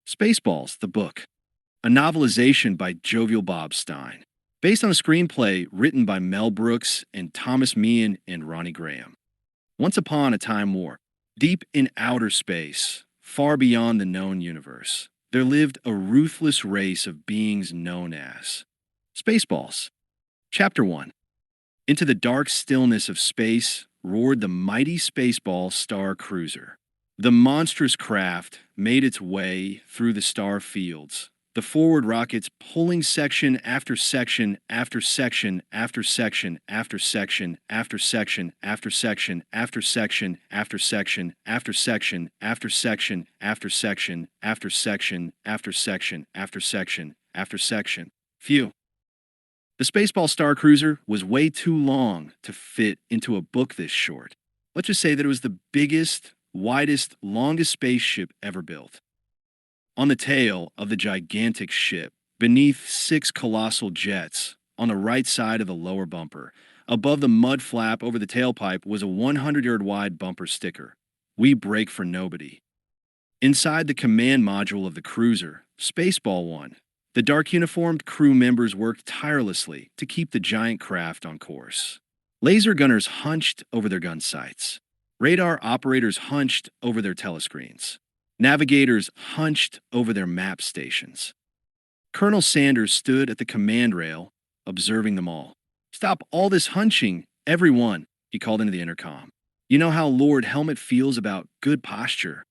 Spaceballs, the book, a novelization by Jovial Bob Stein, based on a screenplay written by Mel Brooks and Thomas Meehan and Ronnie Graham. Once upon a time warp, deep in outer space, far beyond the known universe, there lived a ruthless race of beings known as Spaceballs. Chapter 1. Into the dark stillness of space roared the mighty Spaceball star cruiser. The monstrous craft made its way through the star fields, the forward rockets pulling section after section after section after section after section after section after section after section after section after section after section after section after section after section after section after section. Phew. The Spaceball Star Cruiser was way too long to fit into a book this short. Let's just say that it was the biggest, widest, longest spaceship ever built. On the tail of the gigantic ship, beneath 6 colossal jets, on the right side of the lower bumper, above the mud flap over the tailpipe was a 100-yard-wide bumper sticker. We brake for nobody. Inside the command module of the cruiser, Spaceball 1, the dark uniformed crew members worked tirelessly to keep the giant craft on course. Laser gunners hunched over their gun sights. Radar operators hunched over their telescreens. Navigators hunched over their map stations. Colonel Sanders stood at the command rail, observing them all. "Stop all this hunching, everyone," he called into the intercom. "You know how Lord Helmet feels about good posture."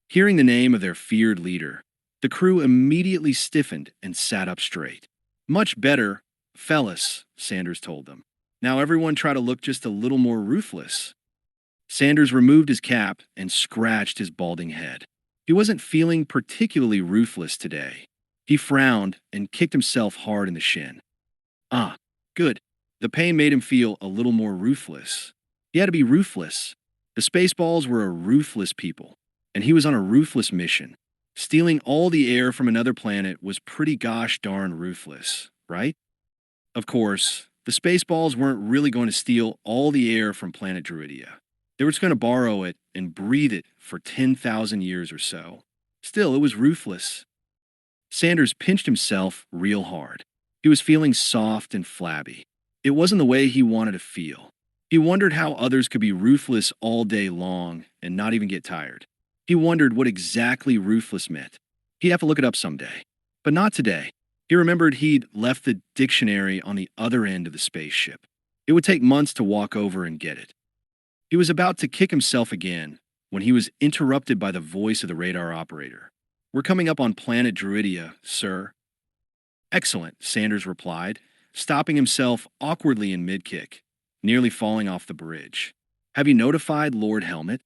Hearing the name of their feared leader, the crew immediately stiffened and sat up straight. "Much better, fellas," Sanders told them. "Now everyone try to look just a little more ruthless." Sanders removed his cap and scratched his balding head. He wasn't feeling particularly ruthless today. He frowned and kicked himself hard in the shin. Good. The pain made him feel a little more ruthless. He had to be ruthless. The Spaceballs were a ruthless people, and he was on a ruthless mission. Stealing all the air from another planet was pretty gosh darn ruthless, right? Of course, the Spaceballs weren't really going to steal all the air from planet Druidia. They were just going to borrow it and breathe it for 10,000 years or so. Still, it was ruthless. Sanders pinched himself real hard. He was feeling soft and flabby. It wasn't the way he wanted to feel. He wondered how others could be ruthless all day long and not even get tired. He wondered what exactly ruthless meant. He'd have to look it up someday. But not today. He remembered he'd left the dictionary on the other end of the spaceship. It would take months to walk over and get it. He was about to kick himself again when he was interrupted by the voice of the radar operator. "We're coming up on planet Druidia, sir." "Excellent," Sanders replied, stopping himself awkwardly in mid-kick, nearly falling off the bridge. "Have you notified Lord Helmet?"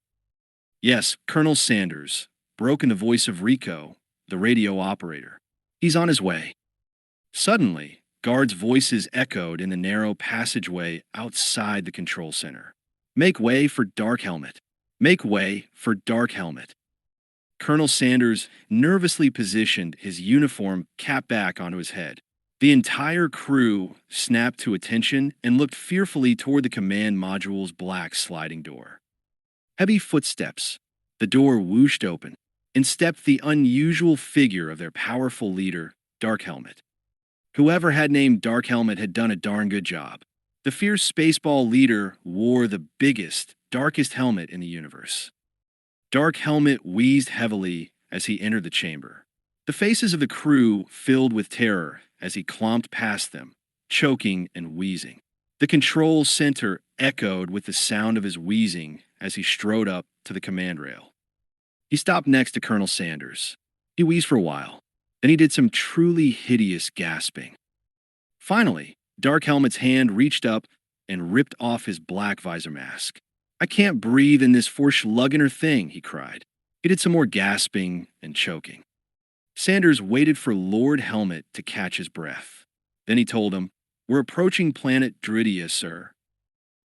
"Yes, Colonel Sanders," broke in the voice of Rico, the radio operator. "He's on his way." Suddenly, guards' voices echoed in the narrow passageway outside the control center. "Make way for Dark Helmet. Make way for Dark Helmet." Colonel Sanders nervously positioned his uniform cap back onto his head. The entire crew snapped to attention and looked fearfully toward the command module's black sliding door. Heavy footsteps. The door whooshed open, and stepped the unusual figure of their powerful leader, Dark Helmet. Whoever had named Dark Helmet had done a darn good job. The fierce Spaceball leader wore the biggest, darkest helmet in the universe. Dark Helmet wheezed heavily as he entered the chamber. The faces of the crew filled with terror as he clomped past them, choking and wheezing. The control center echoed with the sound of his wheezing as he strode up to the command rail. He stopped next to Colonel Sanders. He wheezed for a while. Then he did some truly hideous gasping. Finally, Dark Helmet's hand reached up and ripped off his black visor mask. "I can't breathe in this Forschluggener thing," he cried. He did some more gasping and choking. Sanders waited for Lord Helmet to catch his breath. Then he told him, "We're approaching planet Druidia, sir."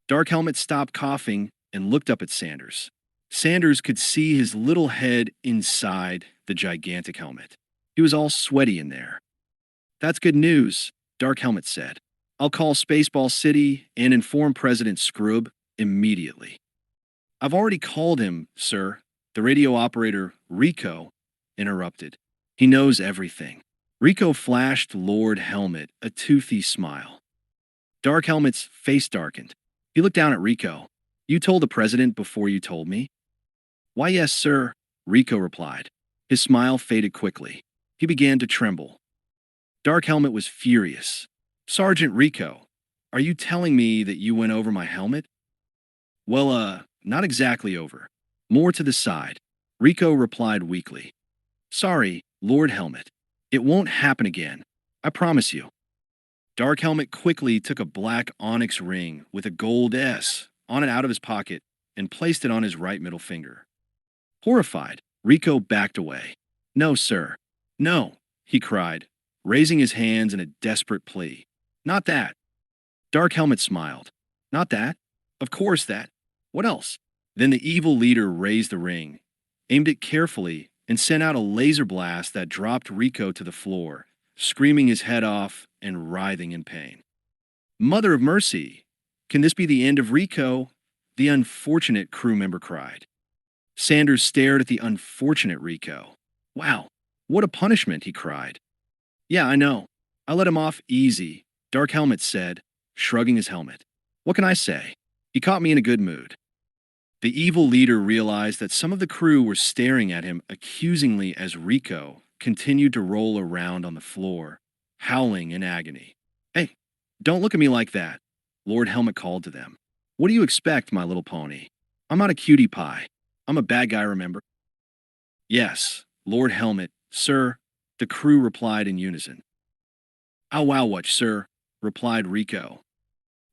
Dark Helmet stopped coughing and looked up at Sanders. Sanders could see his little head inside the gigantic helmet. He was all sweaty in there. "That's good news," Dark Helmet said. "I'll call Spaceball City and inform President Scrub immediately." "I've already called him, sir," the radio operator, Rico, interrupted. He knows everything. Rico flashed Lord Helmet a toothy smile. Dark Helmet's face darkened. He looked down at Rico. You told the president before you told me? Why, yes, sir, Rico replied. His smile faded quickly. He began to tremble. Dark Helmet was furious. Sergeant Rico, are you telling me that you went over my helmet? Well, not exactly over. More to the side. Rico replied weakly. Sorry, Lord Helmet. It won't happen again. I promise you. Dark Helmet quickly took a black onyx ring with a gold S on it out of his pocket and placed it on his right middle finger. Horrified, Rico backed away. No, sir. No, he cried, raising his hands in a desperate plea. Not that. Dark Helmet smiled. Not that? Of course that. What else? Then the evil leader raised the ring, aimed it carefully, and sent out a laser blast that dropped Rico to the floor, screaming his head off and writhing in pain. Mother of mercy! Can this be the end of Rico? The unfortunate crew member cried. Sanders stared at the unfortunate Rico. Wow, what a punishment, he cried. Yeah, I know. I let him off easy, Dark Helmet said, shrugging his helmet. What can I say? He caught me in a good mood. The evil leader realized that some of the crew were staring at him accusingly as Rico continued to roll around on the floor, howling in agony. Hey, don't look at me like that, Lord Helmet called to them. What do you expect, my little pony? I'm not a cutie pie. I'm a bad guy, remember? Yes, Lord Helmet, sir, the crew replied in unison. Ow wow watch, sir, replied Rico.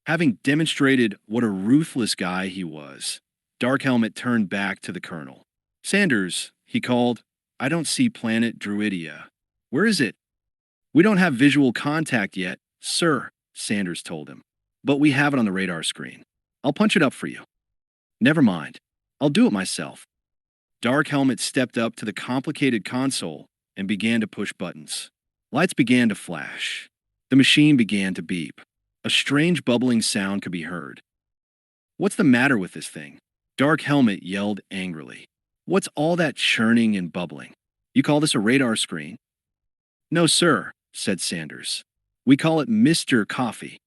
Having demonstrated what a ruthless guy he was, Dark Helmet turned back to the colonel. Sanders, he called, I don't see planet Druidia. Where is it? We don't have visual contact yet, sir, Sanders told him. But we have it on the radar screen. I'll punch it up for you. Never mind. I'll do it myself. Dark Helmet stepped up to the complicated console and began to push buttons. Lights began to flash. The machine began to beep. A strange bubbling sound could be heard. What's the matter with this thing? Dark Helmet yelled angrily. What's all that churning and bubbling? You call this a radar screen? No, sir, said Sanders. We call it Mr. Coffee.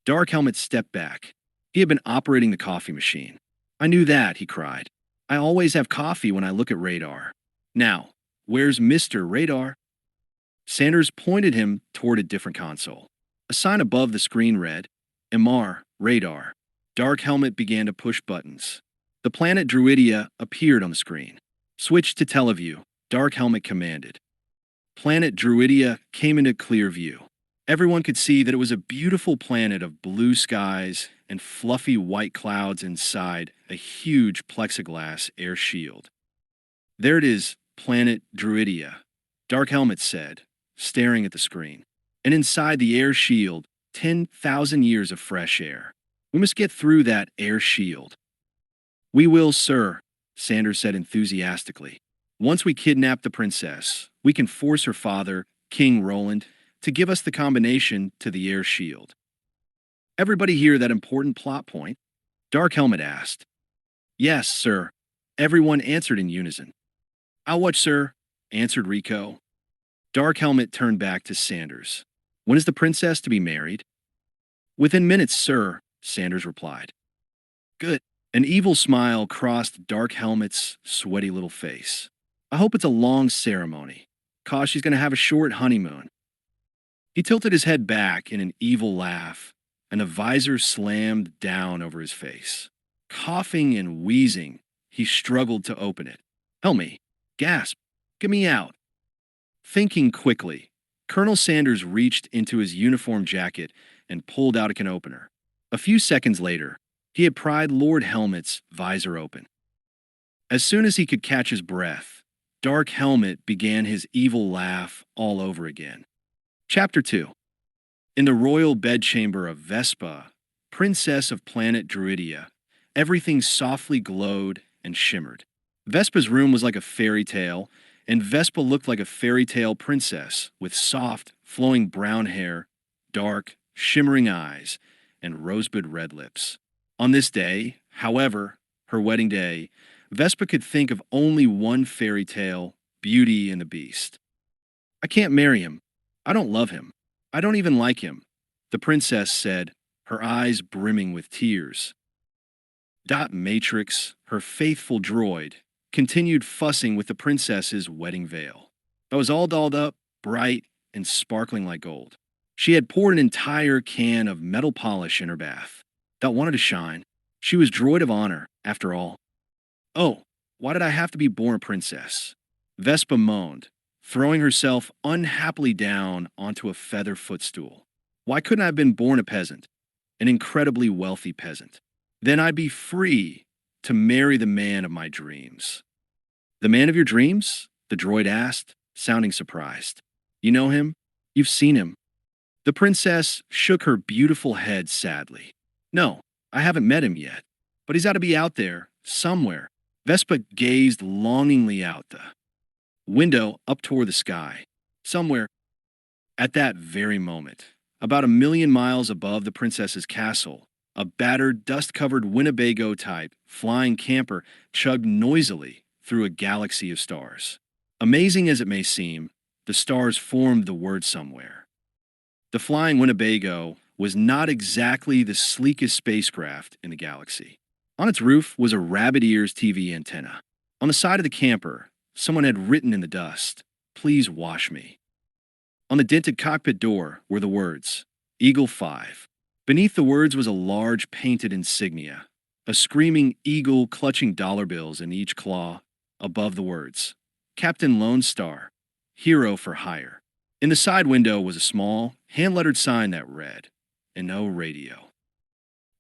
Dark Helmet stepped back. He had been operating the coffee machine. I knew that, he cried. I always have coffee when I look at radar. Now, where's Mr. Radar? Sanders pointed him toward a different console. A sign above the screen read, MR, Radar. Dark Helmet began to push buttons. The planet Druidia appeared on the screen. Switch to teleview, Dark Helmet commanded. Planet Druidia came into clear view. Everyone could see that it was a beautiful planet of blue skies and fluffy white clouds inside a huge plexiglass air shield. There it is, planet Druidia, Dark Helmet said, staring at the screen. And inside the air shield, 10,000 years of fresh air. We must get through that air shield. We will, sir, Sanders said enthusiastically. Once we kidnap the princess, we can force her father, King Roland, to give us the combination to the air shield. Everybody hear that important plot point? Dark Helmet asked. Yes, sir. Everyone answered in unison. I'll watch, sir, answered Rico. Dark Helmet turned back to Sanders. When is the princess to be married? Within minutes, sir, Sanders replied. Good. An evil smile crossed Dark Helmet's sweaty little face. I hope it's a long ceremony. 'Cause she's going to have a short honeymoon. He tilted his head back in an evil laugh, and a visor slammed down over his face. Coughing and wheezing, he struggled to open it. Help me. Gasp. Get me out. Thinking quickly, Colonel Sanders reached into his uniform jacket and pulled out a can opener. A few seconds later, he had pried Lord Helmet's visor open. As soon as he could catch his breath, Dark Helmet began his evil laugh all over again. Chapter 2. In the royal bedchamber of Vespa, princess of planet Druidia, everything softly glowed and shimmered. Vespa's room was like a fairy tale, and Vespa looked like a fairy tale princess with soft, flowing brown hair, dark, shimmering eyes, and rosebud red lips. On this day, however, her wedding day, Vespa could think of only one fairy tale Beauty and the Beast. I can't marry him. I don't love him. I don't even like him, the princess said, her eyes brimming with tears. Dot Matrix, her faithful droid, continued fussing with the princess's wedding veil. That was all dolled up, bright, and sparkling like gold. She had poured an entire can of metal polish in her bath. Dot wanted to shine. She was droid of honor, after all. Oh, why did I have to be born a princess? Vespa moaned, throwing herself unhappily down onto a feather footstool. Why couldn't I have been born a peasant? An incredibly wealthy peasant. Then I'd be free to marry the man of my dreams. The man of your dreams? The droid asked, sounding surprised. You know him? You've seen him. The princess shook her beautiful head sadly. No, I haven't met him yet, but he's got to be out there, somewhere. Vespa gazed longingly out the window up toward the sky. Somewhere. At that very moment, about 1,000,000 miles above the princess's castle, a battered, dust-covered Winnebago-type flying camper chugged noisily through a galaxy of stars. Amazing as it may seem, the stars formed the word somewhere. The flying Winnebago was not exactly the sleekest spacecraft in the galaxy. On its roof was a rabbit ears TV antenna. On the side of the camper, someone had written in the dust, "Please wash me." On the dented cockpit door were the words, Eagle 5. Beneath the words was a large painted insignia, a screaming eagle clutching dollar bills in each claw. Above the words, Captain Lone Star, Hero for Hire. In the side window was a small, hand-lettered sign that read, and no radio.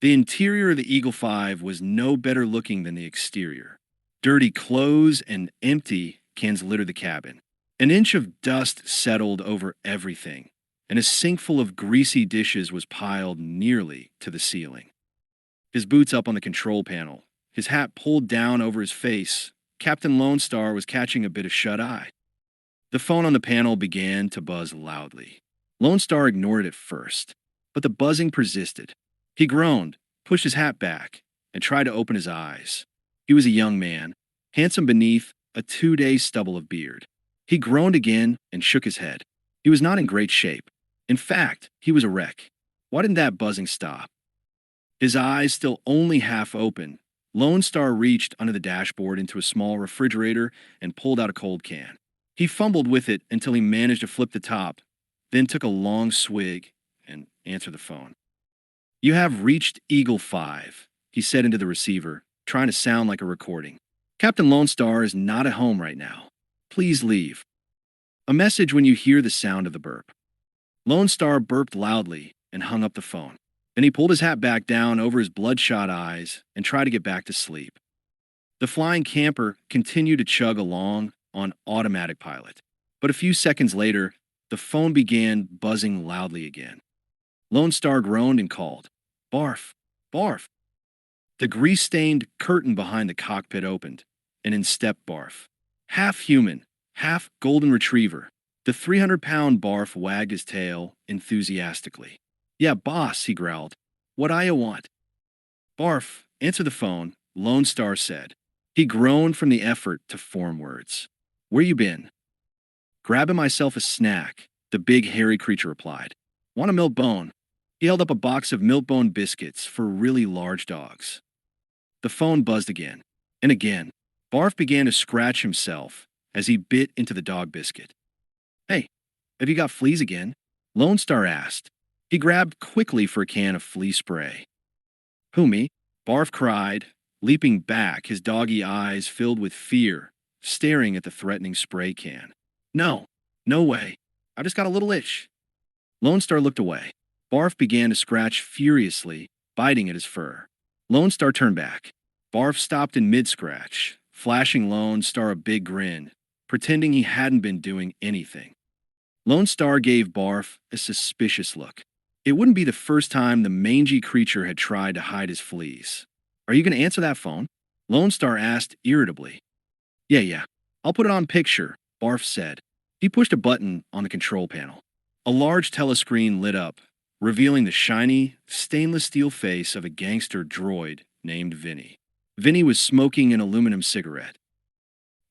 The interior of the Eagle 5 was no better looking than the exterior. Dirty clothes and empty cans littered the cabin. An inch of dust settled over everything, and a sink full of greasy dishes was piled nearly to the ceiling. His boots up on the control panel, his hat pulled down over his face, Captain Lone Star was catching a bit of shut-eye. The phone on the panel began to buzz loudly. Lone Star ignored it at first, but the buzzing persisted. He groaned, pushed his hat back, and tried to open his eyes. He was a young man, handsome beneath a 2-day stubble of beard. He groaned again and shook his head. He was not in great shape. In fact, he was a wreck. Why didn't that buzzing stop? His eyes still only half open, Lone Star reached under the dashboard into a small refrigerator and pulled out a cold can. He fumbled with it until he managed to flip the top, then took a long swig and answered the phone. "You have reached Eagle 5, he said into the receiver, trying to sound like a recording. "Captain Lone Star is not at home right now. Please leave. A message when you hear the sound of the burp." Lone Star burped loudly and hung up the phone. Then he pulled his hat back down over his bloodshot eyes and tried to get back to sleep. The flying camper continued to chug along on automatic pilot. But a few seconds later, the phone began buzzing loudly again. Lone Star groaned and called, "Barf! Barf!" The grease-stained curtain behind the cockpit opened, and in stepped Barf. Half human, half golden retriever. The 300-pound Barf wagged his tail enthusiastically. "Yeah, boss," he growled. "What I want?" "Barf, answer the phone," Lone Star said. He groaned from the effort to form words. "Where you been?" "Grabbing myself a snack," the big hairy creature replied. "Want a milk bone?" He held up a box of milk bone biscuits for really large dogs. The phone buzzed again, and again. Barf began to scratch himself as he bit into the dog biscuit. "Hey, have you got fleas again?" Lone Star asked. He grabbed quickly for a can of flea spray. "Who, me?" Barf cried, leaping back, his doggy eyes filled with fear, staring at the threatening spray can. "No, no way. I just got a little itch." Lone Star looked away. Barf began to scratch furiously, biting at his fur. Lone Star turned back. Barf stopped in mid-scratch, flashing Lone Star a big grin, pretending he hadn't been doing anything. Lone Star gave Barf a suspicious look. It wouldn't be the first time the mangy creature had tried to hide his fleas. "Are you going to answer that phone?" Lone Star asked irritably. Yeah. I'll put it on picture," Barf said. He pushed a button on the control panel. A large telescreen lit up, revealing the shiny, stainless steel face of a gangster droid named Vinny. Vinny was smoking an aluminum cigarette.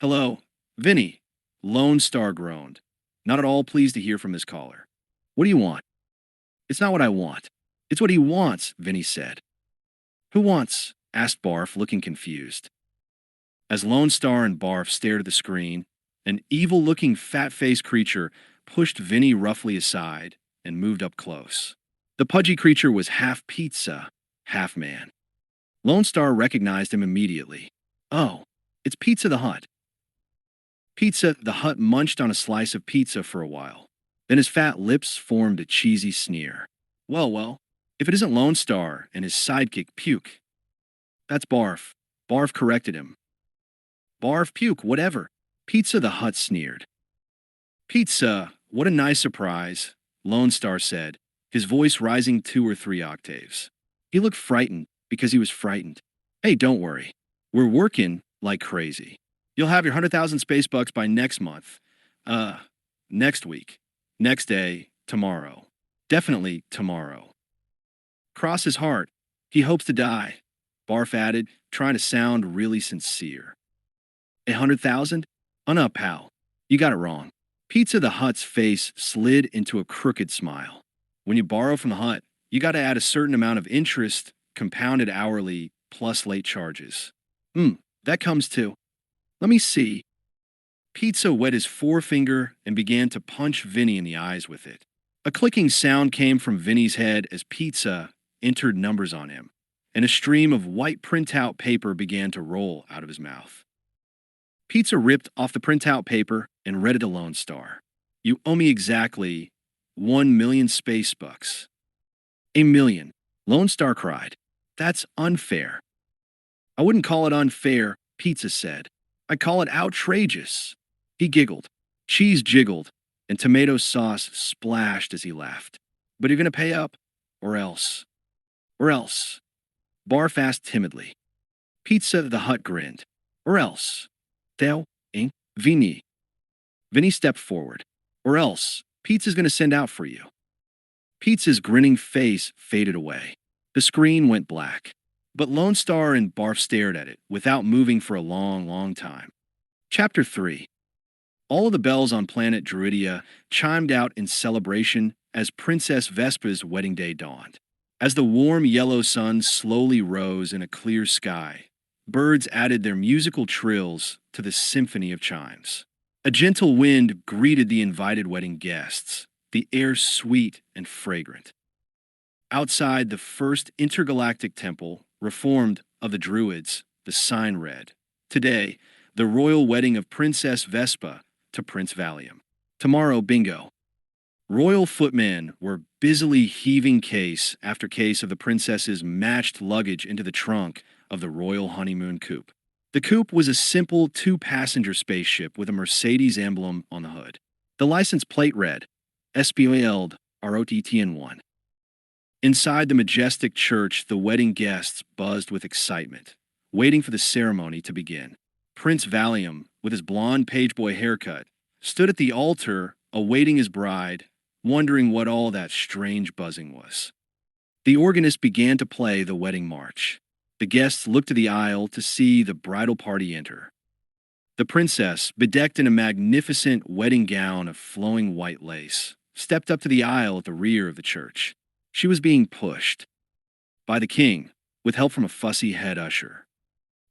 "Hello, Vinny. Lone Star groaned, not at all pleased to hear from his caller. What do you want? It's not what I want. It's what he wants, Vinny said. Who wants? Asked Barf, looking confused. As Lone Star and Barf stared at the screen, an evil-looking fat-faced creature pushed Vinny roughly aside and moved up close. The pudgy creature was half pizza, half man. Lone Star recognized him immediately. Oh, it's Pizza the Hut. Pizza the Hut munched on a slice of pizza for a while. Then his fat lips formed a cheesy sneer. Well, if it isn't Lone Star and his sidekick Puke. That's Barf. Barf corrected him. Barf, Puke, whatever. Pizza the Hut sneered. Pizza, what a nice surprise, Lone Star said, his voice rising 2 or 3 octaves. He looked frightened because he was frightened. Hey, don't worry. We're working like crazy. You'll have your 100,000 space bucks by next month. Next week. Next day. Tomorrow. Definitely tomorrow. Cross his heart. He hopes to die, Barf added, trying to sound really sincere. 100,000? Oh, pal. You got it wrong. Pizza the Hut's face slid into a crooked smile. When you borrow from the Hut, you got to add a certain amount of interest, compounded hourly, plus late charges. That comes to. Let me see. Pizza wet his forefinger and began to punch Vinny in the eyes with it. A clicking sound came from Vinny's head as Pizza entered numbers on him, and a stream of white printout paper began to roll out of his mouth. Pizza ripped off the printout paper and read it to Lone Star. You owe me exactly 1,000,000 space bucks. 1,000,000, Lone Star cried. That's unfair. I wouldn't call it unfair, Pizza said. I call it outrageous. He giggled. Cheese jiggled, and tomato sauce splashed as he laughed. But you're going to pay up, or else. Or else. Barf asked timidly. Pizza the Hut grinned. Or else. Theo, ink, Vinny. Vinny stepped forward. Or else, Pizza's going to send out for you. Pizza's grinning face faded away. The screen went black. But Lone Star and Barf stared at it without moving for a long, long time. Chapter 3. All of the bells on planet Druidia chimed out in celebration as Princess Vespa's wedding day dawned. As the warm yellow sun slowly rose in a clear sky, birds added their musical trills to the symphony of chimes. A gentle wind greeted the invited wedding guests, the air sweet and fragrant. Outside the first intergalactic temple, reformed of the Druids, the sign read, Today, the royal wedding of Princess Vespa to Prince Valium. Tomorrow, bingo. Royal footmen were busily heaving case after case of the princess's matched luggage into the trunk of the royal honeymoon coupe. The coupe was a simple 2-passenger spaceship with a Mercedes emblem on the hood. The license plate read, SPL'd ROTTN1. Inside the majestic church, the wedding guests buzzed with excitement, waiting for the ceremony to begin. Prince Valium, with his blonde pageboy haircut, stood at the altar awaiting his bride, wondering what all that strange buzzing was. The organist began to play the wedding march. The guests looked to the aisle to see the bridal party enter. The princess, bedecked in a magnificent wedding gown of flowing white lace, stepped up to the aisle at the rear of the church. She was being pushed by the king, with help from a fussy head usher.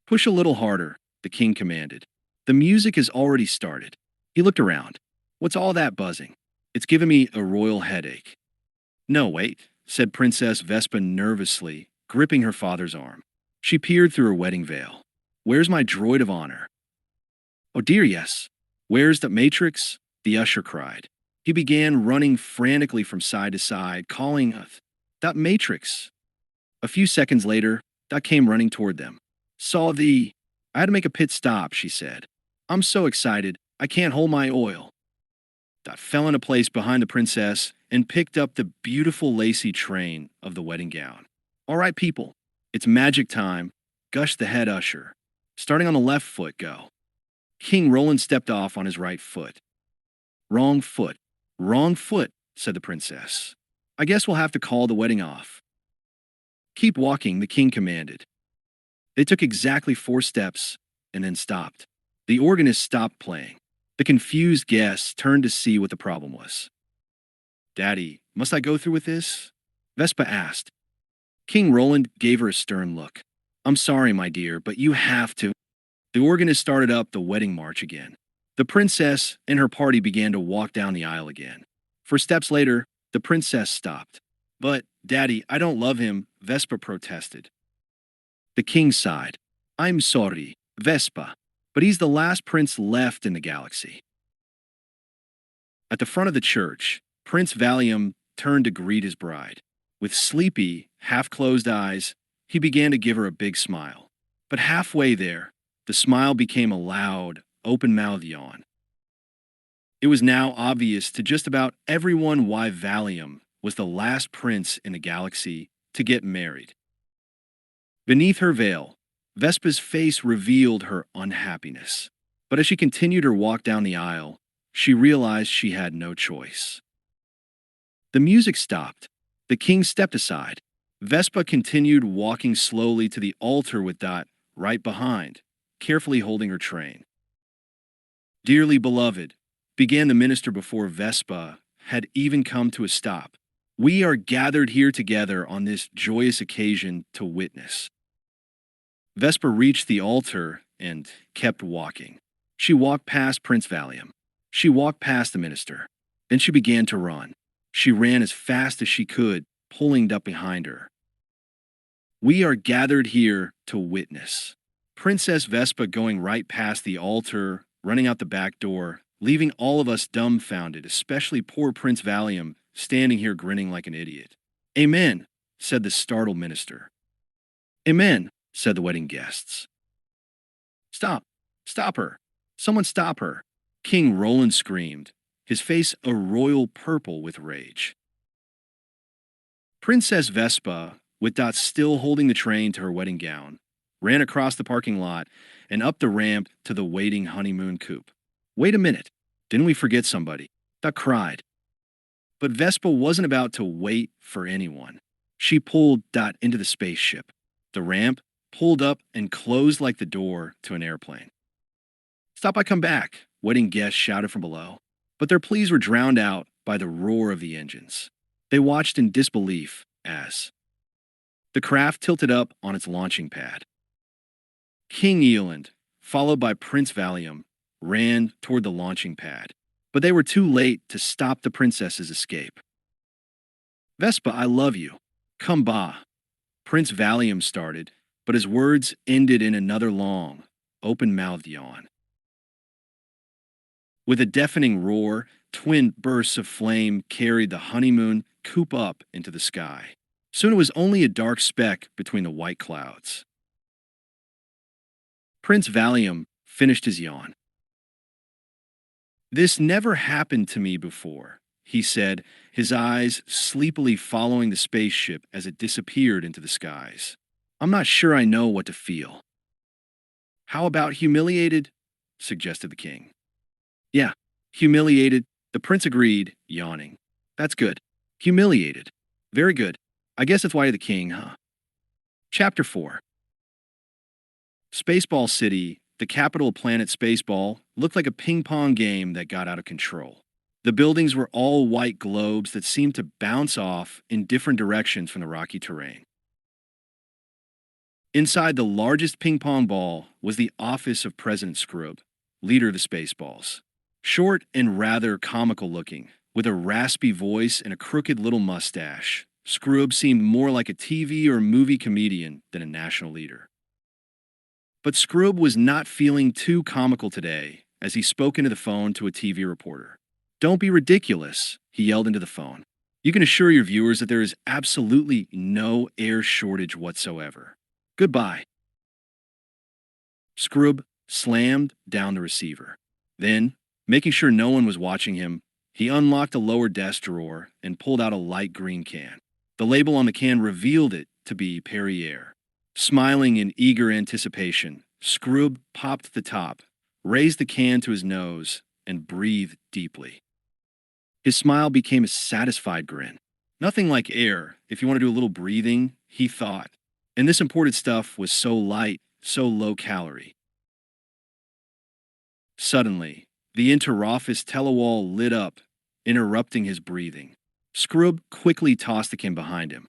Push a little harder, the king commanded. The music has already started. He looked around. What's all that buzzing? It's giving me a royal headache. No, wait, said Princess Vespa nervously, gripping her father's arm. She peered through her wedding veil. Where's my droid of honor? Oh dear, yes. Where's the Matrix? The usher cried. He began running frantically from side to side, calling, that Matrix. A few seconds later, Dot came running toward them. Saw the... I had to make a pit stop, she said. I'm so excited, I can't hold my oil. Dot fell into place behind the princess and picked up the beautiful lacy train of the wedding gown. All right, people, it's magic time, gushed the head usher. Starting on the left foot, go. King Roland stepped off on his right foot. Wrong foot. Wrong foot, said the princess. I guess we'll have to call the wedding off. Keep walking, the king commanded. They took exactly 4 steps and then stopped. The organist stopped playing. The confused guests turned to see what the problem was. Daddy, must I go through with this? Vespa asked. King Roland gave her a stern look. I'm sorry, my dear, but you have to. The organist started up the wedding march again. The princess and her party began to walk down the aisle again. 4 steps later, the princess stopped. But, Daddy, I don't love him, Vespa protested. The king sighed. I'm sorry, Vespa, but he's the last prince left in the galaxy. At the front of the church, Prince Valium turned to greet his bride. With sleepy, half-closed eyes, he began to give her a big smile. But halfway there, the smile became a loud, open-mouthed yawn. It was now obvious to just about everyone why Valium was the last prince in the galaxy to get married. Beneath her veil, Vespa's face revealed her unhappiness. But as she continued her walk down the aisle, she realized she had no choice. The music stopped. The king stepped aside. Vespa continued walking slowly to the altar with Dot right behind, carefully holding her train. Dearly beloved, began the minister before Vespa had even come to a stop. We are gathered here together on this joyous occasion to witness. Vespa reached the altar and kept walking. She walked past Prince Valium. She walked past the minister. Then she began to run. She ran as fast as she could, pulling up behind her. We are gathered here to witness. Princess Vespa going right past the altar, running out the back door, leaving all of us dumbfounded, especially poor Prince Valium, standing here grinning like an idiot. Amen, said the startled minister. Amen, said the wedding guests. Stop! Stop her! Someone stop her! King Roland screamed, his face a royal purple with rage. Princess Vespa, with Dot still holding the train to her wedding gown, ran across the parking lot and up the ramp to the waiting honeymoon coupe. Wait a minute, didn't we forget somebody? Dot cried. But Vespa wasn't about to wait for anyone. She pulled Dot into the spaceship. The ramp pulled up and closed like the door to an airplane. Stop, I come back, wedding guests shouted from below. But their pleas were drowned out by the roar of the engines. They watched in disbelief as the craft tilted up on its launching pad. King Eland, followed by Prince Valium, ran toward the launching pad, but they were too late to stop the princess's escape. Vespa, I love you. Come ba. Prince Valium started, but his words ended in another long, open-mouthed yawn. With a deafening roar, twin bursts of flame carried the honeymoon coupe up into the sky. Soon it was only a dark speck between the white clouds. Prince Valium finished his yawn. This never happened to me before, he said, his eyes sleepily following the spaceship as it disappeared into the skies. I'm not sure I know what to feel. How about humiliated? Suggested the king. Yeah, humiliated, the prince agreed, yawning. That's good. Humiliated. Very good. I guess that's why you're the king, huh? Chapter 4. Spaceball City, the capital of planet Spaceball, looked like a ping-pong game that got out of control. The buildings were all white globes that seemed to bounce off in different directions from the rocky terrain. Inside the largest ping-pong ball was the office of President Scrub, leader of the Spaceballs. Short and rather comical-looking, with a raspy voice and a crooked little mustache, Scrub seemed more like a TV or movie comedian than a national leader. But Scrub was not feeling too comical today as he spoke into the phone to a TV reporter. Don't be ridiculous, he yelled into the phone. You can assure your viewers that there is absolutely no air shortage whatsoever. Goodbye. Scrub slammed down the receiver. Then, making sure no one was watching him, he unlocked a lower desk drawer and pulled out a light green can. The label on the can revealed it to be Perrier. Smiling in eager anticipation, Scrub popped the top, raised the can to his nose, and breathed deeply. His smile became a satisfied grin. Nothing like air, if you want to do a little breathing, he thought. And this imported stuff was so light, so low calorie. Suddenly, The interoffice telewall lit up, interrupting his breathing. Scrub quickly tossed the can behind him.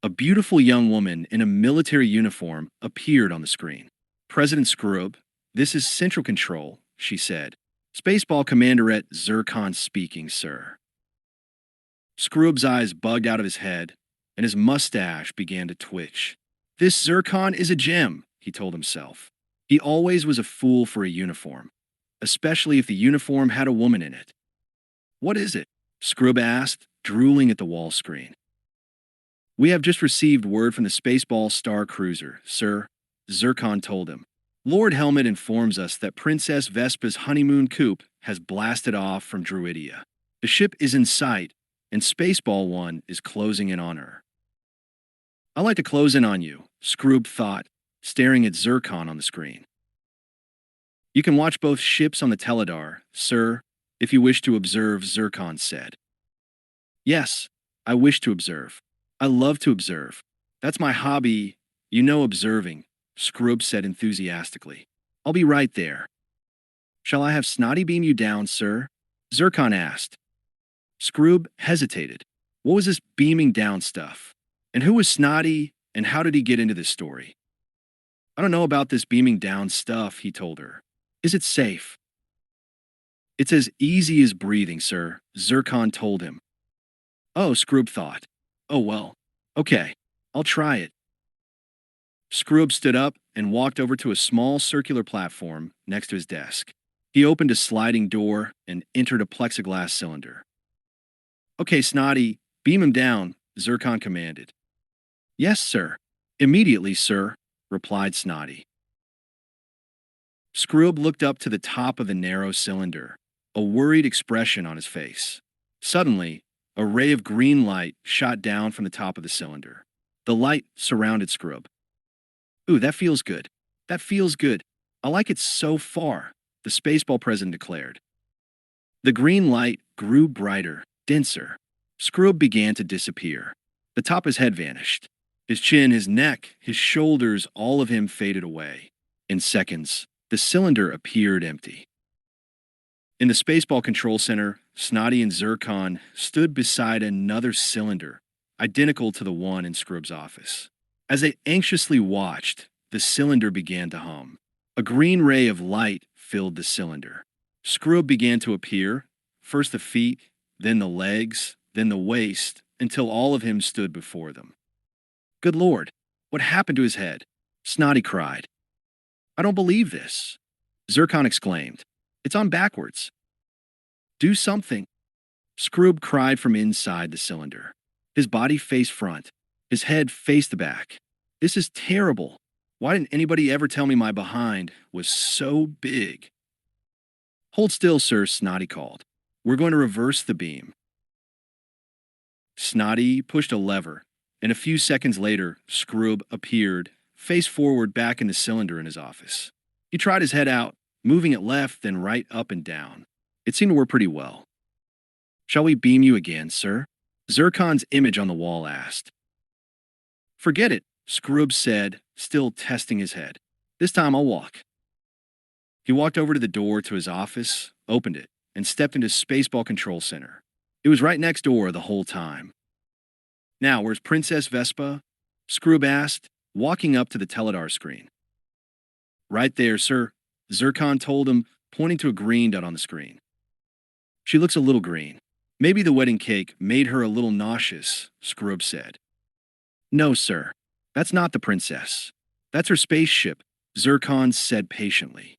A beautiful young woman in a military uniform appeared on the screen. President Scrub, this is Central Control, she said. Spaceball Commanderette Zircon speaking, sir. Scrub's eyes bugged out of his head, and his mustache began to twitch. This Zircon is a gem, he told himself. He always was a fool for a uniform, especially if the uniform had a woman in it. What is it? Scrub asked, drooling at the wall screen. We have just received word from the Spaceball Star Cruiser, sir, Zircon told him. Lord Helmet informs us that Princess Vespa's honeymoon coupe has blasted off from Druidia. The ship is in sight, and Spaceball 1 is closing in on her. I'd like to close in on you, Scrub thought, staring at Zircon on the screen. You can watch both ships on the teledar, sir, if you wish to observe, Zircon said. Yes, I wish to observe. I love to observe. That's my hobby, observing, Scrub said enthusiastically. I'll be right there. Shall I have Snotty beam you down, sir? Zircon asked. Scrub hesitated. What was this beaming down stuff? And who was Snotty, and how did he get into this story? I don't know about this beaming down stuff, he told her. Is it safe? It's as easy as breathing, sir, Zircon told him. Oh, Scrub thought. Oh well. Okay, I'll try it. Scrub stood up and walked over to a small circular platform next to his desk. He opened a sliding door and entered a plexiglass cylinder. Okay, Snotty, beam him down, Zircon commanded. Yes, sir. Immediately, sir, replied Snotty. Scrub looked up to the top of the narrow cylinder, a worried expression on his face. Suddenly, a ray of green light shot down from the top of the cylinder. The light surrounded Scrub. Ooh, that feels good. That feels good. I like it so far, the Spaceball president declared. The green light grew brighter, denser. Scrub began to disappear. The top of his head vanished. His chin, his neck, his shoulders, all of him faded away. In seconds, the cylinder appeared empty. In the Spaceball Control Center, Snotty and Zircon stood beside another cylinder, identical to the one in Scrub's office. As they anxiously watched, the cylinder began to hum. A green ray of light filled the cylinder. Scrub began to appear, first the feet, then the legs, then the waist, until all of him stood before them. Good Lord, what happened to his head? Snotty cried. I don't believe this, Zircon exclaimed. It's on backwards. Do something. Scrub cried from inside the cylinder. His body faced front. His head faced the back. This is terrible. Why didn't anybody ever tell me my behind was so big? Hold still, sir, Snotty called. We're going to reverse the beam. Snotty pushed a lever, and a few seconds later, Scrub appeared, face forward back in the cylinder in his office. He tried his head out, moving it left, then right, up and down. It seemed to work pretty well. Shall we beam you again, sir? Zircon's image on the wall asked. Forget it, Scrub said, still testing his head. This time I'll walk. He walked over to the door to his office, opened it, and stepped into Spaceball Control Center. It was right next door the whole time. Now, where's Princess Vespa? Scrub asked, walking up to the teledar screen. Right there, sir, Zircon told him, pointing to a green dot on the screen. She looks a little green. Maybe the wedding cake made her a little nauseous, Scrub said. No, sir. That's not the princess. That's her spaceship, Zircon said patiently.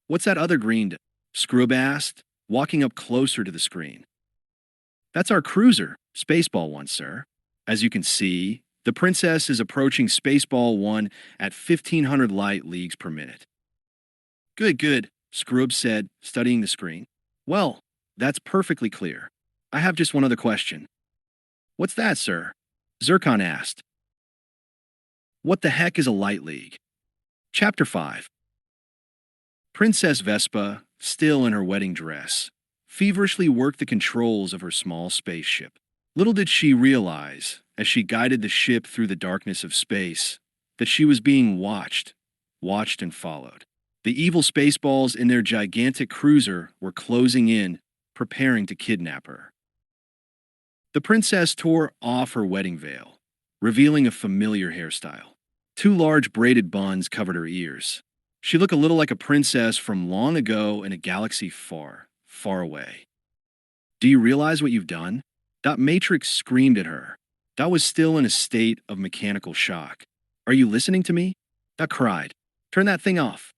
What's that other green dot? Scrub asked, walking up closer to the screen. That's our cruiser, Spaceball 1, sir. As you can see, the princess is approaching Spaceball 1 at 1,500 light leagues per minute. Good, Scrub said, studying the screen. Well, that's perfectly clear. I have just one other question. What's that, sir? Zircon asked. What the heck is a light league? Chapter 5. Princess Vespa, still in her wedding dress, feverishly worked the controls of her small spaceship. Little did she realize, as she guided the ship through the darkness of space, that she was being watched and followed. The evil Spaceballs in their gigantic cruiser were closing in, preparing to kidnap her. The princess tore off her wedding veil, revealing a familiar hairstyle. Two large braided buns covered her ears. She looked a little like a princess from long ago in a galaxy far, far away. Do you realize what you've done? Dot Matrix screamed at her. Dot was still in a state of mechanical shock. Are you listening to me? Dot cried. Turn that thing off.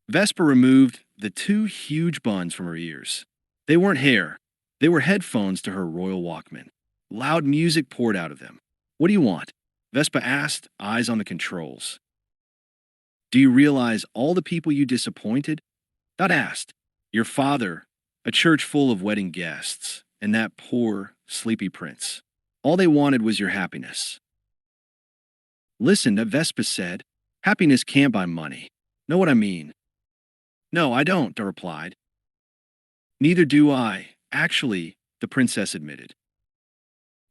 Vespa removed the two huge buns from her ears. They weren't hair. They were headphones to her royal Walkman. Loud music poured out of them. What do you want? Vespa asked, eyes on the controls. Do you realize all the people you disappointed? Dot asked. Your father, a church full of wedding guests, and that poor, sleepy prince. All they wanted was your happiness. Listen, Vespa said. Happiness can't buy money. Know what I mean? No, I don't, Dot replied. Neither do I, actually, the princess admitted.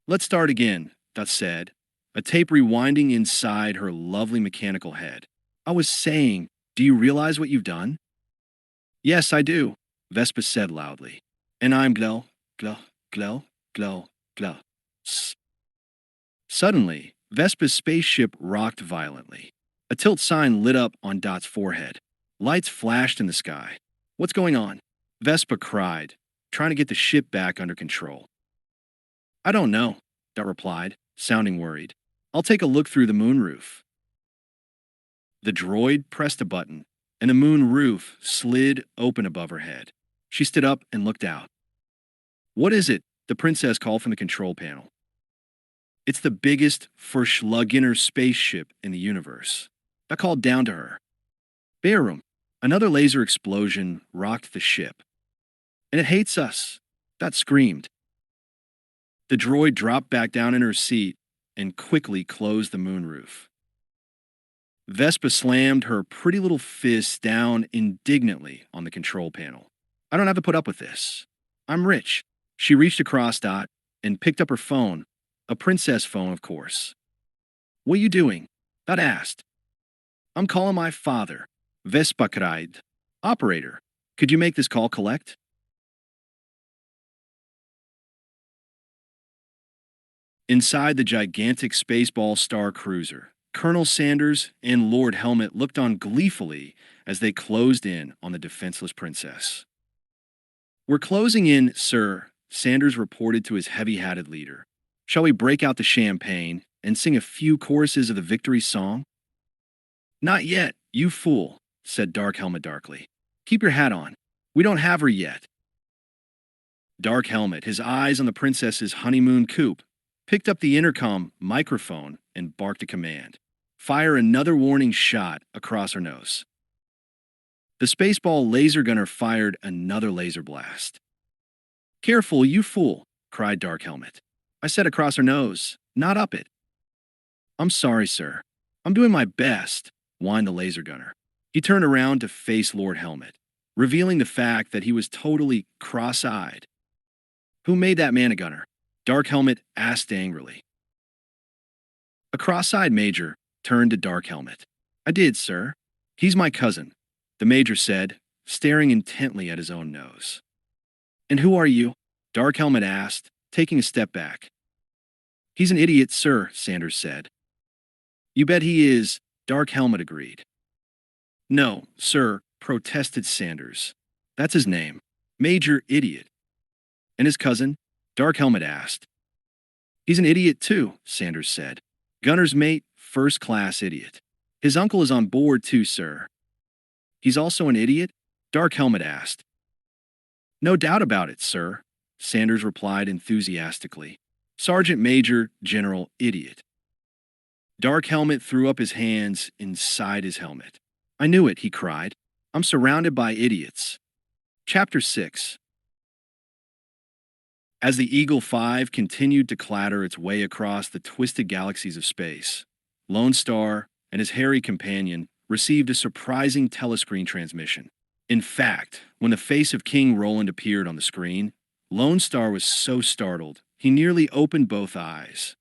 Let's start again, Dot said, a tape rewinding inside her lovely mechanical head. I was saying, do you realize what you've done? Yes, I do, Vespa said loudly. And I'm glow, glow, glow, glow, glow. Suddenly, Vespa's spaceship rocked violently. A tilt sign lit up on Dot's forehead. Lights flashed in the sky. What's going on? Vespa cried, trying to get the ship back under control. I don't know, Dot replied, sounding worried. I'll take a look through the moonroof. The droid pressed a button, and the moon roof slid open above her head. She stood up and looked out. What is it? The princess called from the control panel. It's the biggest Verschluggener spaceship in the universe. I called down to her. Bayroom. Another laser explosion rocked the ship. And it hates us. That screamed. The droid dropped back down in her seat and quickly closed the moonroof. Vespa slammed her pretty little fist down indignantly on the control panel. I don't have to put up with this. I'm rich. She reached across Dot and picked up her phone, a princess phone, of course. What are you doing? Dot asked. I'm calling my father. Vespa cried. Operator, could you make this call collect? Inside the gigantic Spaceball Star Cruiser, Colonel Sanders and Lord Helmet looked on gleefully as they closed in on the defenseless princess. We're closing in, sir, Sanders reported to his heavy-hatted leader. Shall we break out the champagne and sing a few choruses of the victory song? Not yet, you fool, said Dark Helmet darkly. Keep your hat on. We don't have her yet. Dark Helmet, his eyes on the princess's honeymoon coupe, picked up the intercom microphone and barked a command. Fire another warning shot across her nose. The Spaceball laser gunner fired another laser blast. Careful, you fool, cried Dark Helmet. I said across her nose, not up it. I'm sorry, sir. I'm doing my best, whined the laser gunner. He turned around to face Lord Helmet, revealing the fact that he was totally cross-eyed. Who made that man a gunner? Dark Helmet asked angrily. A cross-eyed major turned to Dark Helmet. I did, sir. He's my cousin, the major said, staring intently at his own nose. And who are you? Dark Helmet asked, taking a step back. He's an idiot, sir, Sanders said. You bet he is, Dark Helmet agreed. No, sir, protested Sanders. That's his name, Major Idiot. And his cousin? Dark Helmet asked. He's an idiot too, Sanders said. Gunner's mate, first-class idiot. His uncle is on board too, sir. He's also an idiot? Dark Helmet asked. No doubt about it, sir, Sanders replied enthusiastically. Sergeant Major General Idiot. Dark Helmet threw up his hands inside his helmet. I knew it, he cried. I'm surrounded by idiots. Chapter 6. As the Eagle 5 continued to clatter its way across the twisted galaxies of space, Lone Star and his hairy companion received a surprising telescreen transmission. In fact, when the face of King Roland appeared on the screen, Lone Star was so startled, he nearly opened both eyes.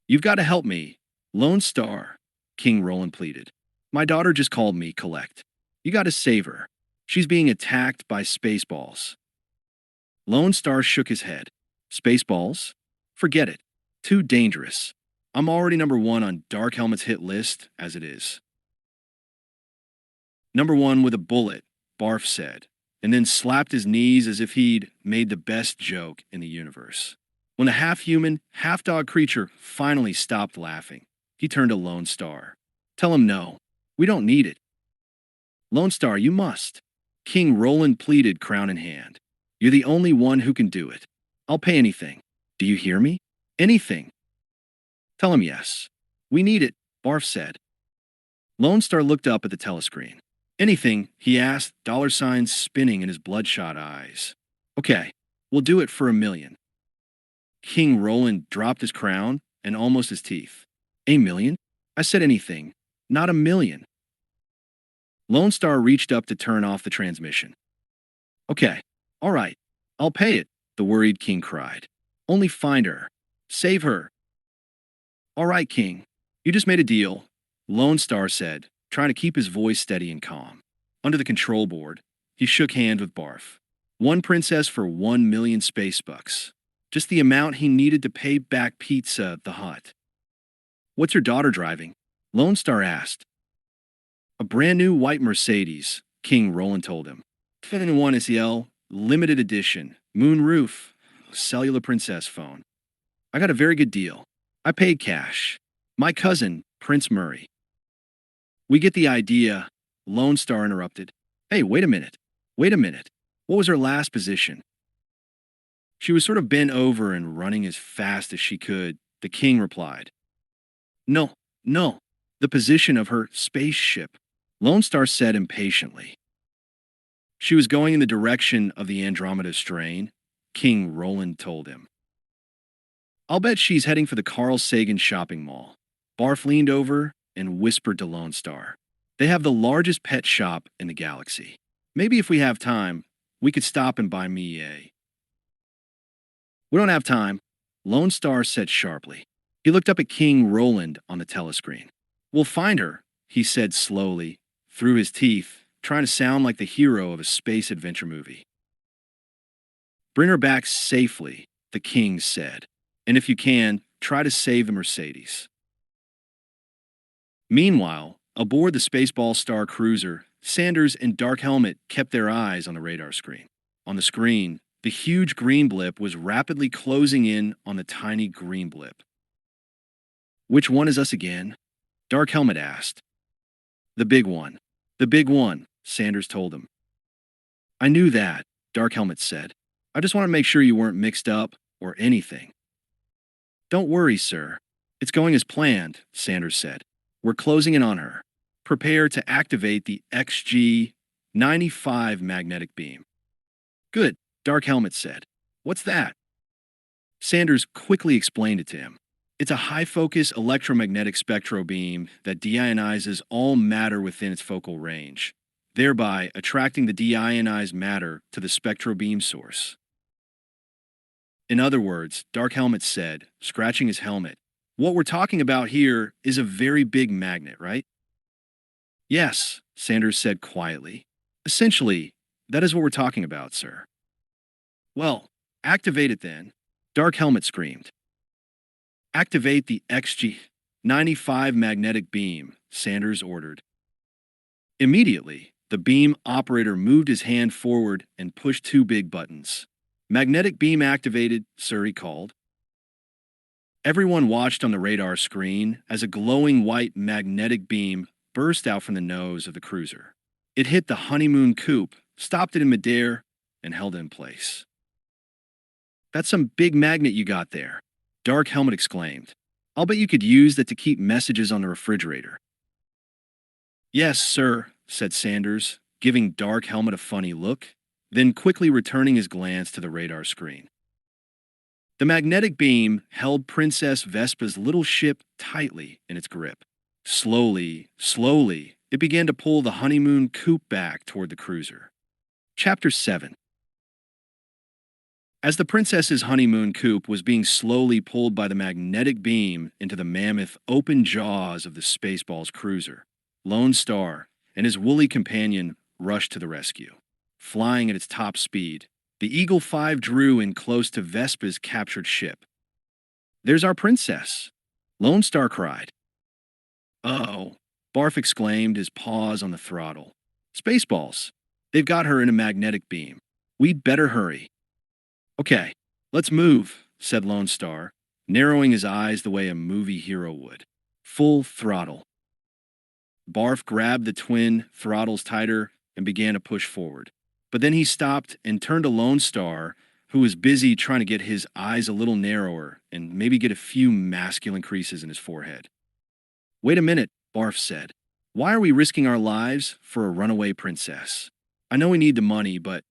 You've got to help me, Lone Star, King Roland pleaded. My daughter just called me, collect. You gotta save her. She's being attacked by spaceballs. Lone Star shook his head. Spaceballs? Forget it. Too dangerous. I'm already number one on Dark Helmet's hit list as it is. Number one with a bullet, Barf said, and then slapped his knees as if he'd made the best joke in the universe. When the half-human, half-dog creature finally stopped laughing, he turned to Lone Star. Tell him no. We don't need it. Lone Star, you must. King Roland pleaded, crown in hand. You're the only one who can do it. I'll pay anything. Do you hear me? Anything. Tell him yes. We need it, Barf said. Lone Star looked up at the telescreen. Anything, he asked, dollar signs spinning in his bloodshot eyes. Okay, we'll do it for $1 million. King Roland dropped his crown and almost his teeth. $1 million? I said anything, not $1 million. Lone Star reached up to turn off the transmission. Okay, all right, I'll pay it, the worried king cried. Only find her. Save her. All right, king, you just made a deal, Lone Star said, trying to keep his voice steady and calm. Under the control board, he shook hands with Barf. One princess for 1 million space bucks. Just the amount he needed to pay back Pizza the Hut. What's your daughter driving? Lone Star asked. A brand new white Mercedes, King Roland told him. Fit in one SEL, limited edition, moonroof, cellular princess phone. I got a very good deal. I paid cash. My cousin, Prince Murray. We get the idea, Lone Star interrupted. Hey, wait a minute. Wait a minute. What was her last position? She was sort of bent over and running as fast as she could, the king replied. No, the position of her spaceship, Lone Star said impatiently. She was going in the direction of the Andromeda strain, King Roland told him. I'll bet she's heading for the Carl Sagan shopping mall. Barf leaned over and whispered to Lone Star. They have the largest pet shop in the galaxy. Maybe if we have time, we could stop and buy me a... We don't have time, Lone Star said sharply. He looked up at King Roland on the telescreen. We'll find her, he said slowly, through his teeth, trying to sound like the hero of a space adventure movie. Bring her back safely, the king said. And if you can, try to save the Mercedes. Meanwhile, aboard the Spaceball Star cruiser, Sanders and Dark Helmet kept their eyes on the radar screen. On the screen, the huge green blip was rapidly closing in on the tiny green blip. Which one is us again? Dark Helmet asked. The big one. The big one, Sanders told him. I knew that, Dark Helmet said. I just want to make sure you weren't mixed up or anything. Don't worry, sir. It's going as planned, Sanders said. We're closing in on her. Prepare to activate the XG-95 magnetic beam. Good, Dark Helmet said. What's that? Sanders quickly explained it to him. It's a high-focus electromagnetic spectro beam that deionizes all matter within its focal range, thereby attracting the deionized matter to the spectro beam source. In other words, Dark Helmet said, scratching his helmet, what we're talking about here is a very big magnet, right? Yes, Sanders said quietly. Essentially, that is what we're talking about, sir. Well, activate it then, Dark Helmet screamed. Activate the XG-95 magnetic beam, Sanders ordered. Immediately, the beam operator moved his hand forward and pushed 2 big buttons. Magnetic beam activated, sir, he called. Everyone watched on the radar screen as a glowing white magnetic beam burst out from the nose of the cruiser. It hit the honeymoon coupe, stopped it in midair, and held it in place. That's some big magnet you got there, Dark Helmet exclaimed. I'll bet you could use that to keep messages on the refrigerator. Yes, sir, said Sanders, giving Dark Helmet a funny look, then quickly returning his glance to the radar screen. The magnetic beam held Princess Vespa's little ship tightly in its grip. Slowly, it began to pull the honeymoon coupe back toward the cruiser. Chapter 7. As the princess's honeymoon coupe was being slowly pulled by the magnetic beam into the mammoth open jaws of the Spaceballs cruiser, Lone Star and his woolly companion rushed to the rescue. Flying at its top speed, the Eagle 5 drew in close to Vespa's captured ship. "There's our princess!" Lone Star cried. "Uh-oh," Barf exclaimed, his paws on the throttle. "Spaceballs. They've got her in a magnetic beam. We'd better hurry." "Okay, let's move," said Lone Star, narrowing his eyes the way a movie hero would. Full throttle. Barf grabbed the twin throttles tighter and began to push forward. But then he stopped and turned to Lone Star, who was busy trying to get his eyes a little narrower and maybe get a few masculine creases in his forehead. "Wait a minute," Barf said. "Why are we risking our lives for a runaway princess? I know we need the money, but—"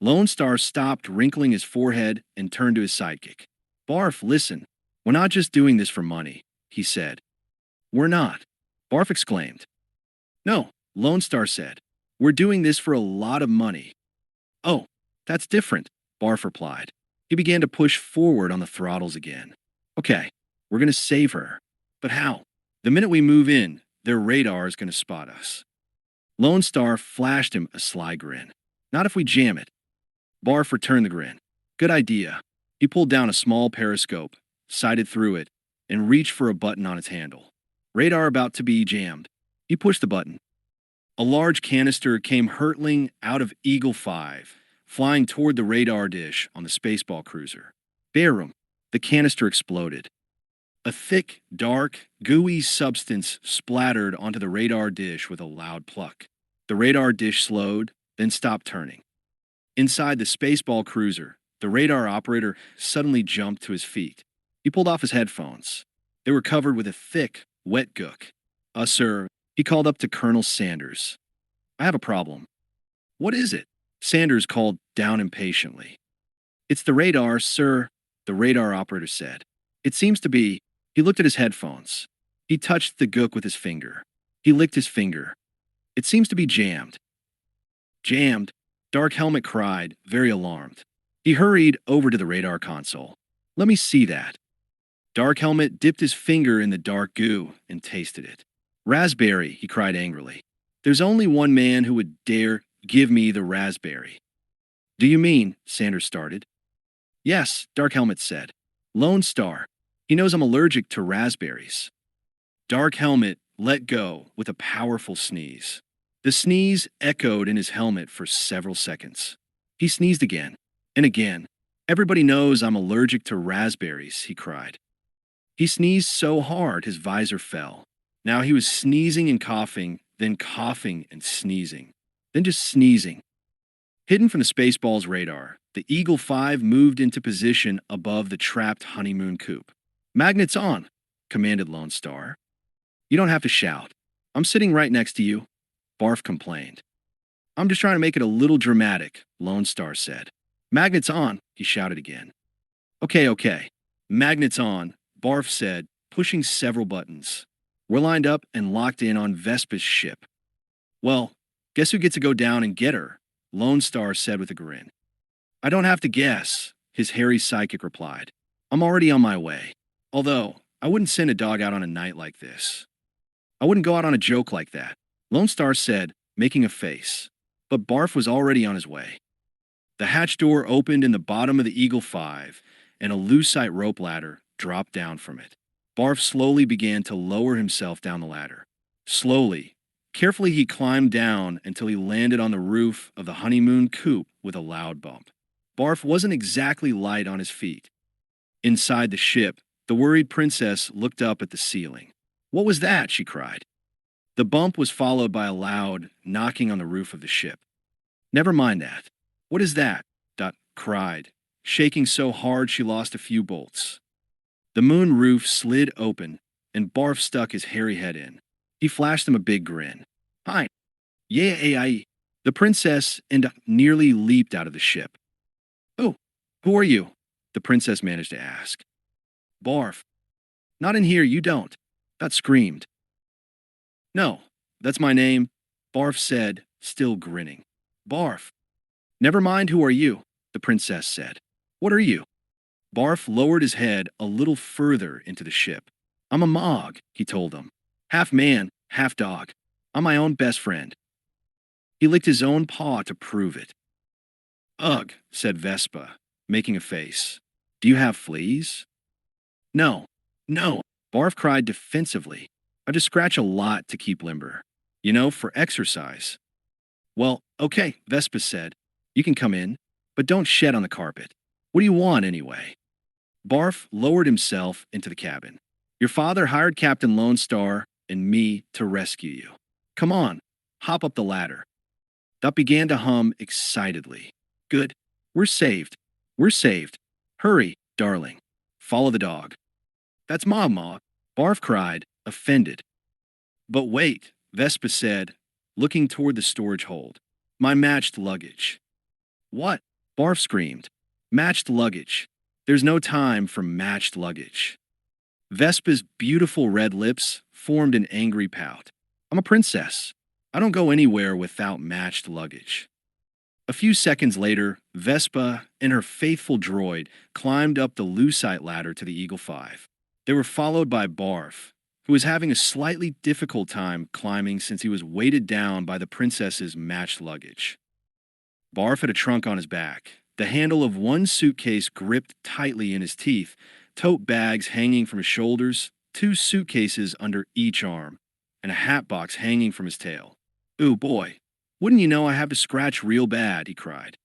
Lone Star stopped wrinkling his forehead and turned to his sidekick. "Barf, listen. We're not just doing this for money," he said. "We're not," Barf exclaimed. "No," Lone Star said. "We're doing this for a lot of money." "Oh, that's different," Barf replied. He began to push forward on the throttles again. "Okay, we're going to save her. But how? The minute we move in, their radar is going to spot us." Lone Star flashed him a sly grin. "Not if we jam it." Barf returned the grin. "Good idea." He pulled down a small periscope, sighted through it, and reached for a button on its handle. Radar about to be jammed. He pushed the button. A large canister came hurtling out of Eagle 5, flying toward the radar dish on the Spaceball cruiser. Barum, the canister exploded. A thick, dark, gooey substance splattered onto the radar dish with a loud pluck. The radar dish slowed, then stopped turning. Inside the Spaceball cruiser, the radar operator suddenly jumped to his feet. He pulled off his headphones. They were covered with a thick, wet gook. Sir," he called up to Colonel Sanders. "I have a problem." "What is it?" Sanders called down impatiently. "It's the radar, sir," the radar operator said. "It seems to be—" He looked at his headphones. He touched the gook with his finger. He licked his finger. "It seems to be jammed." "Jammed?" Dark Helmet cried, very alarmed. He hurried over to the radar console. "Let me see that." Dark Helmet dipped his finger in the dark goo and tasted it. "Raspberry," he cried angrily. "There's only one man who would dare give me the raspberry." "Do you mean?" Sanders started. "Yes," Dark Helmet said. "Lone Star. He knows I'm allergic to raspberries." Dark Helmet let go with a powerful sneeze. The sneeze echoed in his helmet for several seconds. He sneezed again and again. "Everybody knows I'm allergic to raspberries," he cried. He sneezed so hard his visor fell. Now he was sneezing and coughing and sneezing, then just sneezing. Hidden from the Spaceball's radar, the Eagle 5 moved into position above the trapped honeymoon coop. "Magnets on," commanded Lone Star. "You don't have to shout. I'm sitting right next to you," Barf complained. "I'm just trying to make it a little dramatic," Lone Star said. "Magnets on," he shouted again. Okay. Magnets on," Barf said, pushing several buttons. "We're lined up and locked in on Vespa's ship." "Well, guess who gets to go down and get her?" Lone Star said with a grin. "I don't have to guess," his hairy psychic replied. "I'm already on my way. Although, I wouldn't send a dog out on a night like this. I wouldn't go out on a joke like that," Lone Star said, making a face. But Barf was already on his way. The hatch door opened in the bottom of the Eagle 5, and a lucite rope ladder dropped down from it. Barf slowly began to lower himself down the ladder. Slowly, carefully he climbed down until he landed on the roof of the honeymoon coop with a loud bump. Barf wasn't exactly light on his feet. Inside the ship, the worried princess looked up at the ceiling. "What was that?" she cried. The bump was followed by a loud knocking on the roof of the ship. "Never mind that." "What is that?" Dot cried, shaking so hard she lost a few bolts. The moon roof slid open, and Barf stuck his hairy head in. He flashed him a big grin. "Hi. Yeah, AI." The princess and nearly leaped out of the ship. "Oh, who are you?" the princess managed to ask. "Barf." "Not in here, you don't." Dot screamed. "No, that's my name," Barf said, still grinning. "Barf." "Never mind who are you," the princess said. "What are you?" Barf lowered his head a little further into the ship. "I'm a Mog," he told them. "Half man, half dog." I'm my own best friend. He licked his own paw to prove it. Ugh, said Vespa, making a face. Do you have fleas? No, no, Barf cried defensively. I just scratch a lot to keep limber. You know, for exercise. Well, okay, Vespa said. You can come in, but don't shed on the carpet. What do you want, anyway? Barf lowered himself into the cabin. Your father hired Captain Lone Star and me to rescue you. Come on, hop up the ladder. Dot began to hum excitedly. Good. We're saved. We're saved. Hurry, darling. Follow the dog. That's Ma. Barf cried, offended. But wait, Vespa said, looking toward the storage hold. My matched luggage. What? Barf screamed. Matched luggage. There's no time for matched luggage. Vespa's beautiful red lips formed an angry pout. I'm a princess. I don't go anywhere without matched luggage. A few seconds later, Vespa and her faithful droid climbed up the lucite ladder to the Eagle 5. They were followed by Barf, who was having a slightly difficult time climbing since he was weighted down by the princess's matched luggage. Barf had a trunk on his back, the handle of one suitcase gripped tightly in his teeth, tote bags hanging from his shoulders, 2 suitcases under each arm, and a hat box hanging from his tail. Ooh, boy, wouldn't you know I have to scratch real bad, he cried.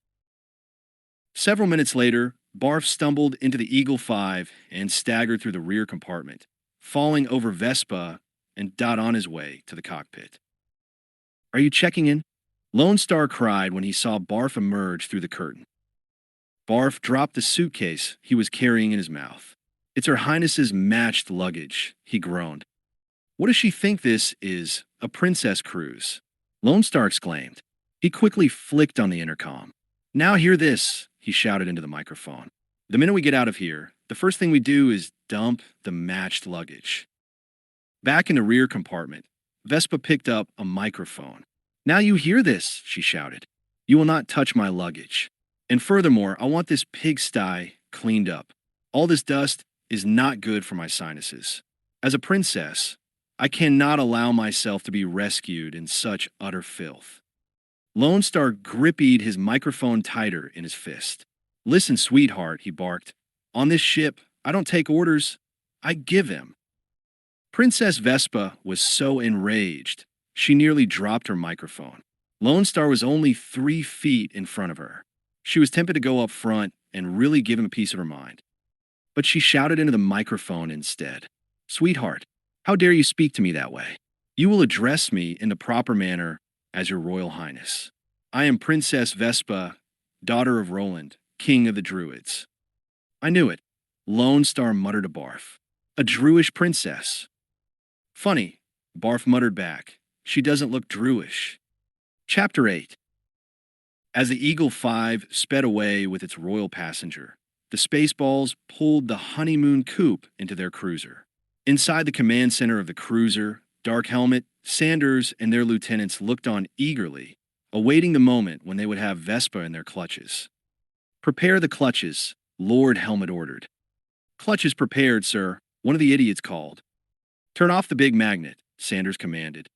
Several minutes later, Barf stumbled into the Eagle 5 and staggered through the rear compartment, falling over Vespa and Dot on his way to the cockpit. Are you checking in? Lone Star cried when he saw Barf emerge through the curtain. Barf dropped the suitcase he was carrying in his mouth. It's Her Highness's matched luggage, he groaned. What does she think this is, a princess cruise? Lone Star exclaimed. He quickly flicked on the intercom. Now hear this, he shouted into the microphone. The minute we get out of here, the first thing we do is dump the matched luggage. Back in the rear compartment, Vespa picked up a microphone. Now you hear this, she shouted. You will not touch my luggage. And furthermore, I want this pigsty cleaned up. All this dust is not good for my sinuses. As a princess, I cannot allow myself to be rescued in such utter filth. Lone Star grippied his microphone tighter in his fist. Listen, sweetheart, he barked. On this ship, I don't take orders, I give them. Princess Vespa was so enraged, she nearly dropped her microphone. Lone Star was only 3 feet in front of her. She was tempted to go up front and really give him a piece of her mind. But she shouted into the microphone instead. Sweetheart, how dare you speak to me that way? You will address me in the proper manner as your Royal Highness. I am Princess Vespa, daughter of Roland, King of the Druids. I knew it. Lone Star muttered to Barf. A Druish princess. Funny, Barf muttered back. She doesn't look Druish. Chapter 8. As the Eagle 5 sped away with its royal passenger, the Spaceballs pulled the honeymoon coupe into their cruiser. Inside the command center of the cruiser, Dark Helmet, Sanders, and their lieutenants looked on eagerly, awaiting the moment when they would have Vespa in their clutches. Prepare the clutches, Lord Helmet ordered. Clutches prepared, sir, one of the idiots called. Turn off the big magnet, Sanders commanded.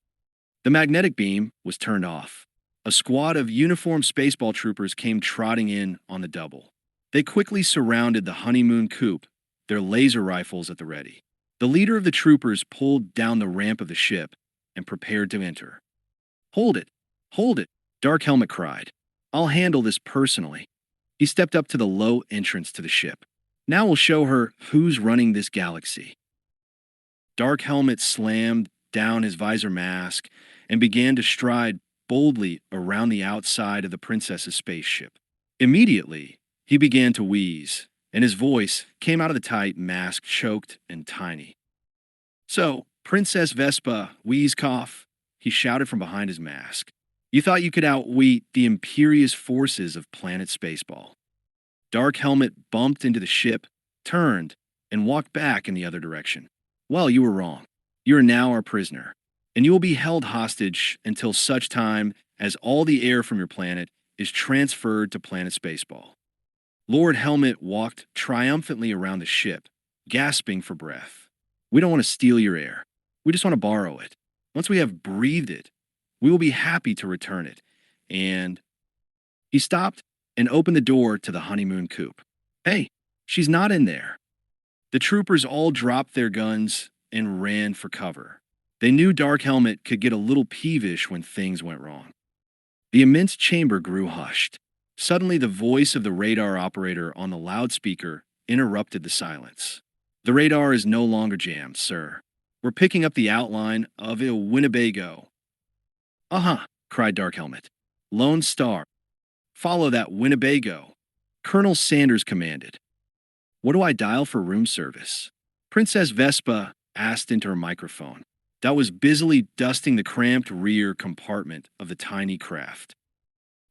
The magnetic beam was turned off. A squad of uniformed Spaceball troopers came trotting in on the double. They quickly surrounded the honeymoon coupe, their laser rifles at the ready. The leader of the troopers pulled down the ramp of the ship and prepared to enter. Hold it! Hold it! Dark Helmet cried. I'll handle this personally. He stepped up to the low entrance to the ship. Now we'll show her who's running this galaxy. Dark Helmet slammed down his visor mask and began to stride boldly around the outside of the princess's spaceship. Immediately, he began to wheeze, and his voice came out of the tight mask choked and tiny. So, Princess Vespa, wheeze cough, he shouted from behind his mask. You thought you could outwit the imperious forces of Planet Spaceball. Dark Helmet bumped into the ship, turned, and walked back in the other direction. Well, you were wrong. You are now our prisoner, and you will be held hostage until such time as all the air from your planet is transferred to Planet Spaceball. Lord Helmet walked triumphantly around the ship, gasping for breath. We don't want to steal your air. We just want to borrow it. Once we have breathed it, We will be happy to return it. And he stopped and opened the door to the honeymoon coupe. Hey, she's not in there. The troopers all dropped their guns and ran for cover. They knew Dark Helmet could get a little peevish when things went wrong. The immense chamber grew hushed. Suddenly, the voice of the radar operator on the loudspeaker interrupted the silence. The radar is no longer jammed, sir. We're picking up the outline of a Winnebago. Uh-huh, cried Dark Helmet. Lone Star. Follow that Winnebago. Colonel Sanders commanded. What do I dial for room service? Princess Vespa asked into her microphone that was busily dusting the cramped rear compartment of the tiny craft.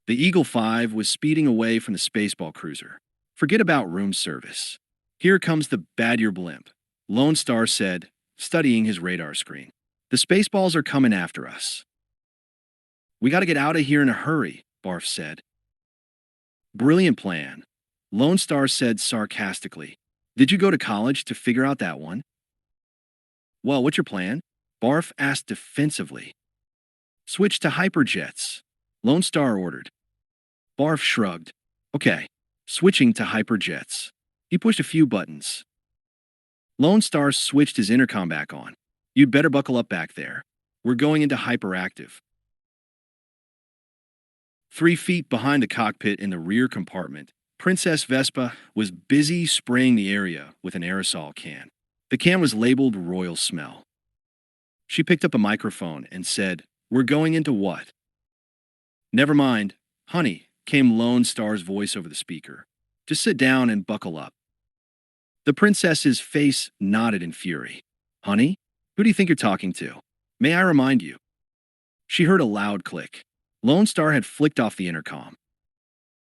The Eagle 5 was speeding away from the Spaceball cruiser. Forget about room service. Here comes the Badger blimp, Lone Star said, studying his radar screen. The Spaceballs are coming after us. We gotta get out of here in a hurry, Barf said. Brilliant plan, Lone Star said sarcastically. Did you go to college to figure out that one? Well, what's your plan? Barf asked defensively. Switch to hyperjets, Lone Star ordered. Barf shrugged. Okay, switching to hyperjets. He pushed a few buttons. Lone Star switched his intercom back on. You'd better buckle up back there. We're going into hyperactive. 3 feet behind the cockpit in the rear compartment, Princess Vespa was busy spraying the area with an aerosol can. The can was labeled Royal Smell. She picked up a microphone and said, We're going into what? Never mind, honey, came Lone Star's voice over the speaker. Just sit down and buckle up. The princess's face nodded in fury. Honey, who do you think you're talking to? May I remind you? She heard a loud click. Lone Star had flicked off the intercom.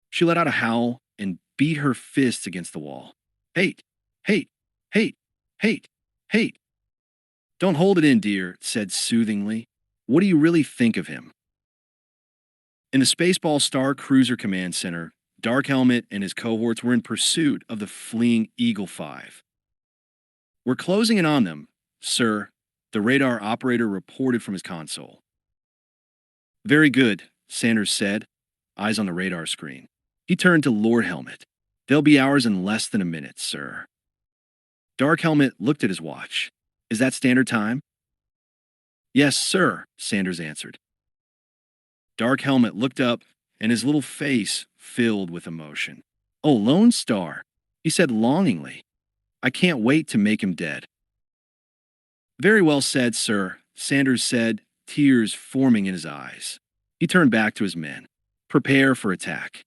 She let out a howl and beat her fists against the wall. Hate, hate, hate, hate, hate. Don't hold it in, dear, said soothingly. What do you really think of him? In the Spaceball Star Cruiser Command Center, Dark Helmet and his cohorts were in pursuit of the fleeing Eagle 5. We're closing in on them, sir, the radar operator reported from his console. Very good, Sanders said, eyes on the radar screen. He turned to Lord Helmet. They'll be ours in less than a minute, sir. Dark Helmet looked at his watch. Is that standard time? Yes, sir, Sanders answered. Dark Helmet looked up, and his little face filled with emotion. Oh, Lone Star, he said longingly. I can't wait to make him dead. Very well said, sir, Sanders said, tears forming in his eyes. He turned back to his men. Prepare for attack.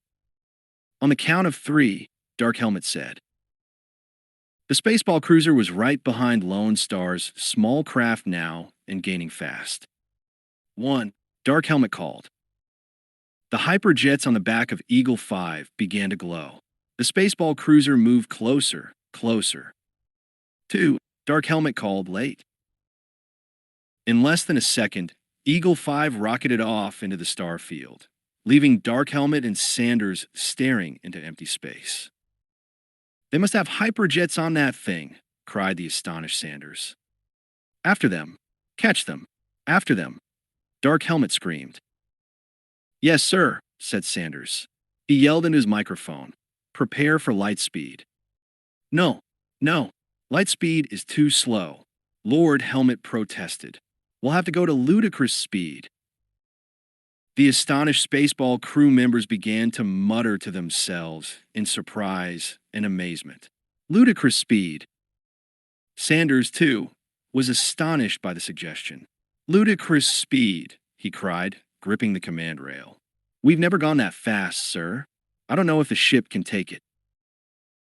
On the count of 3, Dark Helmet said. The Spaceball cruiser was right behind Lone Star's small craft now and gaining fast. 1, Dark Helmet called. The hyperjets on the back of Eagle 5 began to glow. The Spaceball cruiser moved closer, closer. 2, Dark Helmet called late. In less than a second, Eagle 5 rocketed off into the star field, leaving Dark Helmet and Sanders staring into empty space. They must have hyperjets on that thing, cried the astonished Sanders. After them. Catch them. After them. Dark Helmet screamed. Yes, sir, said Sanders. He yelled into his microphone. Prepare for light speed. No, no, light speed is too slow, Lord Helmet protested. We'll have to go to ludicrous speed. The astonished Spaceball crew members began to mutter to themselves in surprise and amazement. Ludicrous speed. Sanders, too, was astonished by the suggestion. Ludicrous speed, he cried, gripping the command rail. We've never gone that fast, sir. I don't know if the ship can take it.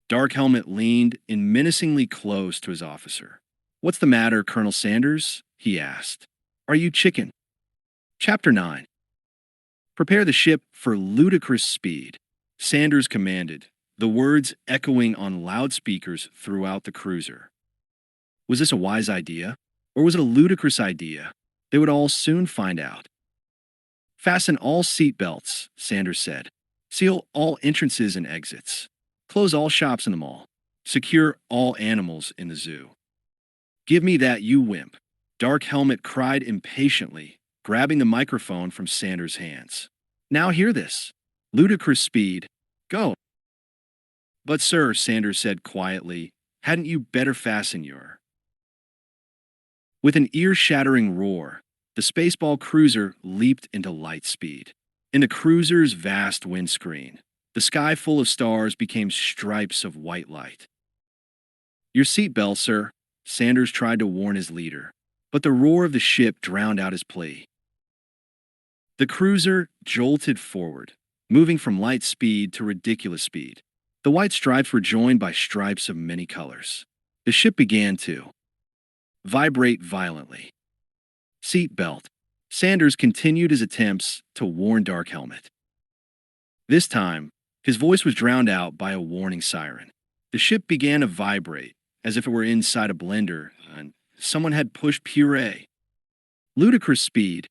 Dark Helmet leaned in menacingly close to his officer. What's the matter, Colonel Sanders? He asked. Are you chicken? Chapter 9. Prepare the ship for ludicrous speed, Sanders commanded, the words echoing on loudspeakers throughout the cruiser. Was this a wise idea, or was it a ludicrous idea? They would all soon find out. Fasten all seatbelts, Sanders said. Seal all entrances and exits. Close all shops in the mall. Secure all animals in the zoo. Give me that, you wimp, Dark Helmet cried impatiently, grabbing the microphone from Sanders' hands. Now hear this. Ludicrous speed. Go. But sir, Sanders said quietly, hadn't you better fasten your... With an ear-shattering roar, the Spaceball cruiser leaped into light speed. In the cruiser's vast windscreen, the sky full of stars became stripes of white light. Your seatbelt, sir, Sanders tried to warn his leader, but the roar of the ship drowned out his plea. The cruiser jolted forward, moving from light speed to ridiculous speed. The white stripes were joined by stripes of many colors. The ship began to vibrate violently. Seatbelt. Sanders continued his attempts to warn Dark Helmet. This time, his voice was drowned out by a warning siren. The ship began to vibrate, as if it were inside a blender and someone had pushed puree. Ludicrous speed.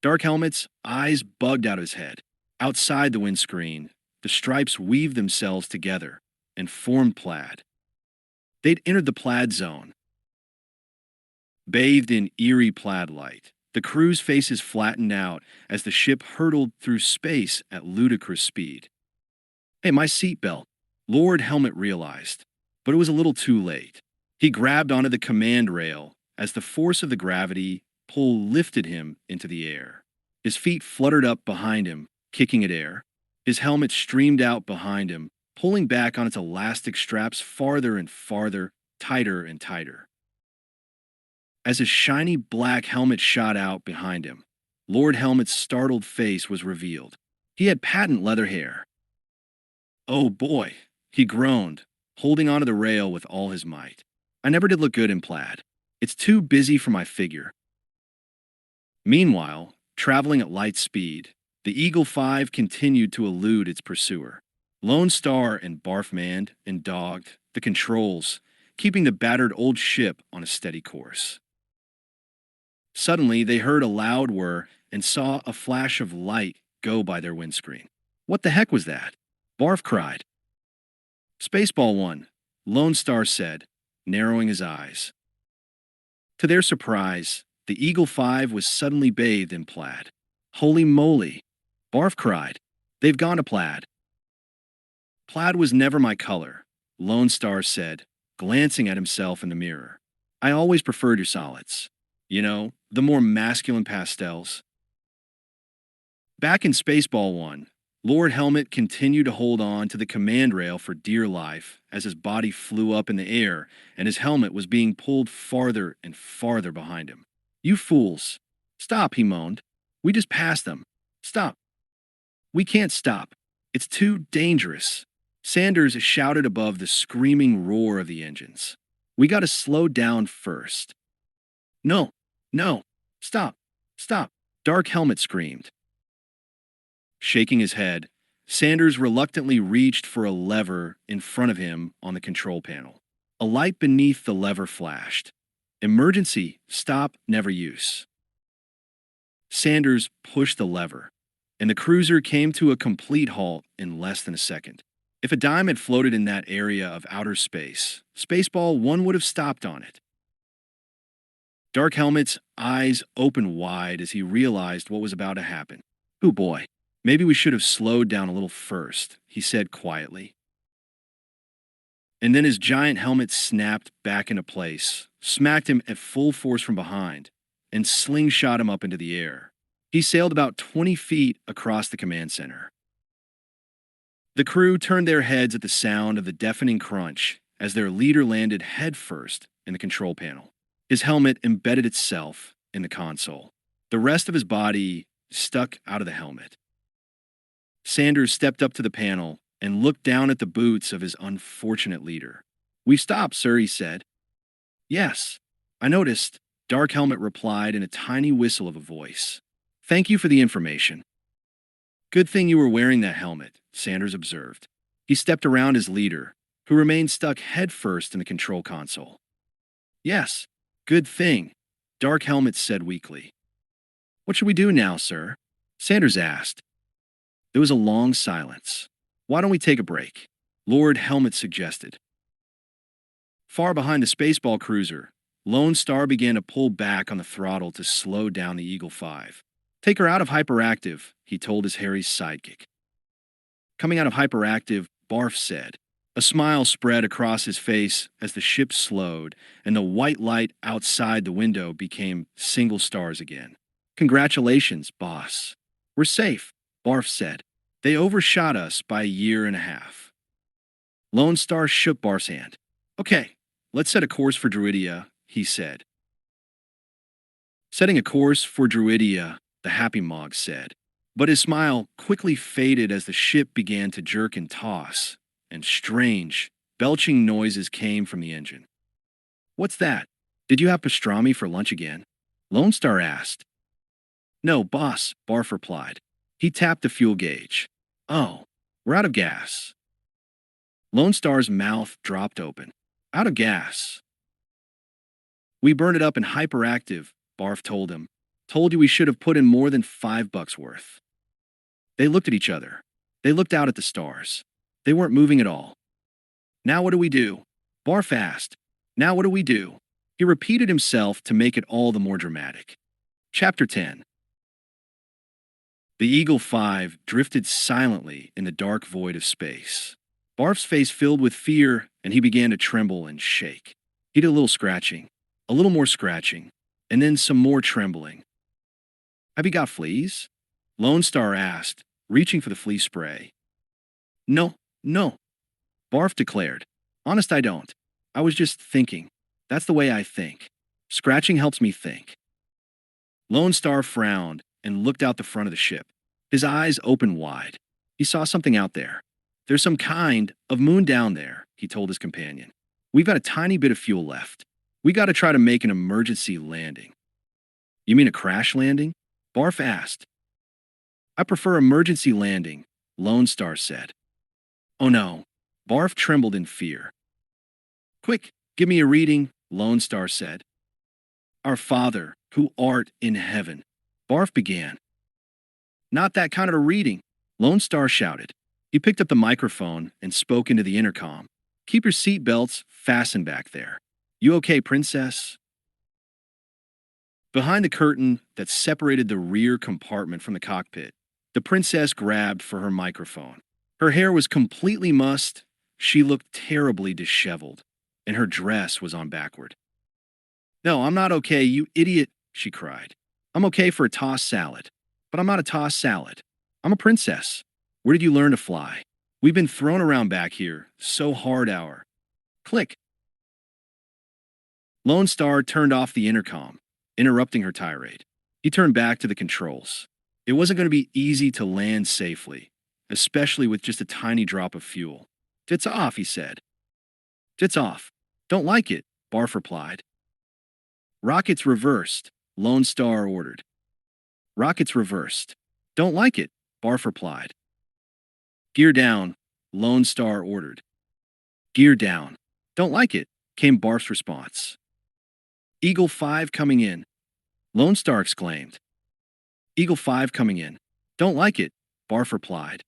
Dark Helmet's eyes bugged out of his head. Outside the windscreen, the stripes weaved themselves together and formed plaid. They'd entered the plaid zone. Bathed in eerie plaid light, the crew's faces flattened out as the ship hurtled through space at ludicrous speed. Hey, my seatbelt, Lord Helmet realized, but it was a little too late. He grabbed onto the command rail as the force of the gravity pull lifted him into the air. His feet fluttered up behind him, kicking at air. His helmet streamed out behind him, pulling back on its elastic straps farther and farther, tighter and tighter. As his shiny black helmet shot out behind him, Lord Helmet's startled face was revealed. He had patent leather hair. Oh boy, he groaned, holding onto the rail with all his might. I never did look good in plaid. It's too busy for my figure. Meanwhile, traveling at light speed, the Eagle 5 continued to elude its pursuer. Lone Star and Barfman and dogged the controls, keeping the battered old ship on a steady course. Suddenly, they heard a loud whir and saw a flash of light go by their windscreen. What the heck was that? Barf cried. Spaceball 1, Lone Star said, narrowing his eyes. To their surprise, the Eagle 5 was suddenly bathed in plaid. Holy moly! Barf cried. They've gone to plaid. Plaid was never my color, Lone Star said, glancing at himself in the mirror. I always preferred your solids. You know, the more masculine pastels. Back in Spaceball 1, Lord Helmet continued to hold on to the command rail for dear life as his body flew up in the air and his helmet was being pulled farther and farther behind him. You fools! Stop, he moaned. We just passed them. Stop. We can't stop. It's too dangerous. Sanders shouted above the screaming roar of the engines. We gotta slow down first. No, no, stop, stop, Dark Helmet screamed. Shaking his head, Sanders reluctantly reached for a lever in front of him on the control panel. A light beneath the lever flashed. Emergency, stop, never use. Sanders pushed the lever, and the cruiser came to a complete halt in less than a second. If a dime had floated in that area of outer space, Spaceball 1 would have stopped on it. Dark Helmet's eyes opened wide as he realized what was about to happen. Oh boy, maybe we should have slowed down a little first, he said quietly. And then his giant helmet snapped back into place, smacked him at full force from behind, and slingshot him up into the air. He sailed about 20 feet across the command center. The crew turned their heads at the sound of the deafening crunch as their leader landed headfirst in the control panel. His helmet embedded itself in the console. The rest of his body stuck out of the helmet. Sanders stepped up to the panel and looked down at the boots of his unfortunate leader. "We've stopped, sir," he said. "Yes, I noticed," Dark Helmet replied in a tiny whistle of a voice. "Thank you for the information." "Good thing you were wearing that helmet," Sanders observed. He stepped around his leader, who remained stuck headfirst in the control console. "Yes, good thing," Dark Helmet said weakly. "What should we do now, sir?" Sanders asked. There was a long silence. "Why don't we take a break?" Lord Helmet suggested. Far behind the Spaceball cruiser, Lone Star began to pull back on the throttle to slow down the Eagle 5. Take her out of hyperactive, he told his Harry's sidekick. Coming out of hyperactive, Barf said. A smile spread across his face as the ship slowed, and the white light outside the window became single stars again. Congratulations, boss. We're safe, Barf said. They overshot us by a year and a half. Lone Star shook Barf's hand. Okay, let's set a course for Druidia, he said. Setting a course for Druidia, the Happy Mog said. But his smile quickly faded as the ship began to jerk and toss, and strange, belching noises came from the engine. What's that? Did you have pastrami for lunch again? Lone Star asked. No, boss, Barf replied. He tapped the fuel gauge. Oh, we're out of gas. Lone Star's mouth dropped open. Out of gas. We burned it up in hyperactive, Barf told him. Told you we should have put in more than $5 worth. They looked at each other. They looked out at the stars. They weren't moving at all. Now what do we do? Barf asked. Now what do we do? He repeated himself to make it all the more dramatic. Chapter 10. The Eagle 5 drifted silently in the dark void of space. Barf's face filled with fear, and he began to tremble and shake. He did a little scratching, a little more scratching, and then some more trembling. Have you got fleas? Lone Star asked, reaching for the flea spray. No, Barf declared. Honest, I don't. I was just thinking. That's the way I think. Scratching helps me think. Lone Star frowned and looked out the front of the ship. His eyes opened wide. He saw something out there. There's some kind of moon down there, he told his companion. We've got a tiny bit of fuel left. We got to try to make an emergency landing. You mean a crash landing? Barf asked. I prefer emergency landing, Lone Star said. Oh no. Barf trembled in fear. Quick, give me a reading, Lone Star said. Our Father, who art in heaven, Barf began. Not that kind of a reading, Lone Star shouted. He picked up the microphone and spoke into the intercom. Keep your seatbelts fastened back there. You okay, princess? Behind the curtain that separated the rear compartment from the cockpit, the princess grabbed for her microphone. Her hair was completely mussed, she looked terribly disheveled, and her dress was on backward. No, I'm not okay, you idiot, she cried. I'm okay for a tossed salad, but I'm not a tossed salad. I'm a princess. Where did you learn to fly? We've been thrown around back here, so hard hour. Click. Lone Star turned off the intercom, interrupting her tirade. He turned back to the controls. It wasn't going to be easy to land safely, especially with just a tiny drop of fuel. Tits off, he said. Tits off. Don't like it, Barf replied. Rockets reversed, Lone Star ordered. Rockets reversed. Don't like it, Barf replied. Gear down, Lone Star ordered. Gear down. Don't like it, came Barf's response. Eagle 5 coming in, Lone Star exclaimed. Eagle 5 coming in. Don't like it, Barf replied.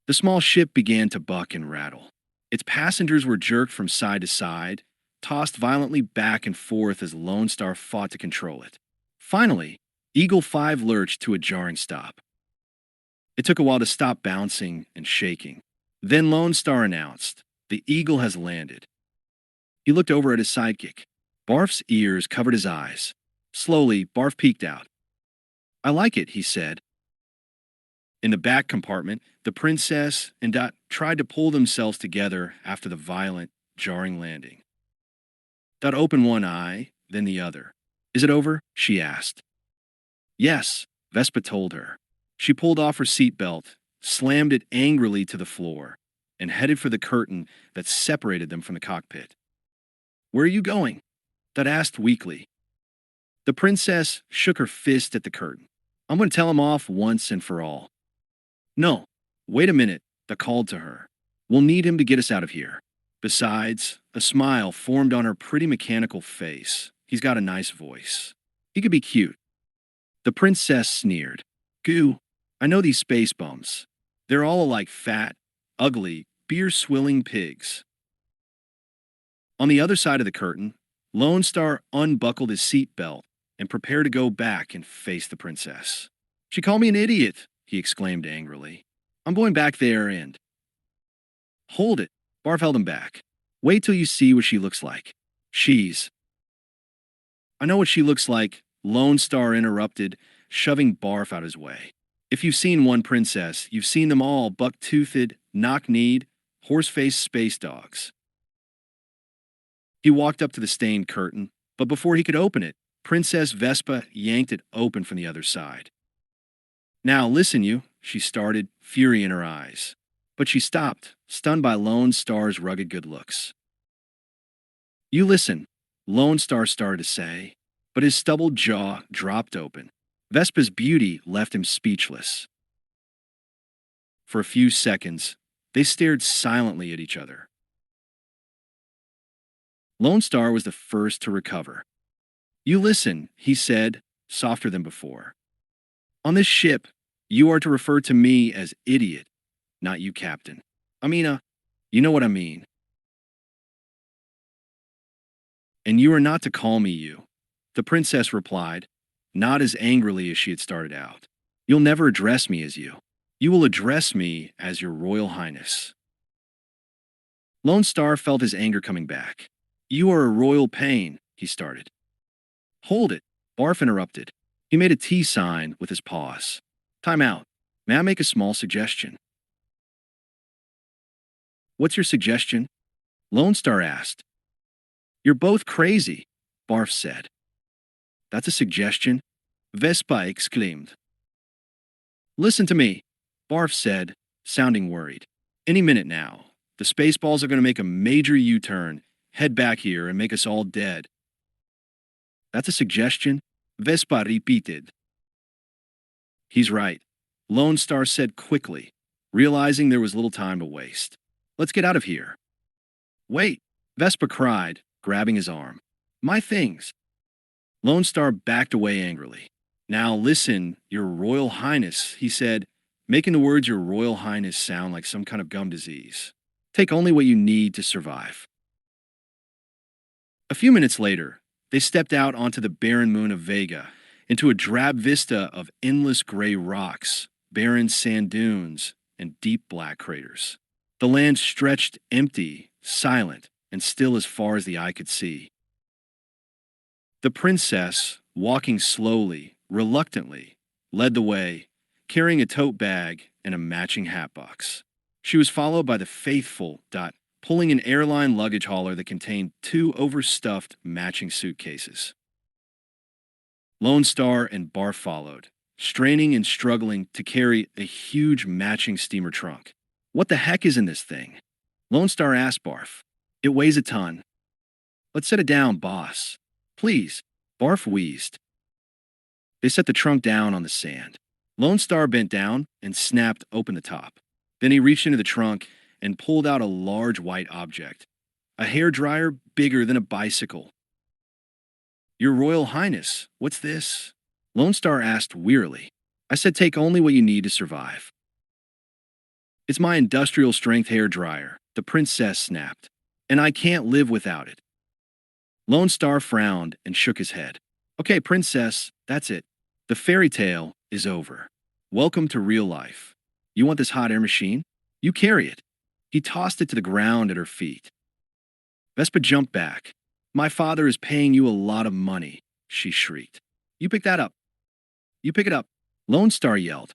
The small ship began to buck and rattle. Its passengers were jerked from side to side, tossed violently back and forth as Lone Star fought to control it. Finally, Eagle 5 lurched to a jarring stop. It took a while to stop bouncing and shaking. Then Lone Star announced, "The Eagle has landed." He looked over at his sidekick. Barf's ears covered his eyes. Slowly, Barf peeked out. "I like it," he said. In the back compartment, the princess and Dot tried to pull themselves together after the violent, jarring landing. Dot opened one eye, then the other. "Is it over?" she asked. "Yes," Vespa told her. She pulled off her seatbelt, slammed it angrily to the floor, and headed for the curtain that separated them from the cockpit. "Where are you going?" Dot asked weakly. The princess shook her fist at the curtain. "I'm going to tell him off once and for all." "No, wait a minute," Dot called to her. "We'll need him to get us out of here." Besides, a smile formed on her pretty mechanical face. He's got a nice voice. He could be cute. The princess sneered. "Goo, I know these space bums. They're all alike fat, ugly, beer-swilling pigs." On the other side of the curtain, Lone Star unbuckled his seatbelt and prepared to go back and face the princess. She called me an idiot, he exclaimed angrily. I'm going back there and... Hold it. Barf held him back. Wait till you see what she looks like. She's... I know what she looks like, Lone Star interrupted, shoving Barf out his way. If you've seen one princess, you've seen them all buck-toothed, knock-kneed, horse-faced space dogs. He walked up to the stained curtain, but before he could open it, Princess Vespa yanked it open from the other side. Now listen, you, she started, fury in her eyes. But she stopped, stunned by Lone Star's rugged good looks. You listen, Lone Star started to say, but his stubbled jaw dropped open. Vespa's beauty left him speechless. For a few seconds, they stared silently at each other. Lone Star was the first to recover. You listen, he said, softer than before. On this ship, you are to refer to me as idiot, not you, Captain. You know what I mean. And you are not to call me you, the princess replied, not as angrily as she had started out. You'll never address me as you. You will address me as your Royal Highness. Lone Star felt his anger coming back. You are a royal pain, he started. Hold it, Barf interrupted. He made a T sign with his paws. Time out. May I make a small suggestion? What's your suggestion? Lone Star asked. You're both crazy, Barf said. That's a suggestion, Vespa exclaimed. Listen to me, Barf said, sounding worried. Any minute now, the Spaceballs are going to make a major U-turn, head back here, and make us all dead. That's a suggestion, Vespa repeated. He's right, Lone Star said quickly, realizing there was little time to waste. Let's get out of here. Wait, Vespa cried, grabbing his arm. My things. Lone Star backed away angrily. Now listen, Your Royal Highness, he said, making the words Your Royal Highness sound like some kind of gum disease. Take only what you need to survive. A few minutes later, they stepped out onto the barren moon of Vega, into a drab vista of endless gray rocks, barren sand dunes, and deep black craters. The land stretched empty, silent, and still as far as the eye could see. The princess, walking slowly, reluctantly, led the way, carrying a tote bag and a matching hat box. She was followed by the faithful Dot, pulling an airline luggage hauler that contained 2 overstuffed matching suitcases. Lone Star and Barf followed, straining and struggling to carry a huge matching steamer trunk. What the heck is in this thing? Lone Star asked Barf. It weighs a ton. Let's set it down, boss. Please, Barf wheezed. They set the trunk down on the sand. Lone Star bent down and snapped open the top. Then he reached into the trunk and pulled out a large white object, a hairdryer bigger than a bicycle. Your Royal Highness, what's this? Lone Star asked wearily. I said take only what you need to survive. It's my industrial-strength hairdryer, the princess snapped, and I can't live without it. Lone Star frowned and shook his head. Okay, princess, that's it. The fairy tale is over. Welcome to real life. You want this hot air machine? You carry it. He tossed it to the ground at her feet. Vespa jumped back. My father is paying you a lot of money, she shrieked. You pick that up. You pick it up, Lone Star yelled.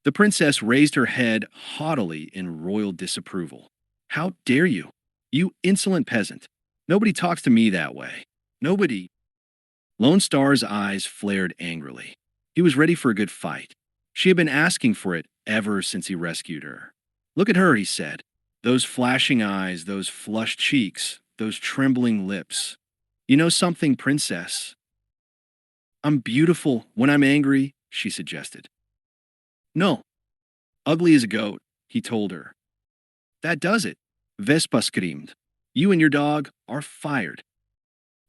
The princess raised her head haughtily in royal disapproval. How dare you? You insolent peasant. Nobody talks to me that way. Nobody. Lone Star's eyes flared angrily. He was ready for a good fight. She had been asking for it ever since he rescued her. Look at her, he said. Those flashing eyes, those flushed cheeks, those trembling lips. You know something, princess? I'm beautiful when I'm angry, she suggested. No. Ugly as a goat, he told her. That does it, Vespa screamed. You and your dog are fired.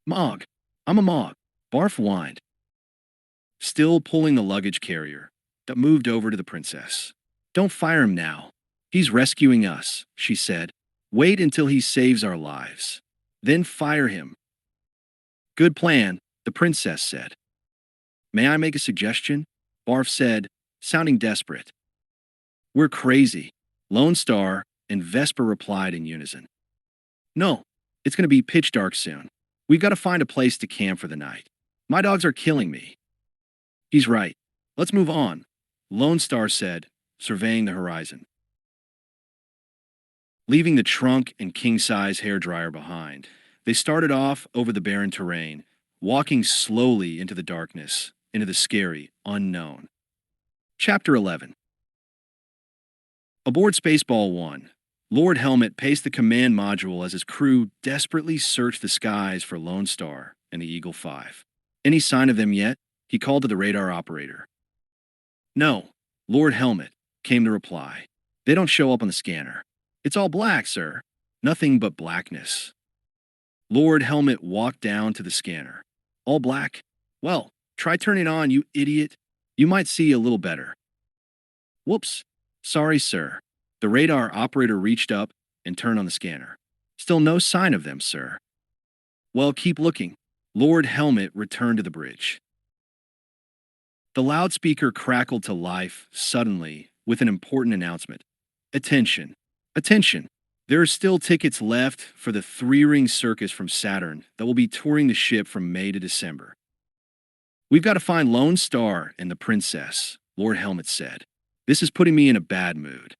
Mog. I'm a Mog. Barf whined. Still pulling the luggage carrier, that moved over to the princess. Don't fire him now. He's rescuing us, she said. Wait until he saves our lives. Then fire him. Good plan, the princess said. May I make a suggestion? Barf said, sounding desperate. We're crazy. Lone Star and Vespa replied in unison. No, it's going to be pitch dark soon. We've got to find a place to camp for the night. My dogs are killing me. He's right. Let's move on, Lone Star said, surveying the horizon. Leaving the trunk and king-size hairdryer behind, they started off over the barren terrain, walking slowly into the darkness, into the scary unknown. Chapter 11. Aboard Spaceball 1, Lord Helmet paced the command module as his crew desperately searched the skies for Lone Star and the Eagle 5. Any sign of them yet? He called to the radar operator. No, Lord Helmet, came the reply. They don't show up on the scanner. It's all black, sir. Nothing but blackness. Lord Helmet walked down to the scanner. All black? Well, try turning it on, you idiot. You might see a little better. Whoops. Sorry, sir. The radar operator reached up and turned on the scanner. Still no sign of them, sir. Well, keep looking. Lord Helmet returned to the bridge. The loudspeaker crackled to life suddenly with an important announcement. Attention. Attention. There are still tickets left for the three-ring circus from Saturn that will be touring the ship from May to December. We've got to find Lone Star and the princess, Lord Helmet said. This is putting me in a bad mood.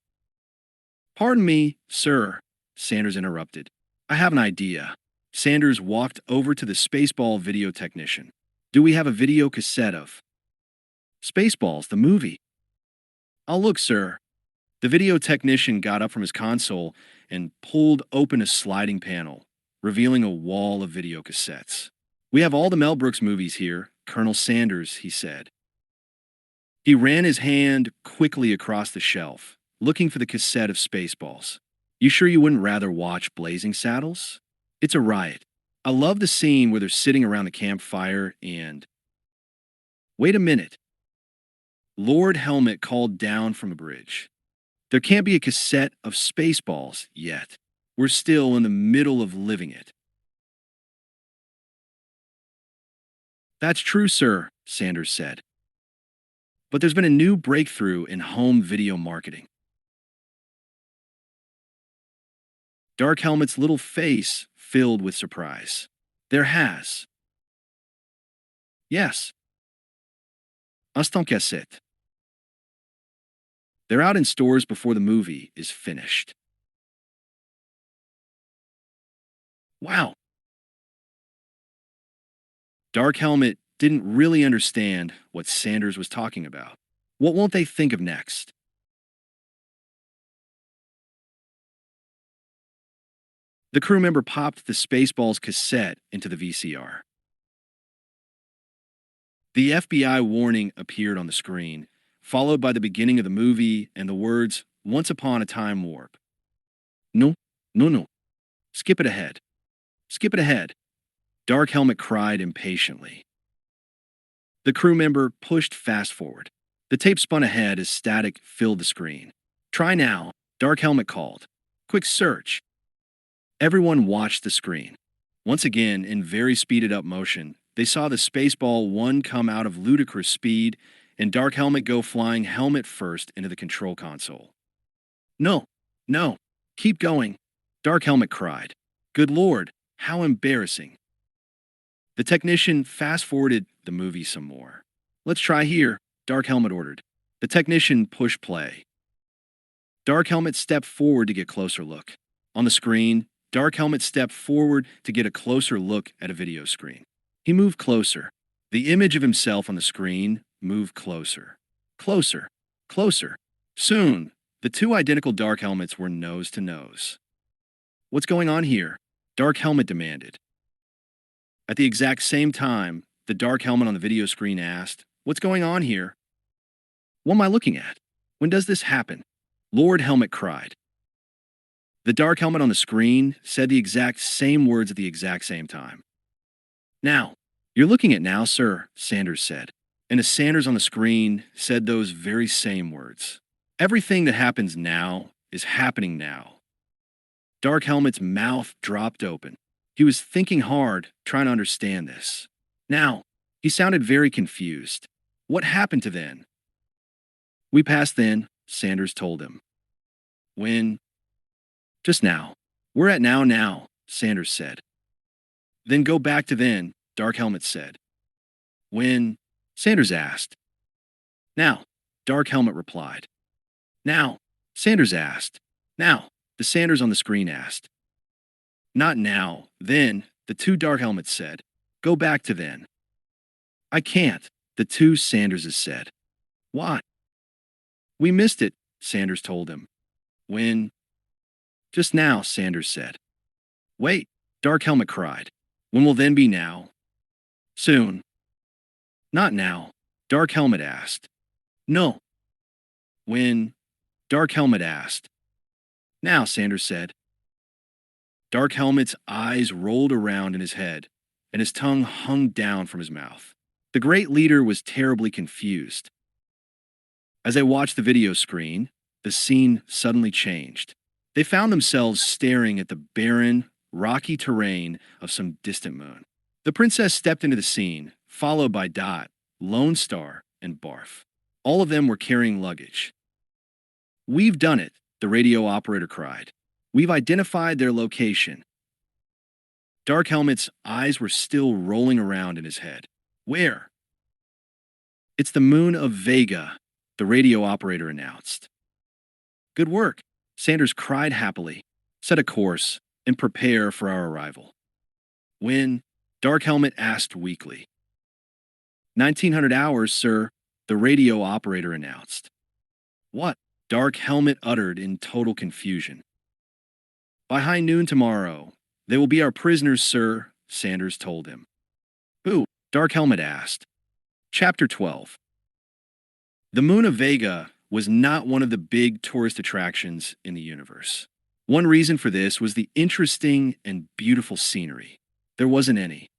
Pardon me, sir, Sanders interrupted. I have an idea. Sanders walked over to the Spaceball video technician. Do we have a video cassette of Spaceballs, the movie? I'll look, sir. The video technician got up from his console and pulled open a sliding panel, revealing a wall of video cassettes. We have all the Mel Brooks movies here, Colonel Sanders, he said. He ran his hand quickly across the shelf, looking for the cassette of Spaceballs. You sure you wouldn't rather watch Blazing Saddles? It's a riot. I love the scene where they're sitting around the campfire and... Wait a minute. Lord Helmet called down from a bridge. There can't be a cassette of Spaceballs yet. We're still in the middle of living it. That's true, sir, Sanders said. But there's been a new breakthrough in home video marketing. Dark Helmet's little face filled with surprise. There has. Yes. Instant cassette. They're out in stores before the movie is finished. Wow. Dark Helmet didn't really understand what Sanders was talking about. What won't they think of next? The crew member popped the Spaceballs cassette into the VCR. The FBI warning appeared on the screen, followed by the beginning of the movie and the words, Once Upon a Time Warp. No, no, no. Skip it ahead. Skip it ahead. Dark Helmet cried impatiently. The crew member pushed fast forward. The tape spun ahead as static filled the screen. Try now, Dark Helmet called. Quick search. Everyone watched the screen. Once again, in very speeded up motion, they saw the Spaceball 1 come out of ludicrous speed and Dark Helmet go flying helmet first into the control console. No, no, keep going, Dark Helmet cried. Good Lord, how embarrassing. The technician fast-forwarded the movie some more. Let's try here, Dark Helmet ordered. The technician pushed play. Dark Helmet stepped forward to get a closer look. On the screen, Dark Helmet stepped forward to get a closer look at a video screen. He moved closer. The image of himself on the screen moved closer. Closer. Closer. Soon, the two identical Dark Helmets were nose to nose. What's going on here? Dark Helmet demanded. At the exact same time, the Dark Helmet on the video screen asked, What's going on here? What am I looking at? When does this happen? Lord Helmet cried. The Dark Helmet on the screen said the exact same words at the exact same time. Now, you're looking at now, sir, Sanders said. And a Sanders on the screen said those very same words. Everything that happens now is happening now. Dark Helmet's mouth dropped open. He was thinking hard, trying to understand this. Now, he sounded very confused. What happened to then? We passed then, Sanders told him. When? Just now. We're at now, Sanders said. Then go back to then, Dark Helmet said. When? Sanders asked. Now, Dark Helmet replied. Now, Sanders asked. Now, the Sanders on the screen asked. Not now, then, the two Dark Helmets said. Go back to then. I can't, the two Sanderses said. Why? We missed it, Sanders told him. When? Just now, Sanders said. Wait, Dark Helmet cried. When will then be now? Soon. Not now, Dark Helmet asked. No. When? Dark Helmet asked. Now, Sanders said. Dark Helmet's eyes rolled around in his head, and his tongue hung down from his mouth. The great leader was terribly confused. As they watched the video screen, the scene suddenly changed. They found themselves staring at the barren, rocky terrain of some distant moon. The princess stepped into the scene, followed by Dot, Lone Star, and Barf. All of them were carrying luggage. We've done it, the radio operator cried. We've identified their location. Dark Helmet's eyes were still rolling around in his head. Where? It's the moon of Vega, the radio operator announced. Good work, Sanders cried happily. Set a course and prepare for our arrival. When? Dark Helmet asked weakly. 1900 hours, sir, the radio operator announced. What? Dark Helmet uttered in total confusion. By high noon tomorrow, they will be our prisoners, sir, Sanders told him. Who? Dark Helmet asked. Chapter 12. The moon of Vega was not one of the big tourist attractions in the universe. One reason for this was the interesting and beautiful scenery. There wasn't any.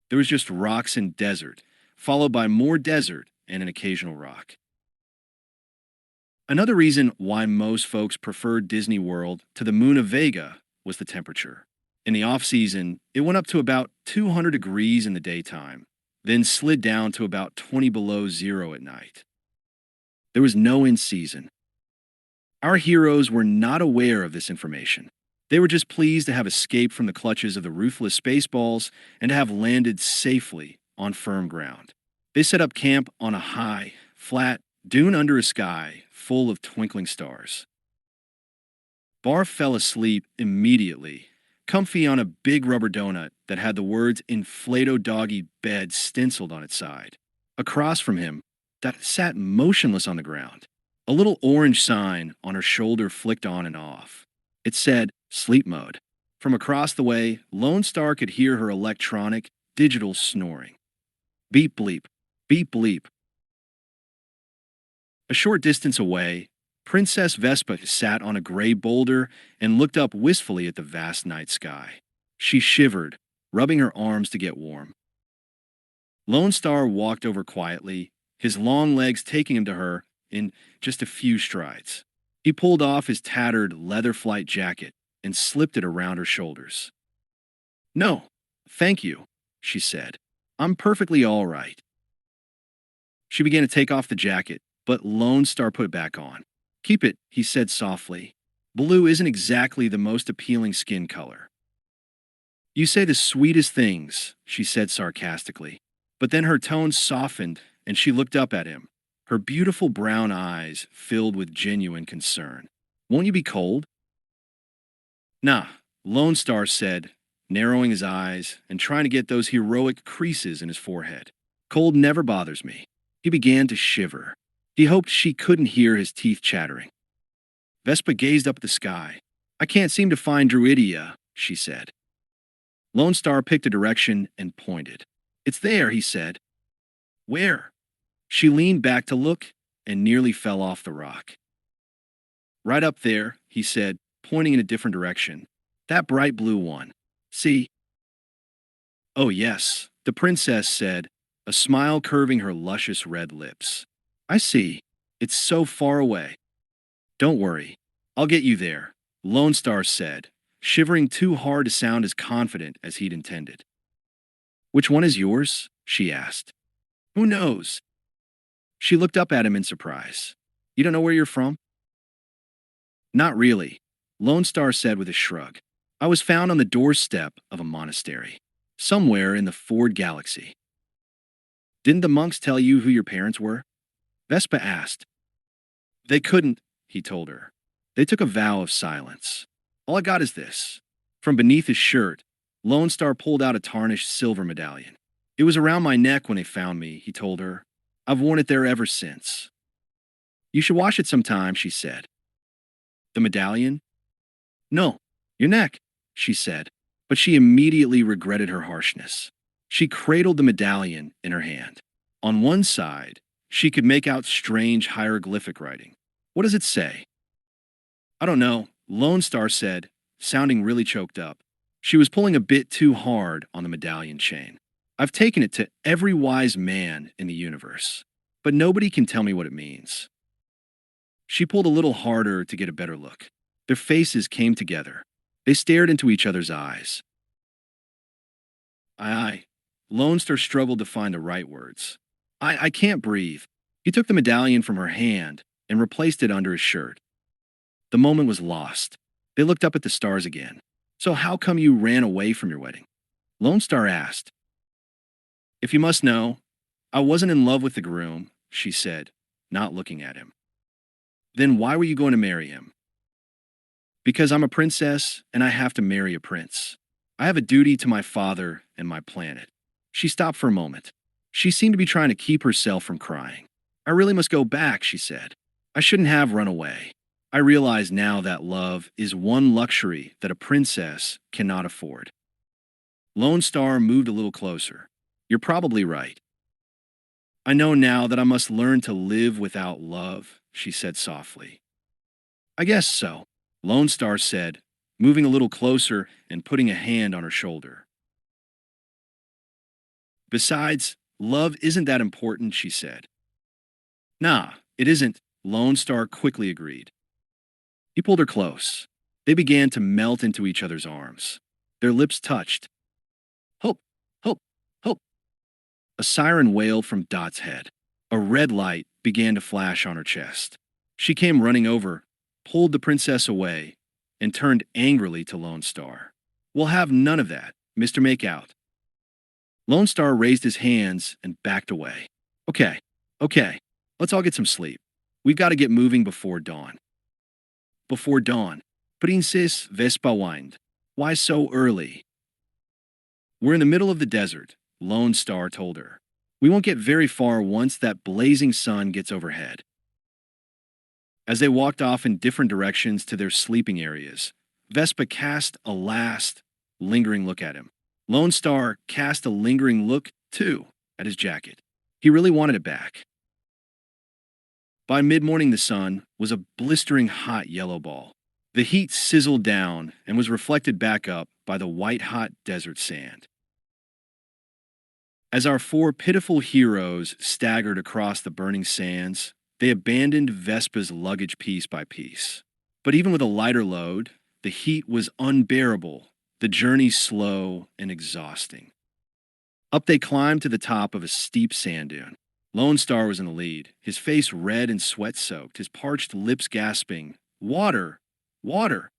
There was just rocks and desert, followed by more desert and an occasional rock. Another reason why most folks preferred Disney World to the moon of Vega was the temperature. In the off-season, it went up to about 200 degrees in the daytime, then slid down to about 20 below zero at night. There was no in-season. Our heroes were not aware of this information. They were just pleased to have escaped from the clutches of the ruthless Spaceballs and to have landed safely on firm ground. They set up camp on a high, flat dune under a sky full of twinkling stars. Barf fell asleep immediately, comfy on a big rubber donut that had the words Inflato Doggy Bed stenciled on its side. Across from him, Dot sat motionless on the ground. A little orange sign on her shoulder flicked on and off. It said, Sleep Mode. From across the way, Lone Star could hear her electronic, digital snoring. Beep bleep, beep bleep. A short distance away, Princess Vespa sat on a gray boulder and looked up wistfully at the vast night sky. She shivered, rubbing her arms to get warm. Lone Star walked over quietly, his long legs taking him to her in just a few strides. He pulled off his tattered leather flight jacket and slipped it around her shoulders. No, thank you, she said. I'm perfectly all right. She began to take off the jacket, but Lone Star put it back on. Keep it, he said softly. Blue isn't exactly the most appealing skin color. You say the sweetest things, she said sarcastically. But then her tone softened and she looked up at him, her beautiful brown eyes filled with genuine concern. Won't you be cold? Nah, Lone Star said, narrowing his eyes and trying to get those heroic creases in his forehead. Cold never bothers me. He began to shiver. He hoped she couldn't hear his teeth chattering. Vespa gazed up at the sky. I can't seem to find Druidia, she said. Lone Star picked a direction and pointed. It's there, he said. Where? She leaned back to look and nearly fell off the rock. Right up there, he said, pointing in a different direction. That bright blue one. See? Oh, yes, the princess said, a smile curving her luscious red lips. I see. It's so far away. Don't worry. I'll get you there, Lone Star said, shivering too hard to sound as confident as he'd intended. "Which one is yours?" she asked. "Who knows?" She looked up at him in surprise. "You don't know where you're from?" "Not really," Lone Star said with a shrug. "I was found on the doorstep of a monastery, somewhere in the Ford Galaxy." "Didn't the monks tell you who your parents were?" Vespa asked. "They couldn't," he told her. "They took a vow of silence. All I got is this." From beneath his shirt, Lone Star pulled out a tarnished silver medallion. "It was around my neck when they found me," he told her. "I've worn it there ever since." "You should wash it sometime," she said. "The medallion?" "No, your neck," she said, but she immediately regretted her harshness. She cradled the medallion in her hand. On one side, she could make out strange hieroglyphic writing. "What does it say?" "I don't know," Lone Star said, sounding really choked up. She was pulling a bit too hard on the medallion chain. "I've taken it to every wise man in the universe, but nobody can tell me what it means." She pulled a little harder to get a better look. Their faces came together. They stared into each other's eyes. I. Lone Star struggled to find the right words. I can't breathe." He took the medallion from her hand and replaced it under his shirt. The moment was lost. They looked up at the stars again. "So how come you ran away from your wedding?" Lone Star asked. "If you must know, I wasn't in love with the groom," she said, not looking at him. "Then why were you going to marry him?" "Because I'm a princess and I have to marry a prince. I have a duty to my father and my planet." She stopped for a moment. She seemed to be trying to keep herself from crying. "I really must go back," she said. "I shouldn't have run away. I realize now that love is one luxury that a princess cannot afford." Lone Star moved a little closer. "You're probably right. I know now that I must learn to live without love," she said softly. "I guess so," Lone Star said, moving a little closer and putting a hand on her shoulder. "Besides, love isn't that important," she said. "Nah, it isn't," Lone Star quickly agreed. He pulled her close. They began to melt into each other's arms. Their lips touched. "Hope, hope, hope." A siren wailed from Dot's head. A red light began to flash on her chest. She came running over, pulled the princess away, and turned angrily to Lone Star. "We'll have none of that, Mr. Makeout." Lone Star raised his hands and backed away. Okay, let's all get some sleep. We've got to get moving before dawn." "Before dawn?" Princess Vespa whined. "Why so early?" "We're in the middle of the desert," Lone Star told her. "We won't get very far once that blazing sun gets overhead." As they walked off in different directions to their sleeping areas, Vespa cast a last, lingering look at him. Lone Star cast a lingering look, too, at his jacket. He really wanted it back. By mid-morning, the sun was a blistering hot yellow ball. The heat sizzled down and was reflected back up by the white-hot desert sand. As our four pitiful heroes staggered across the burning sands, they abandoned Vespa's luggage piece by piece. But even with a lighter load, the heat was unbearable, the journey slow and exhausting. Up they climbed to the top of a steep sand dune. Lone Star was in the lead, his face red and sweat-soaked, his parched lips gasping, "Water! Water!"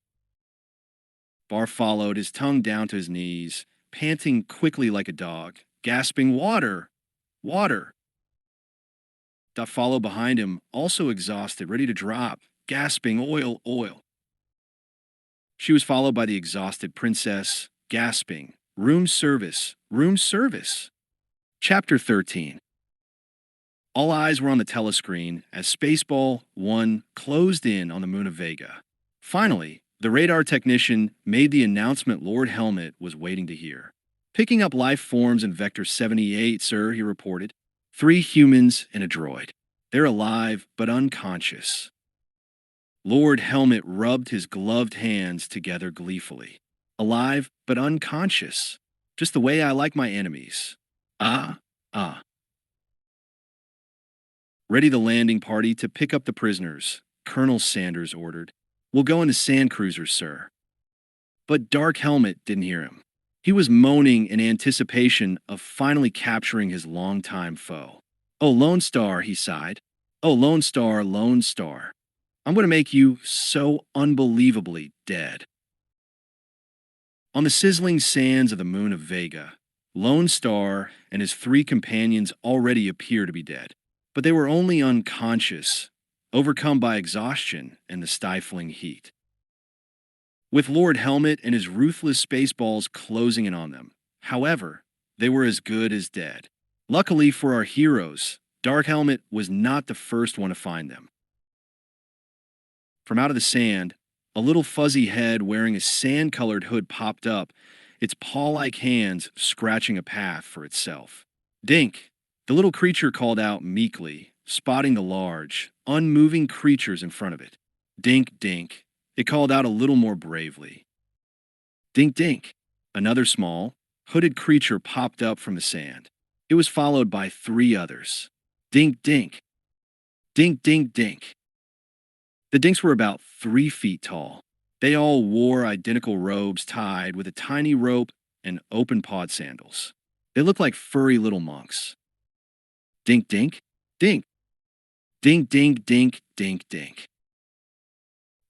Bar followed, his tongue down to his knees, panting quickly like a dog, gasping, "Water! Water!" Dot followed behind him, also exhausted, ready to drop, gasping, "Oil! Oil!" She was followed by the exhausted princess, gasping, "Room service! Room service!" Chapter 13. All eyes were on the telescreen as Spaceball 1 closed in on the moon of Vega. Finally, the radar technician made the announcement Lord Helmet was waiting to hear. "Picking up life forms in Vector 78, sir," he reported. 3 humans and a droid. They're alive, but unconscious." Lord Helmet rubbed his gloved hands together gleefully. "Alive, but unconscious. Just the way I like my enemies. Ah, ah." "Ready the landing party to pick up the prisoners," Colonel Sanders ordered. "We'll go in the sand cruisers, sir." But Dark Helmet didn't hear him. He was moaning in anticipation of finally capturing his longtime foe. "Oh, Lone Star," he sighed. "Oh, Lone Star, Lone Star. I'm going to make you so unbelievably dead." On the sizzling sands of the moon of Vega, Lone Star and his three companions already appear to be dead. But they were only unconscious, overcome by exhaustion and the stifling heat. With Lord Helmet and his ruthless spaceballs closing in on them, however, they were as good as dead. Luckily for our heroes, Dark Helmet was not the first one to find them. From out of the sand, a little fuzzy head wearing a sand-colored hood popped up, its paw-like hands scratching a path for itself. "Dink!" The little creature called out meekly, spotting the large, unmoving creatures in front of it. "Dink, dink!" It called out a little more bravely. "Dink, dink!" Another small, hooded creature popped up from the sand. It was followed by three others. "Dink, dink! Dink, dink, dink!" The dinks were about 3 feet tall. They all wore identical robes tied with a tiny rope and open-pawed sandals. They looked like furry little monks. "Dink, dink! Dink! Dink, dink, dink, dink, dink!"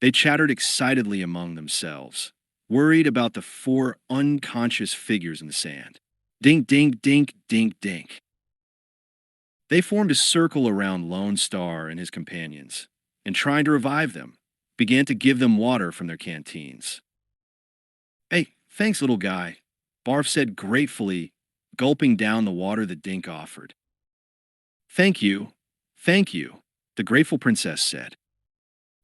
They chattered excitedly among themselves, worried about the four unconscious figures in the sand. "Dink, dink, dink, dink, dink!" They formed a circle around Lone Star and his companions, and trying to revive them, began to give them water from their canteens. "Hey, thanks, little guy," Barf said gratefully, gulping down the water the Dink offered. Thank you," the grateful princess said.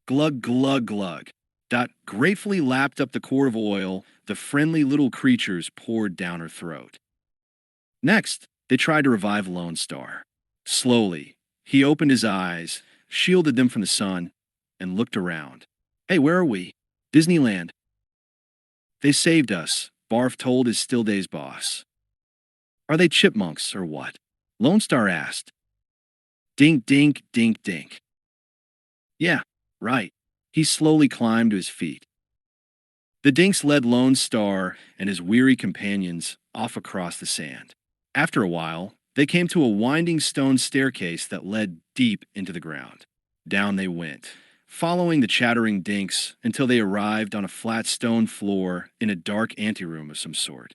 Glug, glug, glug. Dot gratefully lapped up the quart of oil the friendly little creatures poured down her throat. Next, they tried to revive Lone Star. Slowly, he opened his eyes, shielded them from the sun, and looked around. "Hey, where are we?" "Disneyland." "They saved us," Barf told his Still Days boss. "Are they chipmunks or what?" Lone Star asked. "Dink, dink, dink, dink." "Yeah, right." He slowly climbed to his feet. The dinks led Lone Star and his weary companions off across the sand. After a while, they came to a winding stone staircase that led deep into the ground. Down they went, following the chattering dinks until they arrived on a flat stone floor in a dark anteroom of some sort.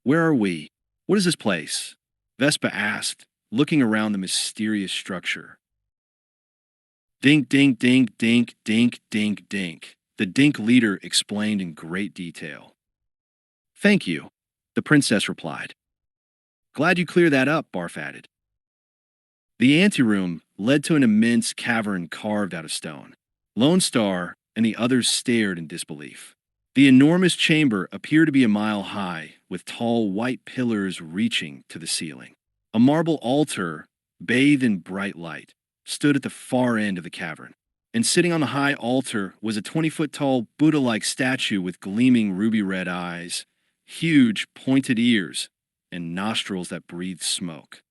"Where are we? What is this place?" Vespa asked, looking around the mysterious structure. "Dink, dink, dink, dink, dink, dink, dink," the dink leader explained in great detail. "Thank you," the princess replied. "Glad you cleared that up," Barf added. The anteroom led to an immense cavern carved out of stone. Lone Star and the others stared in disbelief. The enormous chamber appeared to be a mile high, with tall white pillars reaching to the ceiling. A marble altar, bathed in bright light, stood at the far end of the cavern. And sitting on the high altar was a 20-foot-tall Buddha-like statue with gleaming ruby-red eyes, huge pointed ears, and nostrils that breathed smoke.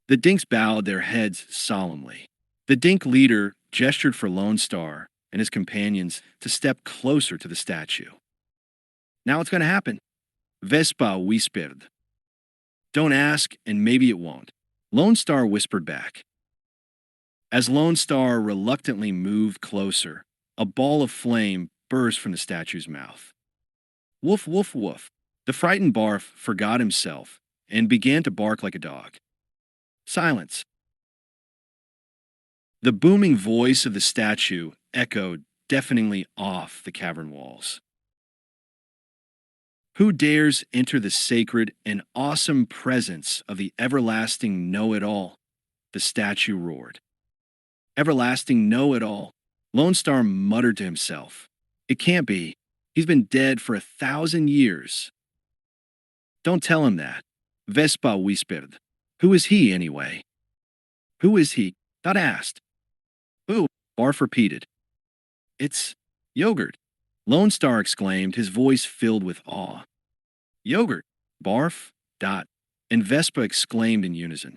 The dinks bowed their heads solemnly. The dink leader gestured for Lone Star and his companions to step closer to the statue. "Now it's going to happen," Vespa whispered. "Don't ask, and maybe it won't," Lone Star whispered back. As Lone Star reluctantly moved closer, a ball of flame burst from the statue's mouth. "Woof, woof, woof." The frightened Barf forgot himself and began to bark like a dog. Silence. The booming voice of the statue echoed deafeningly off the cavern walls. "Who dares enter the sacred and awesome presence of the everlasting know-it-all?" the statue roared. "Everlasting know-it-all," Lone Star muttered to himself. "It can't be. He's been dead for 1,000 years." "Don't tell him that," Vespa whispered. "Who is he, anyway?" "Who is he?" Dot asked. "Who?" Barf repeated. "It's Yogurt," Lone Star exclaimed, his voice filled with awe. "Yogurt!" Barf, Dot, and Vespa exclaimed in unison.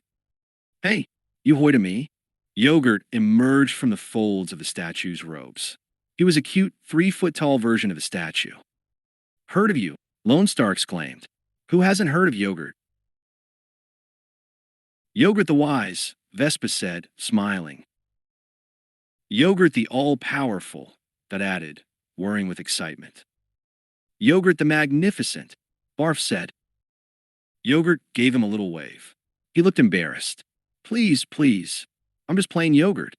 "Hey, you hoy to me?" Yogurt emerged from the folds of the statue's robes. He was a cute 3-foot-tall version of the statue. Heard of you? Lone Star exclaimed. Who hasn't heard of Yogurt? Yogurt the Wise, Vespa said, smiling. Yogurt the All-Powerful, that added, whirring with excitement. Yogurt the Magnificent, Barf said. Yogurt gave him a little wave. He looked embarrassed. Please, please, I'm just playing Yogurt.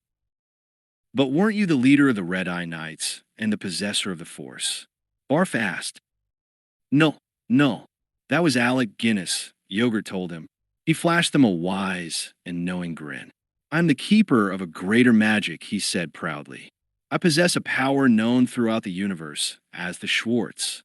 But weren't you the leader of the Red-Eye Knights and the possessor of the Force? Barf asked. No, no, that was Alec Guinness, Yogurt told him. He flashed them a wise and knowing grin. I'm the keeper of a greater magic, he said proudly. I possess a power known throughout the universe as the Schwarz.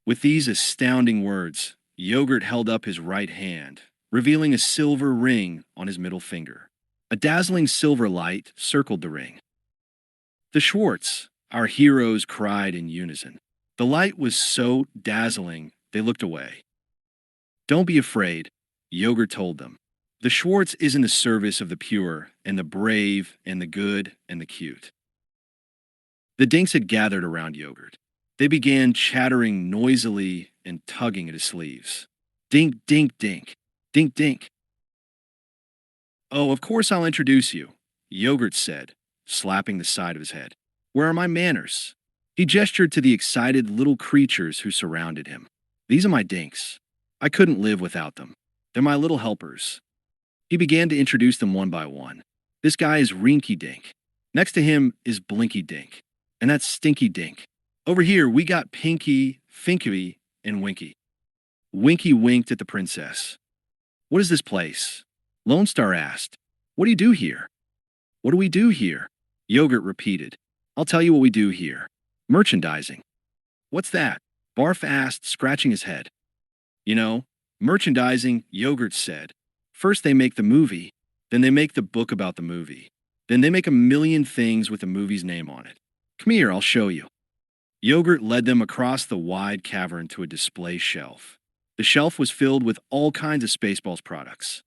With these astounding words, Yogurt held up his right hand, revealing a silver ring on his middle finger. A dazzling silver light circled the ring. The Schwarz, our heroes cried in unison. The light was so dazzling, they looked away. Don't be afraid, Yogurt told them. The Schwarz is in the service of the pure and the brave and the good and the cute. The dinks had gathered around Yogurt. They began chattering noisily and tugging at his sleeves. Dink, dink, dink. Dink, dink. Oh, of course I'll introduce you, Yogurt said, slapping the side of his head. Where are my manners? He gestured to the excited little creatures who surrounded him. These are my dinks. I couldn't live without them. They're my little helpers. He began to introduce them one by one. This guy is Rinky Dink. Next to him is Blinky Dink. And that's Stinky Dink. Over here, we got Pinky, Finky, and Winky. Winky winked at the princess. What is this place? Lone Star asked. What do you do here? What do we do here? Yogurt repeated. I'll tell you what we do here. Merchandising. What's that? Barf asked, scratching his head. You know, merchandising, Yogurt said. First they make the movie, then they make the book about the movie. Then they make a million things with the movie's name on it. Come here, I'll show you. Yogurt led them across the wide cavern to a display shelf. The shelf was filled with all kinds of Spaceballs products.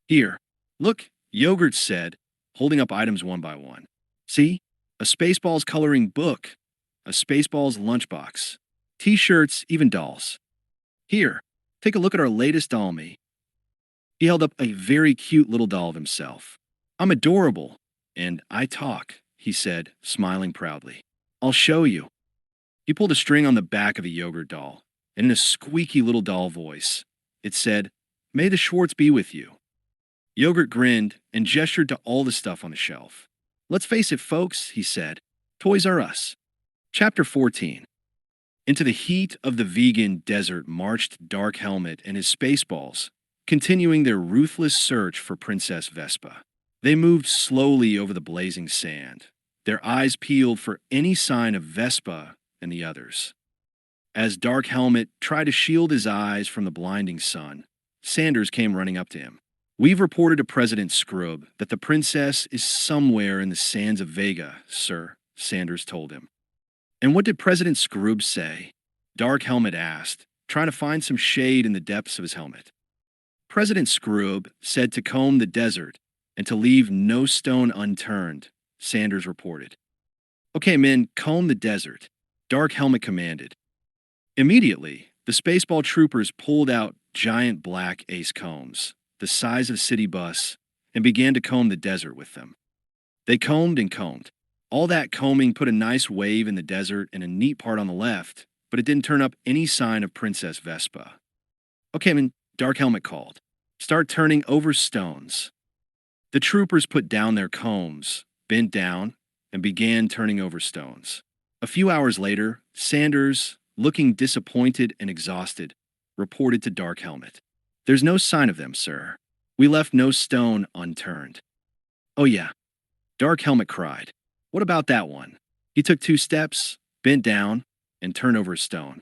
Here, look, Yogurt said, holding up items one by one. See? A Spaceballs coloring book, a Spaceballs lunchbox, t-shirts, even dolls. Here, take a look at our latest doll me. He held up a very cute little doll of himself. I'm adorable, and I talk, he said, smiling proudly. I'll show you. He pulled a string on the back of a Yogurt doll, and in a squeaky little doll voice, it said, May the Schwarz be with you. Yogurt grinned and gestured to all the stuff on the shelf. Let's face it, folks, he said. Toys R Us. Chapter 14. Into the heat of the vegan desert marched Dark Helmet and his Spaceballs, continuing their ruthless search for Princess Vespa. They moved slowly over the blazing sand, their eyes peeled for any sign of Vespa and the others. As Dark Helmet tried to shield his eyes from the blinding sun, Sanders came running up to him. We've reported to President Scrub that the princess is somewhere in the sands of Vega, sir, Sanders told him. And what did President Scrub say? Dark Helmet asked, trying to find some shade in the depths of his helmet. President Scrub said to comb the desert and to leave no stone unturned, Sanders reported. Okay, men, comb the desert, Dark Helmet commanded. Immediately, the Spaceball troopers pulled out giant black ace combs, the size of a city bus, and began to comb the desert with them. They combed and combed. All that combing put a nice wave in the desert and a neat part on the left, but it didn't turn up any sign of Princess Vespa. Okay, men, Dark Helmet called. Start turning over stones. The troopers put down their combs, bent down, and began turning over stones. A few hours later, Sanders, looking disappointed and exhausted, reported to Dark Helmet. There's no sign of them, sir. We left no stone unturned. Oh yeah, Dark Helmet cried. What about that one? He took 2 steps, bent down, and turned over a stone.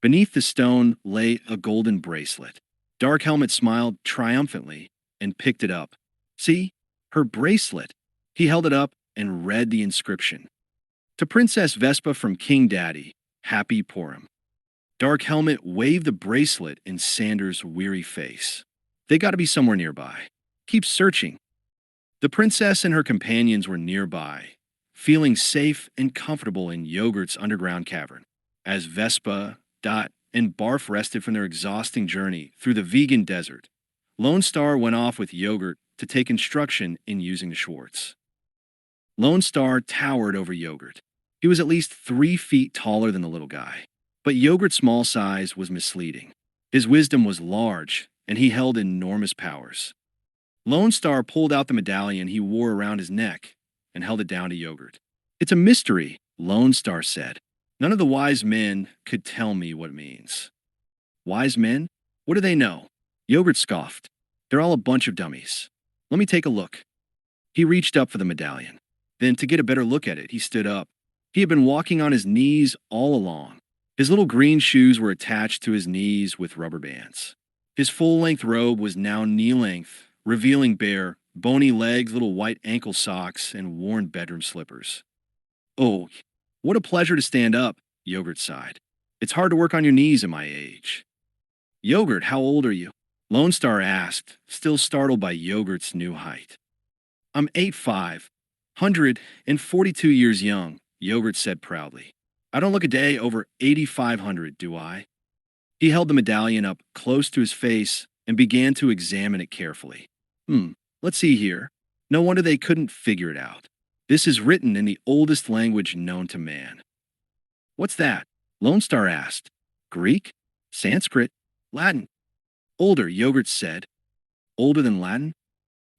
Beneath the stone lay a golden bracelet. Dark Helmet smiled triumphantly and picked it up. See? Her bracelet. He held it up and read the inscription. To Princess Vespa from King Daddy, Happy Purim. Dark Helmet waved the bracelet in Sanders' weary face. They got to be somewhere nearby. Keep searching. The princess and her companions were nearby, feeling safe and comfortable in Yogurt's underground cavern. as Vespa, Dot, and Barf rested from their exhausting journey through the vegan desert, Lone Star went off with Yogurt to take instruction in using the Schwarz. Lone Star towered over Yogurt. He was at least 3 feet taller than the little guy. But Yogurt's small size was misleading. His wisdom was large, and he held enormous powers. Lone Star pulled out the medallion he wore around his neck and held it down to Yogurt. "It's a mystery," Lone Star said. "None of the wise men could tell me what it means." "Wise men? What do they know?" Yogurt scoffed. "They're all a bunch of dummies. Let me take a look." He reached up for the medallion. Then, to get a better look at it, he stood up. He had been walking on his knees all along. His little green shoes were attached to his knees with rubber bands. His full-length robe was now knee-length, revealing bare, bony legs, little white ankle socks, and worn bedroom slippers. "Oh, what a pleasure to stand up," Yogurt sighed. "It's hard to work on your knees at my age." "Yogurt, how old are you?" Lone Star asked, still startled by Yogurt's new height. "I'm 8'5", 142 years young," Yogurt said proudly. "I don't look a day over 8,500, do I?" He held the medallion up close to his face and began to examine it carefully. Let's see here. No wonder they couldn't figure it out. This is written in the oldest language known to man." "What's that?" Lone Star asked. "Greek? Sanskrit? Latin?" "Older," Yogurt said. "Older than Latin?"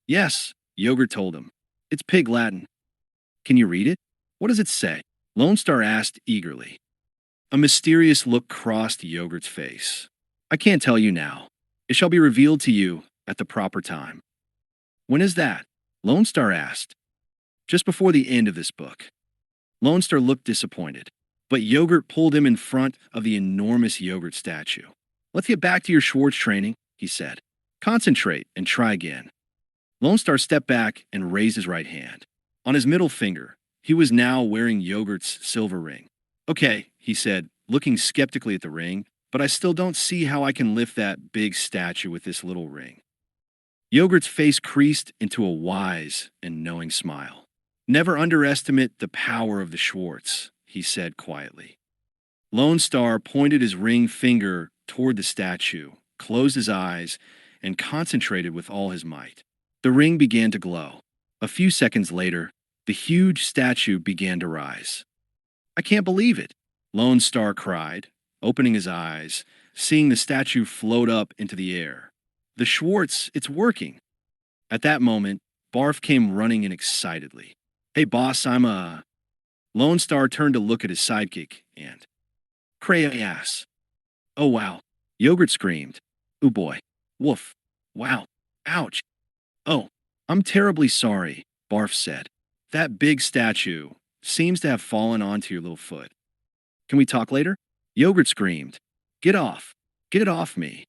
"Yes," Yogurt told him. "It's Pig Latin." "Can you read it? What does it say?" Lone Star asked eagerly. A mysterious look crossed Yogurt's face. "I can't tell you now. It shall be revealed to you at the proper time." "When is that?" Lone Star asked. "Just before the end of this book." Lone Star looked disappointed, but Yogurt pulled him in front of the enormous Yogurt statue. "Let's get back to your Schwarz training," he said. "Concentrate and try again." Lone Star stepped back and raised his right hand. On his middle finger, he was now wearing Yogurt's silver ring. "Okay," he said, looking skeptically at the ring, "but I still don't see how I can lift that big statue with this little ring." Yogurt's face creased into a wise and knowing smile. "Never underestimate the power of the Schwarz," he said quietly. Lone Star pointed his ring finger toward the statue, closed his eyes, and concentrated with all his might. The ring began to glow. A few seconds later, the huge statue began to rise. "I can't believe it," Lone Star cried, opening his eyes, seeing the statue float up into the air. "The Schwarz, it's working." At that moment, Barf came running in excitedly. "Hey boss, I'm a..." Lone Star turned to look at his sidekick and... "Cray ass." "Oh wow," Yogurt screamed. "Ooh boy. Woof. Wow. Ouch." "Oh, I'm terribly sorry," Barf said. "That big statue seems to have fallen onto your little foot. Can we talk later?" Yogurt screamed. "Get off. Get it off me."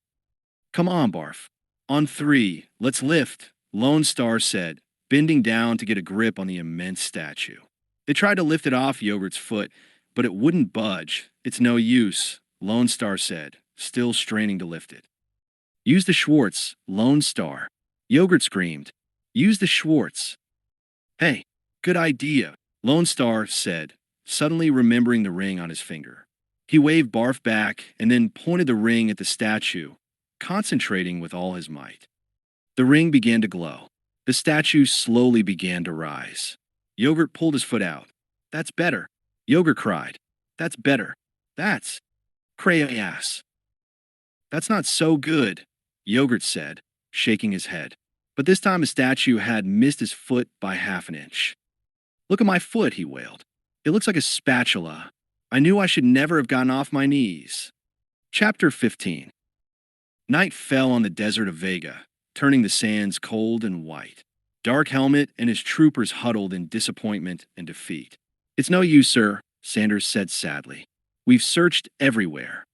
"Come on, Barf. On 3, let's lift," Lone Star said, bending down to get a grip on the immense statue. They tried to lift it off Yogurt's foot, but it wouldn't budge. "It's no use," Lone Star said, still straining to lift it. "Use the Schwarz, Lone Star." Yogurt screamed. "Use the Schwarz." "Hey, good idea," Lone Star said, suddenly remembering the ring on his finger. He waved Barf back and then pointed the ring at the statue, concentrating with all his might. The ring began to glow. The statue slowly began to rise. Yogurt pulled his foot out. "That's better," Yogurt cried. "That's better. That's... cray ass." "That's not so good," Yogurt said, shaking his head. But this time the statue had missed his foot by half an inch. "Look at my foot," he wailed. "It looks like a spatula. I knew I should never have gotten off my knees." Chapter 15. Night fell on the desert of Vega, turning the sands cold and white. Dark Helmet and his troopers huddled in disappointment and defeat. "It's no use, sir," Sanders said sadly. "We've searched everywhere."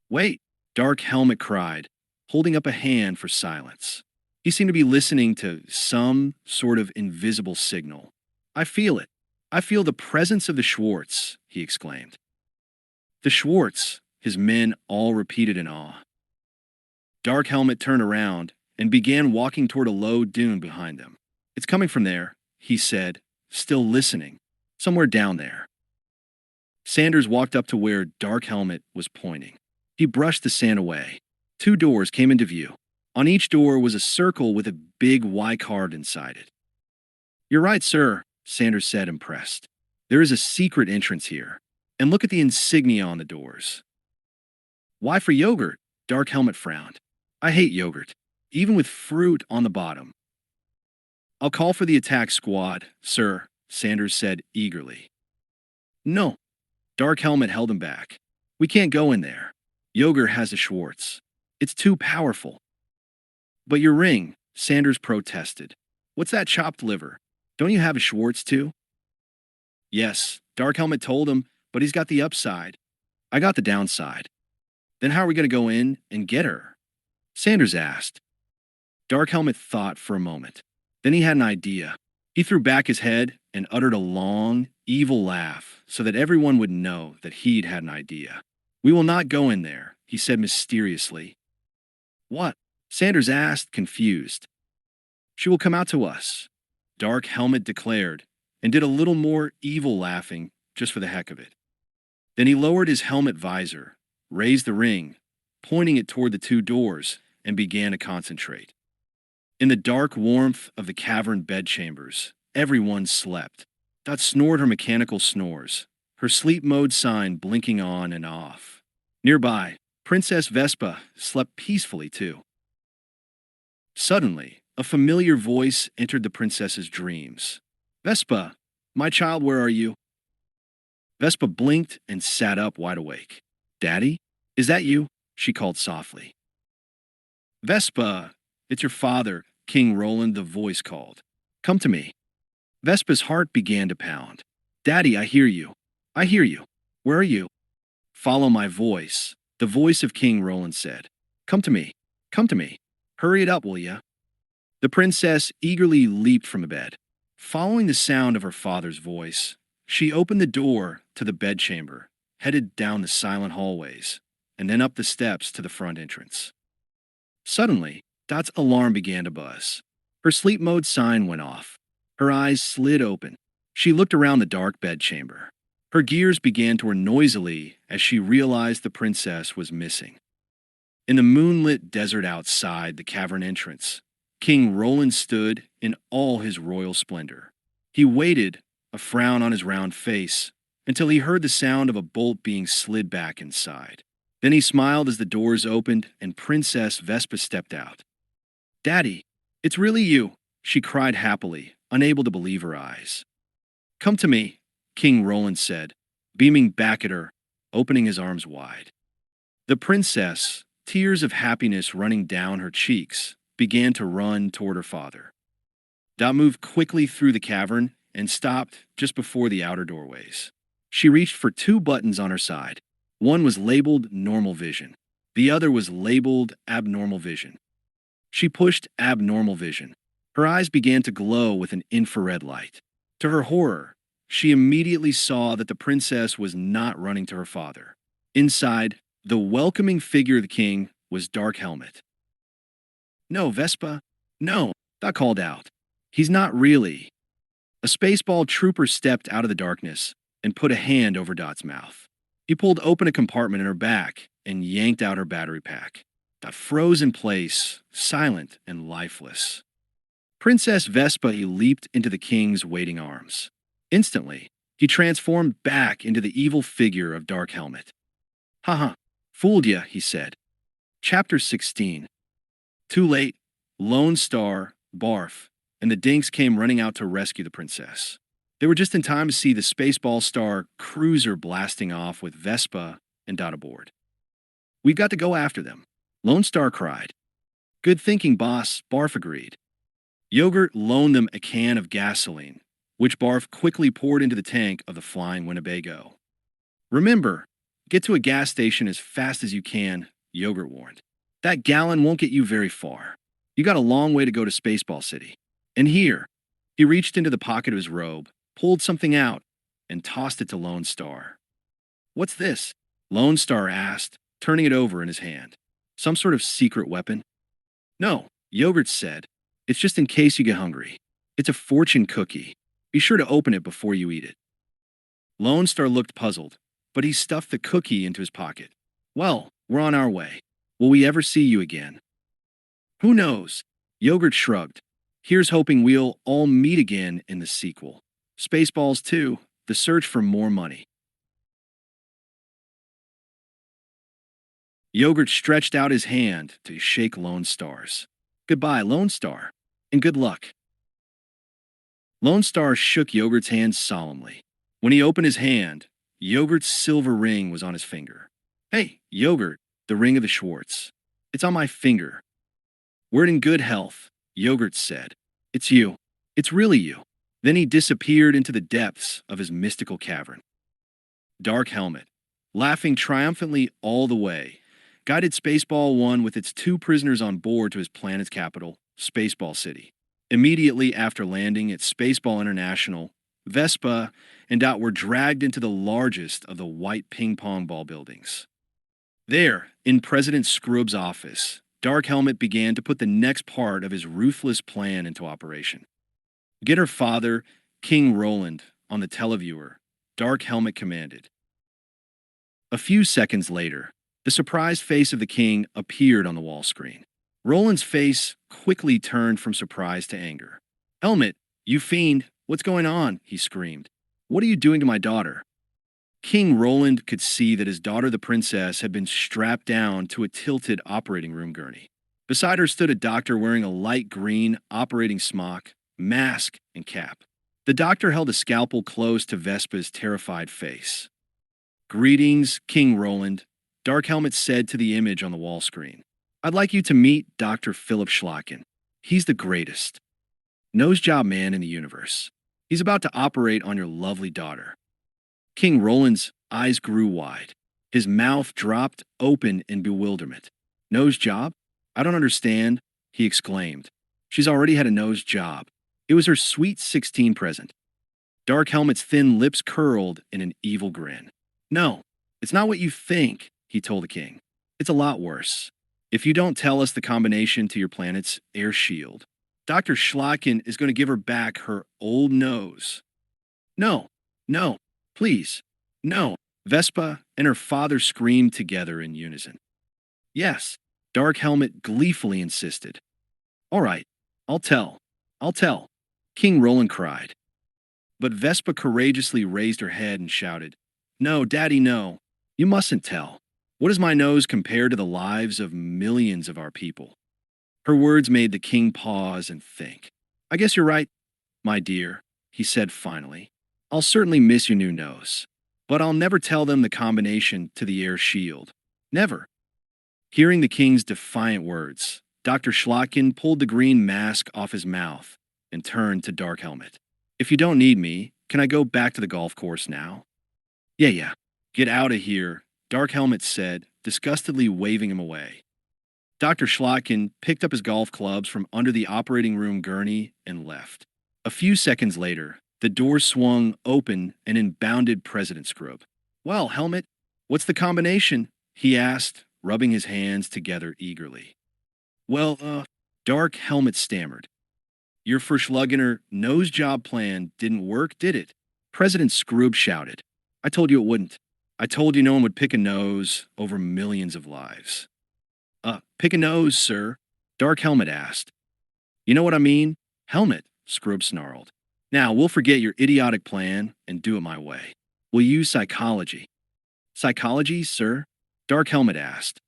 "Wait," Dark Helmet cried, holding up a hand for silence. He seemed to be listening to some sort of invisible signal. "I feel it. I feel the presence of the Schwarz," he exclaimed. "The Schwarz," his men all repeated in awe. Dark Helmet turned around and began walking toward a low dune behind them. "It's coming from there," he said, still listening. "Somewhere down there." Sanders walked up to where Dark Helmet was pointing. He brushed the sand away. 2 doors came into view. On each door was a circle with a big Y carved inside it. "You're right, sir," Sanders said, impressed. "There is a secret entrance here. And look at the insignia on the doors." "Why for yogurt?" Dark Helmet frowned. "I hate yogurt, even with fruit on the bottom." "I'll call for the attack squad, sir," Sanders said eagerly. "No." Dark Helmet held him back. "We can't go in there. Yogurt has a Schwarz. It's too powerful." "But your ring," Sanders protested. "What's that chopped liver? Don't you have a Schwarz too?" "Yes," Dark Helmet told him, "but he's got the upside. I got the downside." "Then how are we going to go in and get her?" Sanders asked. Dark Helmet thought for a moment. Then he had an idea. He threw back his head and uttered a long, evil laugh so that everyone would know that he'd had an idea. "We will not go in there," he said mysteriously. "What?" Sanders asked, confused. "She will come out to us," Dark Helmet declared, and did a little more evil laughing just for the heck of it. Then he lowered his helmet visor, raised the ring, pointing it toward the 2 doors, and began to concentrate. In the dark warmth of the cavern bedchambers, everyone slept. Dot snored her mechanical snores, her sleep mode sign blinking on and off. Nearby, Princess Vespa slept peacefully too. Suddenly, a familiar voice entered the princess's dreams. "Vespa, my child, where are you?" Vespa blinked and sat up wide awake. "Daddy, is that you?" she called softly. "Vespa, it's your father, King Roland," the voice called. "Come to me." Vespa's heart began to pound. "Daddy, I hear you. I hear you. Where are you?" "Follow my voice," the voice of King Roland said. "Come to me. Come to me. Hurry it up, will ya?" The princess eagerly leaped from the bed. Following the sound of her father's voice, she opened the door to the bedchamber, headed down the silent hallways, and then up the steps to the front entrance. Suddenly, Dot's alarm began to buzz. Her sleep mode sign went off. Her eyes slid open. She looked around the dark bedchamber. Her gears began to whir noisily as she realized the princess was missing. In the moonlit desert outside the cavern entrance, King Roland stood in all his royal splendor. He waited, a frown on his round face, until he heard the sound of a bolt being slid back inside. Then he smiled as the doors opened and Princess Vespa stepped out. "Daddy, it's really you," she cried happily, unable to believe her eyes. "Come to me," King Roland said, beaming back at her, opening his arms wide. The princess, tears of happiness running down her cheeks, began to run toward her father. Dot moved quickly through the cavern and stopped just before the outer doorways. She reached for 2 buttons on her side. One was labeled Normal Vision. The other was labeled Abnormal Vision. She pushed Abnormal Vision. Her eyes began to glow with an infrared light. To her horror, she immediately saw that the princess was not running to her father. Inside, the welcoming figure of the king was Dark Helmet. "No, Vespa, no," Dot called out. "He's not really." A Spaceball trooper stepped out of the darkness and put a hand over Dot's mouth. He pulled open a compartment in her back and yanked out her battery pack. Dot froze in place, silent and lifeless. Princess Vespa leaped into the king's waiting arms. Instantly, he transformed back into the evil figure of Dark Helmet. "Haha, fooled ya," he said. Chapter 16. Too late, Lone Star, Barf, and the Dinks came running out to rescue the princess. They were just in time to see the Spaceball Star cruiser blasting off with Vespa and Dot aboard. "We've got to go after them," Lone Star cried. "Good thinking, boss," Barf agreed. Yogurt loaned them a can of gasoline, which Barf quickly poured into the tank of the Flying Winnebago. "Remember, get to a gas station as fast as you can," Yogurt warned. "That gallon won't get you very far. You got a long way to go to Spaceball City. And here," he reached into the pocket of his robe, pulled something out, and tossed it to Lone Star. "What's this?" Lone Star asked, turning it over in his hand. "Some sort of secret weapon?" "No," Yogurt said. "It's just in case you get hungry. It's a fortune cookie. Be sure to open it before you eat it." Lone Star looked puzzled. but he stuffed the cookie into his pocket. Well, we're on our way. Will we ever see you again? Who knows? Yogurt shrugged. Here's hoping we'll all meet again in the sequel. Spaceballs 2, The Search for More Money. Yogurt stretched out his hand to shake Lone Star's. Goodbye, Lone Star, and good luck. Lone Star shook Yogurt's hand solemnly. When he opened his hand, Yogurt's silver ring was on his finger. Hey, Yogurt, the ring of the Schwarz. It's on my finger. We're in good health, Yogurt said. It's you. It's really you. Then he disappeared into the depths of his mystical cavern. Dark Helmet, laughing triumphantly all the way, guided Spaceball 1 with its 2 prisoners on board to his planet's capital, Spaceball City. Immediately after landing at Spaceball International, Vespa and Dot were dragged into the largest of the white ping-pong ball buildings. There, in President Scrub's office, Dark Helmet began to put the next part of his ruthless plan into operation. Get her father, King Roland, on the televiewer, Dark Helmet commanded. A few seconds later, the surprised face of the king appeared on the wall screen. Roland's face quickly turned from surprise to anger. Helmet, you fiend, what's going on? He screamed. What are you doing to my daughter? King Roland could see that his daughter, the princess, had been strapped down to a tilted operating room gurney. Beside her stood a doctor wearing a light green operating smock, mask, and cap. The doctor held a scalpel close to Vespa's terrified face. Greetings, King Roland, Dark Helmet said to the image on the wall screen. I'd like you to meet Dr. Philip Schlacken. He's the greatest nose job man in the universe. He's about to operate on your lovely daughter. King Roland's eyes grew wide. His mouth dropped open in bewilderment. Nose job? I don't understand, he exclaimed. She's already had a nose job. It was her sweet 16 present. Dark Helmet's thin lips curled in an evil grin. No, it's not what you think, he told the king. It's a lot worse. If you don't tell us the combination to your planet's air shield, Dr. Schlacken is going to give her back her old nose. No, no, please, no. Vespa and her father screamed together in unison. Yes, Dark Helmet gleefully insisted. All right, I'll tell. King Roland cried. But Vespa courageously raised her head and shouted, No, Daddy, no. You mustn't tell. What is my nose compared to the lives of millions of our people? Her words made the king pause and think. I guess you're right, my dear, he said finally. I'll certainly miss your new nose, but I'll never tell them the combination to the air shield. Never. Hearing the king's defiant words, Dr. Schlacken pulled the green mask off his mouth and turned to Dark Helmet. If you don't need me, can I go back to the golf course now? Yeah. Get out of here, Dark Helmet said, disgustedly waving him away. Dr. Schlacken picked up his golf clubs from under the operating room gurney and left. A few seconds later, the door swung open and in bounded President Scrub. Well, Helmet, what's the combination? He asked, rubbing his hands together eagerly. Well, Dark Helmet stammered. Your Verschluggener nose job plan didn't work, did it? President Scroob shouted. I told you it wouldn't. I told you no one would pick a nose over millions of lives. Pick a nose, sir, Dark Helmet asked. You know what I mean? Helmet, Scroob snarled. Now, we'll forget your idiotic plan and do it my way. We'll use psychology. Psychology, sir? Dark Helmet asked.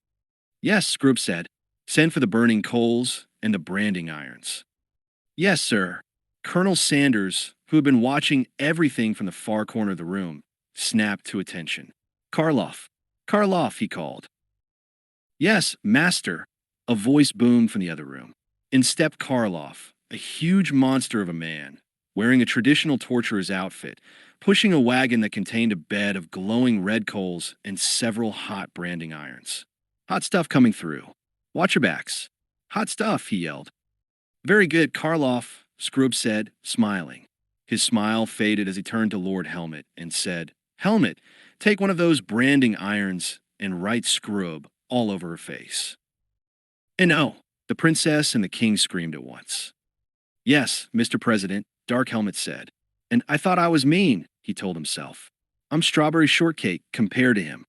Yes, Scroob said. Send for the burning coals and the branding irons. Yes, sir. Colonel Sanders, who had been watching everything from the far corner of the room, snapped to attention. Karloff, he called. Yes, master, a voice boomed from the other room. In stepped Karloff, a huge monster of a man, wearing a traditional torturer's outfit, pushing a wagon that contained a bed of glowing red coals and several hot branding irons. Hot stuff coming through. Watch your backs. Hot stuff, he yelled. Very good, Karloff, Scroob said, smiling. His smile faded as he turned to Lord Helmet and said, Helmet, take one of those branding irons and write Scroob all over her face. And oh, the princess and the king screamed at once. Yes, Mr. President, Dark Helmet said. And I thought I was mean, he told himself. I'm strawberry shortcake compared to him.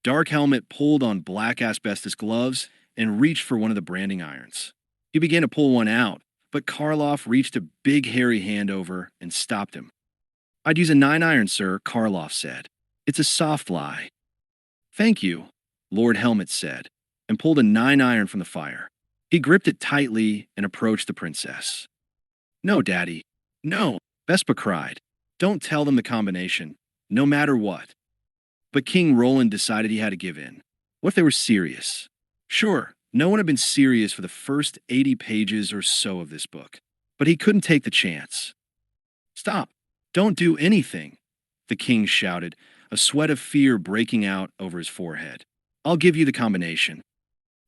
Dark Helmet pulled on black asbestos gloves and reached for one of the branding irons. He began to pull one out, but Karloff reached a big hairy hand over and stopped him. I'd use a 9-iron, sir, Karloff said. It's a soft lie. Thank you, Lord Helmet said, and pulled a 9-iron from the fire. He gripped it tightly and approached the princess. No, Daddy. No, Vespa cried. Don't tell them the combination, no matter what. But King Roland decided he had to give in. What if they were serious? Sure, no one had been serious for the first 80 pages or so of this book, but he couldn't take the chance. Stop. Don't do anything, the king shouted, a sweat of fear breaking out over his forehead. I'll give you the combination.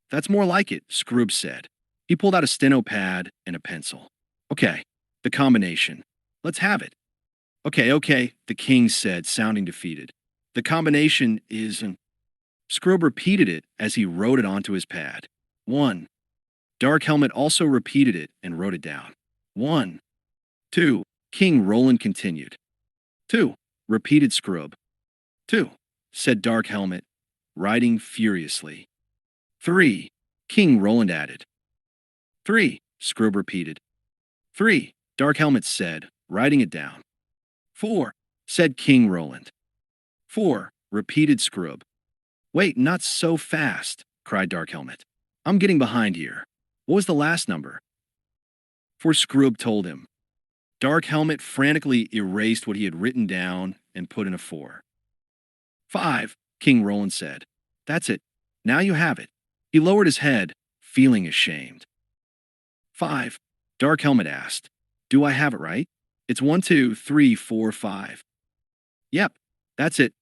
That's more like it, Scrooge said. He pulled out a steno pad and a pencil. Okay, the combination. Let's have it. Okay, the king said, sounding defeated. The combination is... Scrooge repeated it as he wrote it onto his pad. 1. Dark Helmet also repeated it and wrote it down. 1. 2. King Roland continued. 2. Repeated Scrooge. 2. Said Dark Helmet, writing furiously. 3. King Roland added. 3. Scrooge repeated. 3. Dark Helmet said, writing it down. 4. Said King Roland. 4. Repeated Scrooge. Wait, not so fast, cried Dark Helmet. I'm getting behind here. What was the last number? For Scrooge told him. Dark Helmet frantically erased what he had written down and put in a 4. 5, King Roland said. That's it. Now you have it. He lowered his head, feeling ashamed. 5, Dark Helmet asked. Do I have it right? It's 1, 2, 3, 4, 5. Yep, that's it,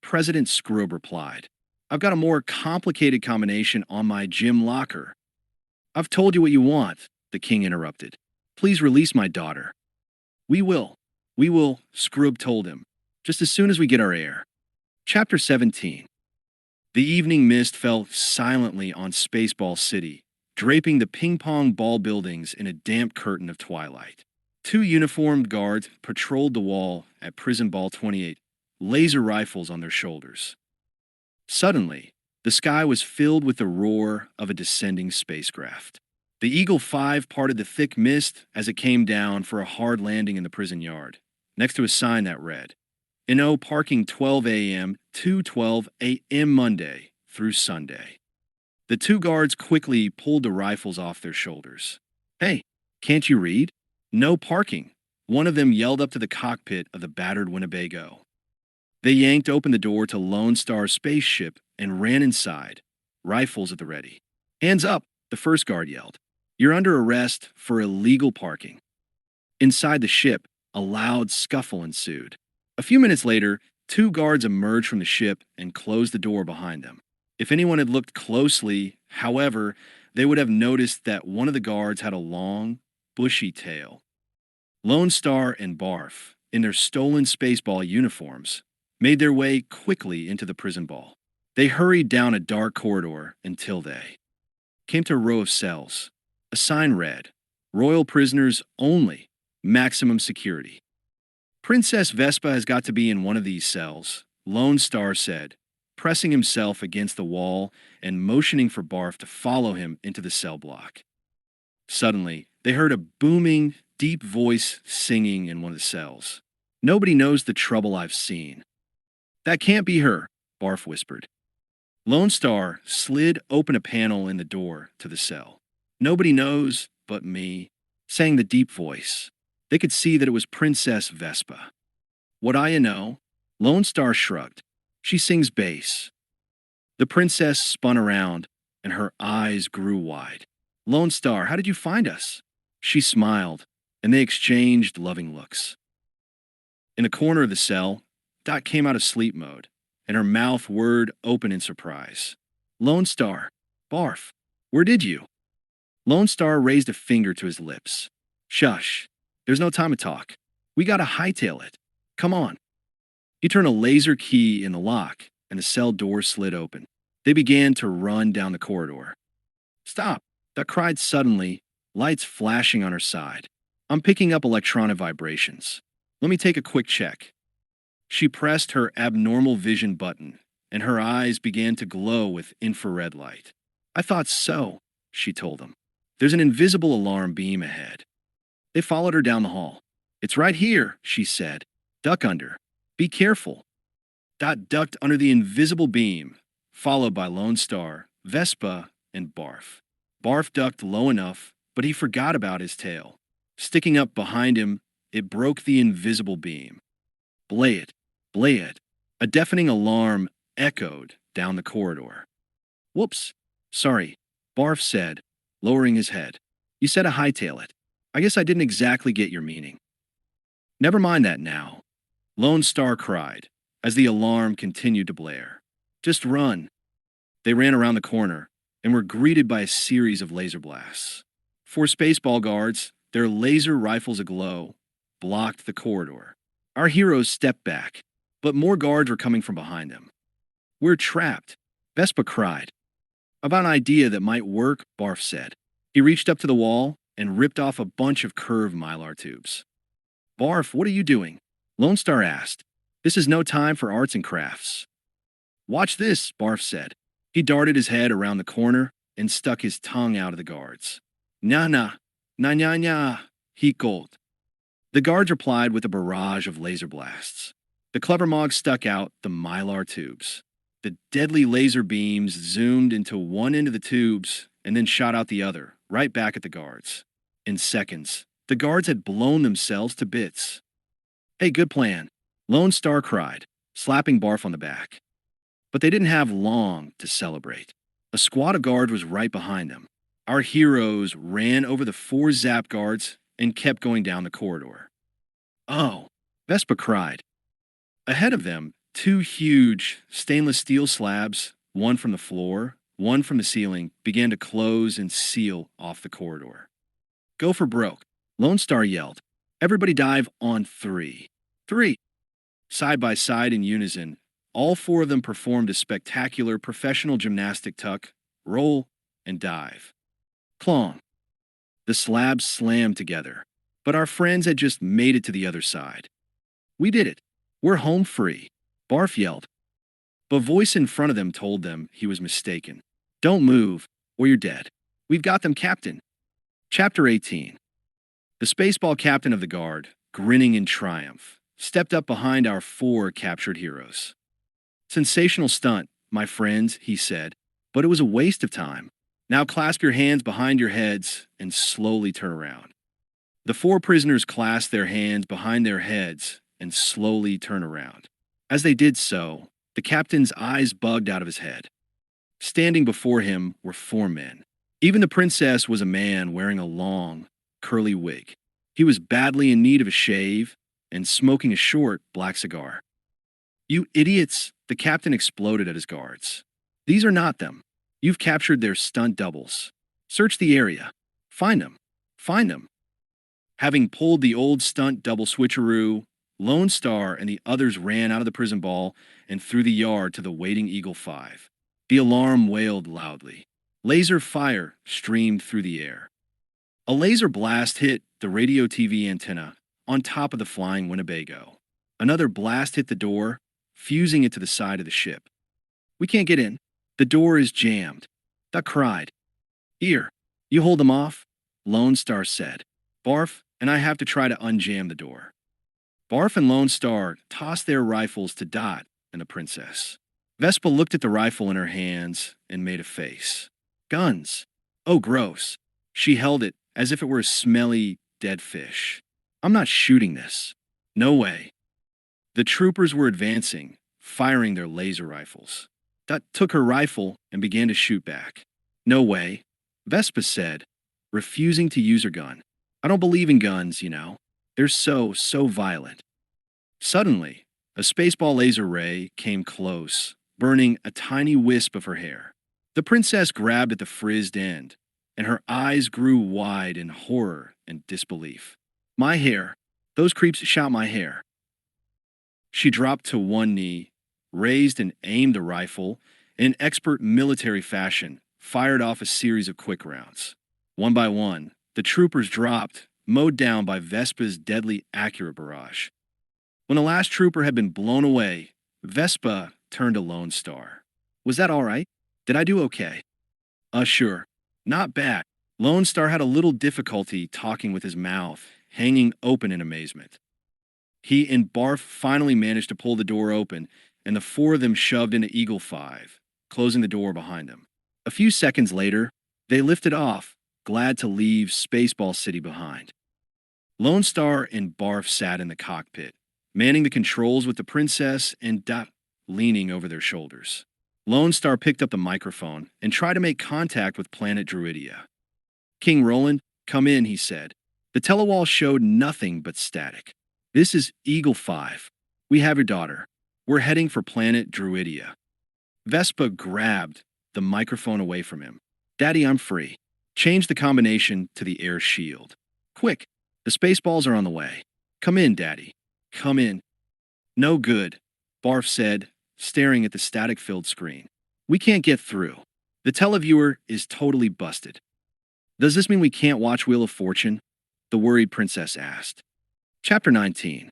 President Scrooge replied. I've got a more complicated combination on my gym locker. I've told you what you want, the king interrupted. Please release my daughter. We will, Scrooge told him, just as soon as we get our air. Chapter 17. The evening mist fell silently on Spaceball City, draping the ping-pong ball buildings in a damp curtain of twilight. 2 uniformed guards patrolled the wall at Prison Ball 28, laser rifles on their shoulders. Suddenly, the sky was filled with the roar of a descending spacecraft. The Eagle 5 parted the thick mist as it came down for a hard landing in the prison yard, next to a sign that read, "No parking 12 a.m. to 12 a.m. Monday through Sunday." The 2 guards quickly pulled the rifles off their shoulders. Hey, can't you read? No parking, one of them yelled up to the cockpit of the battered Winnebago. They yanked open the door to Lone Star's spaceship and ran inside, rifles at the ready. Hands up, the first guard yelled. You're under arrest for illegal parking. Inside the ship, a loud scuffle ensued. A few minutes later, 2 guards emerged from the ship and closed the door behind them. If anyone had looked closely, however, they would have noticed that one of the guards had a long, bushy tail. Lone Star and Barf, in their stolen Spaceball uniforms, made their way quickly into the prison ball. They hurried down a dark corridor until they came to a row of cells. A sign read, Royal Prisoners Only, Maximum Security. Princess Vespa has got to be in one of these cells, Lone Star said, pressing himself against the wall and motioning for Barf to follow him into the cell block. Suddenly, they heard a booming, deep voice singing in one of the cells. Nobody knows the trouble I've seen. That can't be her, Barf whispered. Lone Star slid open a panel in the door to the cell. Nobody knows but me, sang the deep voice. They could see that it was Princess Vespa. What I know? Lone Star shrugged. She sings bass. The princess spun around, and her eyes grew wide. Lone Star, how did you find us? She smiled, and they exchanged loving looks. In a corner of the cell, Dot came out of sleep mode, and her mouth whirred open in surprise. Lone Star, Barf, where did you? Lone Star raised a finger to his lips. Shush, there's no time to talk. We gotta hightail it. Come on. He turned a laser key in the lock, and the cell door slid open. They began to run down the corridor. Stop, Dot cried suddenly, lights flashing on her side. I'm picking up electronic vibrations. Let me take a quick check. She pressed her abnormal vision button, and her eyes began to glow with infrared light. I thought so, she told them. There's an invisible alarm beam ahead. They followed her down the hall. It's right here, she said. Duck under. Be careful. Dot ducked under the invisible beam, followed by Lone Star, Vespa, and Barf. Barf ducked low enough, but he forgot about his tail. Sticking up behind him, it broke the invisible beam. Blay it, blay it. A deafening alarm echoed down the corridor. Whoops, sorry, Barf said, lowering his head. You said to hightail it. I guess I didn't exactly get your meaning. Never mind that now, Lone Star cried, as the alarm continued to blare. Just run. They ran around the corner and were greeted by a series of laser blasts. Four Spaceball guards, their laser rifles aglow, blocked the corridor. Our heroes stepped back, but more guards were coming from behind them. We're trapped, Vespa cried. About an idea that might work, Barf said. He reached up to the wall and ripped off a bunch of curved mylar tubes. Barf, what are you doing? Lone Star asked. This is no time for arts and crafts. Watch this, Barf said. He darted his head around the corner and stuck his tongue out of the guards. Nah, nah, nah, nah, nah, he called. The guards replied with a barrage of laser blasts. The clever Mog stuck out the mylar tubes. The deadly laser beams zoomed into one end of the tubes and then shot out the other, right back at the guards. In seconds, the guards had blown themselves to bits. Hey, good plan, Lone Star cried, slapping Barf on the back. But they didn't have long to celebrate. A squad of guards was right behind them. Our heroes ran over the four Zap guards and kept going down the corridor. Oh, Vespa cried. Ahead of them, two huge stainless steel slabs, one from the floor, one from the ceiling, began to close and seal off the corridor. Go for broke, Lone Star yelled. Everybody dive on 3. 3. Side by side in unison, all four of them performed a spectacular professional gymnastic tuck, roll, and dive. Clong. The slabs slammed together, but our friends had just made it to the other side. We did it. We're home free, Barf yelled. But a voice in front of them told them he was mistaken. Don't move, or you're dead. We've got them, Captain. Chapter 18. The Spaceball captain of the guard, grinning in triumph, stepped up behind our four captured heroes. Sensational stunt, my friends, he said, but it was a waste of time. Now clasp your hands behind your heads and slowly turn around. The four prisoners clasped their hands behind their heads and slowly turned around. As they did so, the captain's eyes bugged out of his head. Standing before him were four men. Even the princess was a man wearing a long, curly wig. He was badly in need of a shave and smoking a short black cigar. You idiots, the captain exploded at his guards. These are not them. You've captured their stunt doubles. Search the area. Find them. Find them. Having pulled the old stunt double switcheroo, Lone Star and the others ran out of the prison ball and through the yard to the waiting Eagle 5. The alarm wailed loudly. Laser fire streamed through the air. A laser blast hit the radio TV antenna on top of the flying Winnebago. Another blast hit the door, fusing it to the side of the ship. We can't get in. The door is jammed. Duck cried. Here, you hold them off, Lone Star said. Barf and I have to try to unjam the door. Barf and Lone Star tossed their rifles to Dot and the princess. Vespa looked at the rifle in her hands and made a face. Guns. Oh, gross. She held it as if it were a smelly, dead fish. I'm not shooting this. No way. The troopers were advancing, firing their laser rifles. Dot took her rifle and began to shoot back. No way, Vespa said, refusing to use her gun. I don't believe in guns, you know. They're so violent. Suddenly, a spaceball laser ray came close, burning a tiny wisp of her hair. The princess grabbed at the frizzed end, and her eyes grew wide in horror and disbelief. My hair. Those creeps shot my hair. She dropped to one knee, raised and aimed the rifle, in expert military fashion, fired off a series of quick rounds. One by one, the troopers dropped, mowed down by Vespa's deadly accurate barrage. When the last trooper had been blown away, Vespa turned to Lone Star. Was that all right? Did I do okay? Sure. Not bad. Lone Star had a little difficulty talking with his mouth hanging open in amazement. He and Barf finally managed to pull the door open, and the four of them shoved into Eagle 5, closing the door behind them. A few seconds later, they lifted off, glad to leave Spaceball City behind. Lone Star and Barf sat in the cockpit, manning the controls with the princess and Dot leaning over their shoulders. Lone Star picked up the microphone and tried to make contact with planet Druidia. King Roland, come in, he said. The telewall showed nothing but static. This is Eagle 5. We have your daughter. We're heading for planet Druidia. Vespa grabbed the microphone away from him. Daddy, I'm free. Change the combination to the air shield. Quick, the Spaceballs are on the way. Come in, Daddy. Come in. No good, Barf said, staring at the static-filled screen. We can't get through. The televiewer is totally busted. Does this mean we can't watch Wheel of Fortune? The worried princess asked. Chapter 19.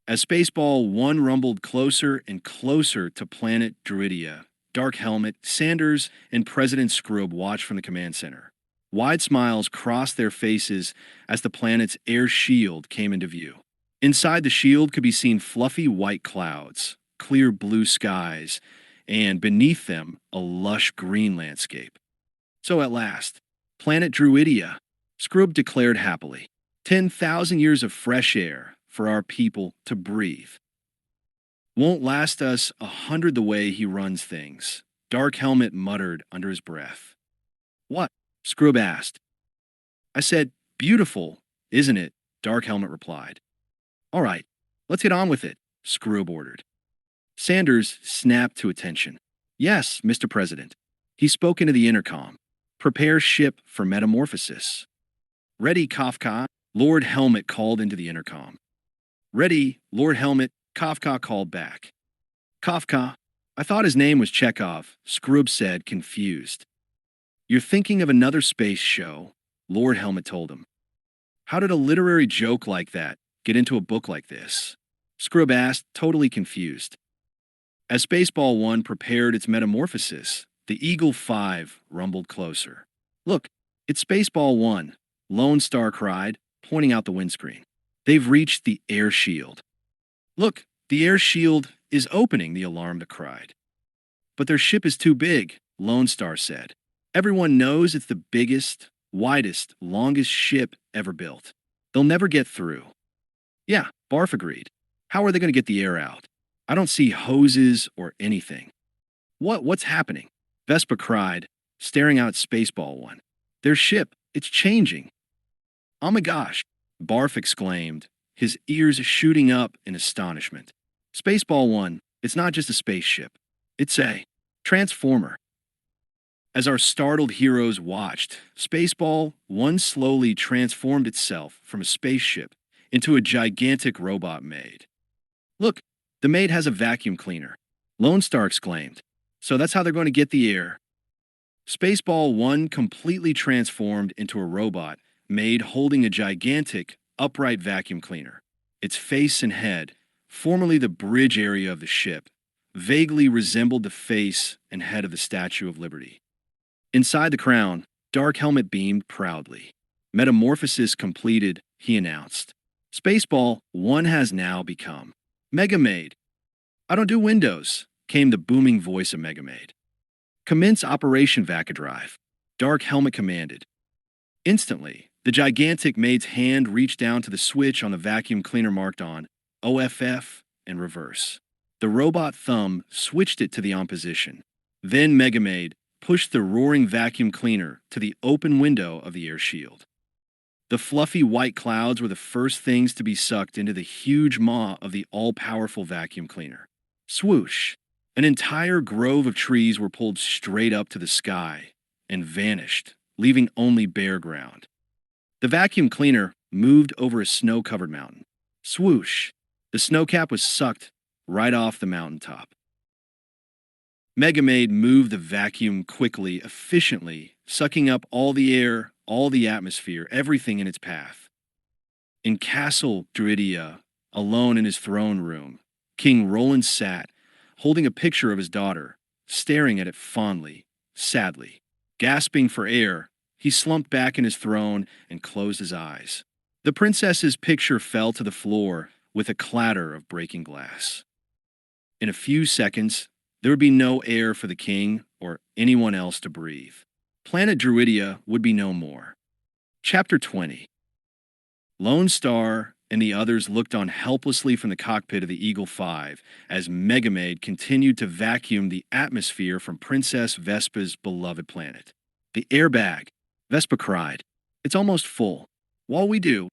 As Spaceball 1 rumbled closer and closer to planet Druidia, Dark Helmet, Sanders, and President Scroob watched from the command center. Wide smiles crossed their faces as the planet's air shield came into view. Inside the shield could be seen fluffy white clouds, clear blue skies, and beneath them, a lush green landscape. So at last, planet Druidia, Scroob declared happily, 10,000 years of fresh air for our people to breathe. Won't last us 100 the way he runs things, Dark Helmet muttered under his breath. What? Scroob asked. I said, beautiful, isn't it? Dark Helmet replied. All right, let's get on with it, Scroob ordered. Sanders snapped to attention. Yes, Mr. President. He spoke into the intercom. Prepare ship for metamorphosis. Ready, Kafka, Lord Helmet called into the intercom. Ready, Lord Helmet, Kafka called back. Kafka, I thought his name was Chekhov, Scroob said, confused. You're thinking of another space show, Lord Helmet told him. How did a literary joke like that get into a book like this? Scroob asked, totally confused. As Spaceball 1 prepared its metamorphosis, the Eagle 5 rumbled closer. Look, it's Spaceball 1, Lone Star cried, pointing out the windscreen. They've reached the air shield. Look, the air shield is opening, the alarmed cried. But their ship is too big, Lone Star said. Everyone knows it's the biggest, widest, longest ship ever built. They'll never get through. Yeah, Barf agreed. How are they going to get the air out? I don't see hoses or anything. What's happening? Vespa cried, staring out at Spaceball 1. Their ship, it's changing. Oh my gosh, Barf exclaimed, his ears shooting up in astonishment. Spaceball 1, it's not just a spaceship. It's a transformer. As our startled heroes watched, Spaceball 1 slowly transformed itself from a spaceship into a gigantic robot Maid. Look, the Maid has a vacuum cleaner, Lone Star exclaimed. So that's how they're going to get the air. Spaceball 1 completely transformed into a robot Maid holding a gigantic, upright vacuum cleaner. Its face and head, formerly the bridge area of the ship, vaguely resembled the face and head of the Statue of Liberty. Inside the crown, Dark Helmet beamed proudly. Metamorphosis completed, he announced. Spaceball 1 has now become Mega Maid. I don't do Windows, came the booming voice of Mega Maid. Commence Operation Vacadrive, Dark Helmet commanded. Instantly, the gigantic Maid's hand reached down to the switch on the vacuum cleaner marked on OFF and reverse. The robot thumb switched it to the on position. Then Mega Maid pushed the roaring vacuum cleaner to the open window of the air shield. The fluffy white clouds were the first things to be sucked into the huge maw of the all-powerful vacuum cleaner. Swoosh! An entire grove of trees were pulled straight up to the sky and vanished, leaving only bare ground. The vacuum cleaner moved over a snow-covered mountain. Swoosh! The snowcap was sucked right off the mountaintop. Mega Maid moved the vacuum quickly, efficiently, sucking up all the air, all the atmosphere, everything in its path. In Castle Druidia, alone in his throne room, King Roland sat, holding a picture of his daughter, staring at it fondly, sadly. Gasping for air, he slumped back in his throne and closed his eyes. The princess's picture fell to the floor with a clatter of breaking glass. In a few seconds, there would be no air for the king or anyone else to breathe. Planet Druidia would be no more. Chapter 20. Lone Star and the others looked on helplessly from the cockpit of the Eagle 5 as Maid continued to vacuum the atmosphere from Princess Vespa's beloved planet. The airbag, Vespa cried. It's almost full. While we do,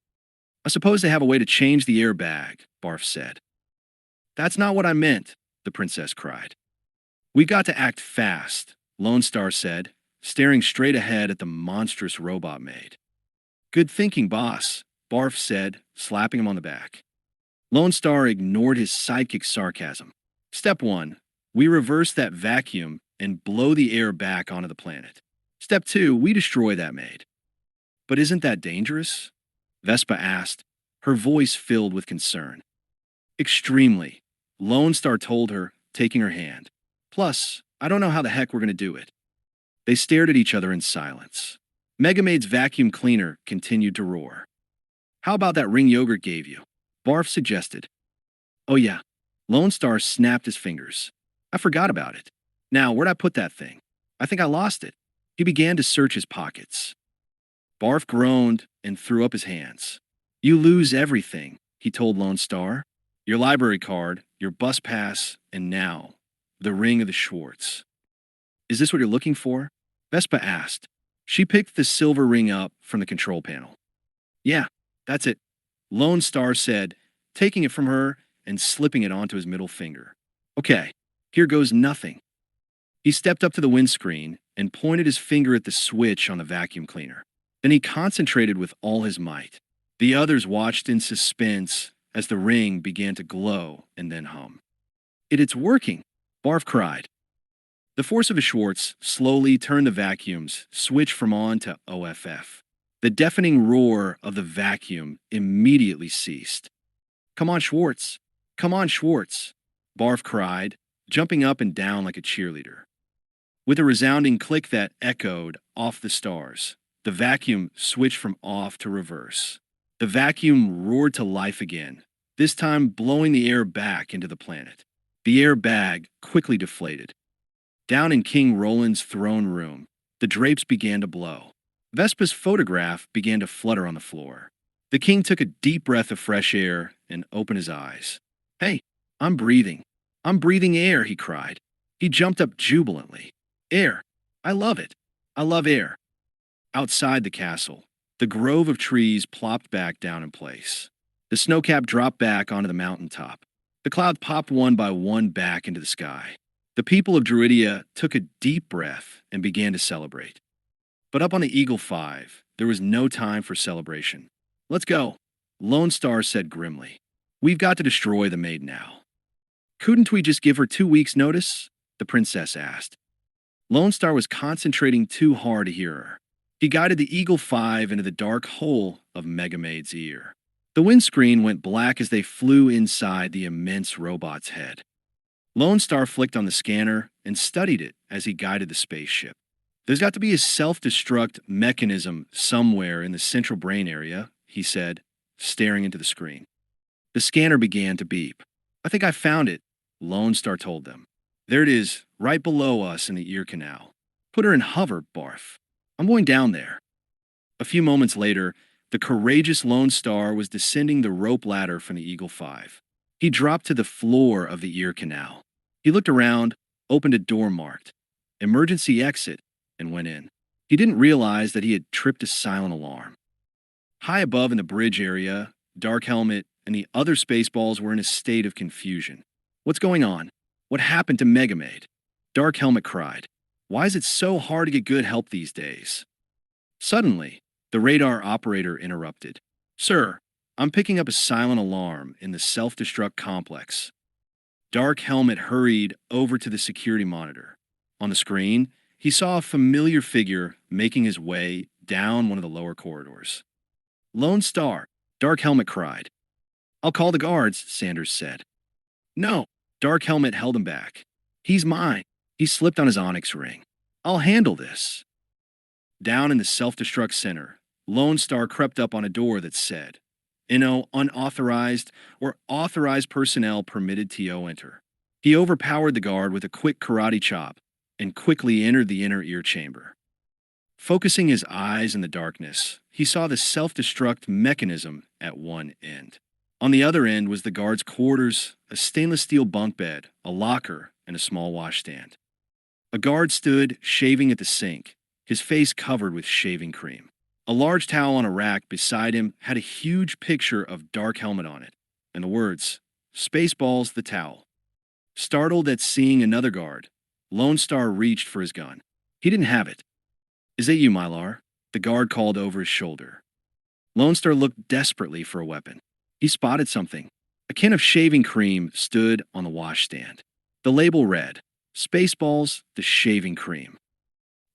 I suppose they have a way to change the airbag, Barf said. That's not what I meant, the princess cried. We've got to act fast, Lone Star said, staring straight ahead at the monstrous robot Maid. Good thinking, boss, Barf said, slapping him on the back. Lone Star ignored his psychic sarcasm. Step 1. We reverse that vacuum and blow the air back onto the planet. Step 2. We destroy that Maid. But isn't that dangerous? Vespa asked, her voice filled with concern. Extremely, Lone Star told her, taking her hand. Plus, I don't know how the heck we're going to do it. They stared at each other in silence. Maid's vacuum cleaner continued to roar. How about that ring yogurt gave you? Barf suggested. Oh yeah. Lone Star snapped his fingers. I forgot about it. Now, where'd I put that thing? I think I lost it. He began to search his pockets. Barf groaned and threw up his hands. You lose everything, he told Lone Star. Your library card, your bus pass, and now, the ring of the Schwarz. Is this what you're looking for? Vespa asked. She picked the silver ring up from the control panel. Yeah, that's it, Lone Star said, taking it from her and slipping it onto his middle finger. Okay, here goes nothing. He stepped up to the windscreen and pointed his finger at the switch on the vacuum cleaner. Then he concentrated with all his might. The others watched in suspense as the ring began to glow and then hum. It's working, Barf cried. The force of a Schwarz slowly turned the vacuum's switch from on to OFF. The deafening roar of the vacuum immediately ceased. Come on, Schwarz! Come on, Schwarz! Barf cried, jumping up and down like a cheerleader. With a resounding click that echoed off the stars, the vacuum switched from off to reverse. The vacuum roared to life again, this time blowing the air back into the planet. The air bag quickly deflated. Down in King Roland's throne room, the drapes began to blow. Vespa's photograph began to flutter on the floor. The king took a deep breath of fresh air and opened his eyes. Hey, I'm breathing. I'm breathing air, he cried. He jumped up jubilantly. Air. I love it. I love air. Outside the castle, the grove of trees plopped back down in place. The snowcap dropped back onto the mountaintop. The clouds popped one by one back into the sky. The people of Druidia took a deep breath and began to celebrate. But up on the Eagle 5, there was no time for celebration. Let's go, Lone Star said grimly. We've got to destroy the Maid now. Couldn't we just give her 2 weeks' notice? The princess asked. Lone Star was concentrating too hard to hear her. He guided the Eagle 5 into the dark hole of Maid's ear. The windscreen went black as they flew inside the immense robot's head. Lone Star flicked on the scanner and studied it as he guided the spaceship. There's got to be a self-destruct mechanism somewhere in the central brain area, he said, staring into the screen. The scanner began to beep. I think I found it, Lone Star told them. There it is, right below us in the ear canal. Put her in hover, Barf. I'm going down there. A few moments later, the courageous Lone Star was descending the rope ladder from the Eagle 5. He dropped to the floor of the ear canal. He looked around, opened a door marked emergency exit, and went in. He didn't realize that he had tripped a silent alarm. High above in the bridge area, Dark Helmet and the other Spaceballs were in a state of confusion. What's going on? What happened to Maid? Dark Helmet cried. Why is it so hard to get good help these days? Suddenly, the radar operator interrupted. Sir, I'm picking up a silent alarm in the self-destruct complex. Dark Helmet hurried over to the security monitor. On the screen, he saw a familiar figure making his way down one of the lower corridors. Lone Star, Dark Helmet cried. I'll call the guards, Sanders said. No, Dark Helmet held him back. He's mine. He slipped on his onyx ring. I'll handle this. Down in the self-destruct center, Lone Star crept up on a door that said, unauthorized or authorized personnel permitted TO enter. He overpowered the guard with a quick karate chop and quickly entered the inner ear chamber. Focusing his eyes in the darkness, he saw the self-destruct mechanism at one end. On the other end was the guard's quarters, a stainless steel bunk bed, a locker, and a small washstand. A guard stood, shaving at the sink, his face covered with shaving cream. A large towel on a rack beside him had a huge picture of Dark Helmet on it, and the words, Spaceballs the Towel. Startled at seeing another guard, Lone Star reached for his gun. He didn't have it. Is that you, Mylar? The guard called over his shoulder. Lone Star looked desperately for a weapon. He spotted something. A can of shaving cream stood on the washstand. The label read, Spaceballs the Shaving Cream.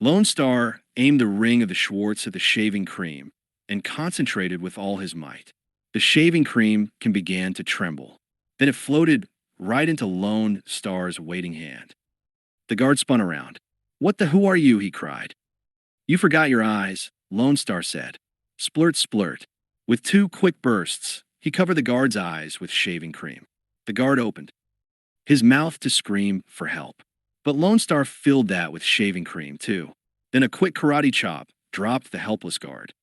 Lone Star aimed the ring of the Schwarz at the shaving cream and concentrated with all his might. The shaving cream began to tremble. Then it floated right into Lone Star's waiting hand. The guard spun around. Who are you? He cried. You forgot your eyes, Lone Star said. Splurt, splurt. With two quick bursts, he covered the guard's eyes with shaving cream. The guard opened his mouth to scream for help. But Lone Star filled that with shaving cream, too. Then a quick karate chop dropped the helpless guard.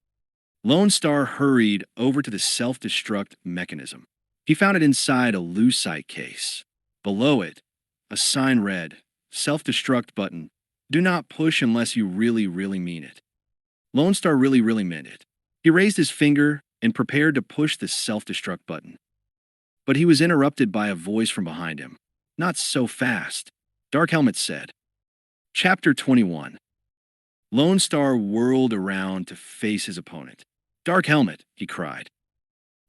Lone Star hurried over to the self-destruct mechanism. He found it inside a lucite case. Below it, a sign read, Self-destruct button. Do not push unless you really, really mean it. Lone Star really, really meant it. He raised his finger and prepared to push the self-destruct button. But he was interrupted by a voice from behind him. Not so fast, Dark Helmet said. Chapter 21. Lone Star whirled around to face his opponent. Dark Helmet, he cried.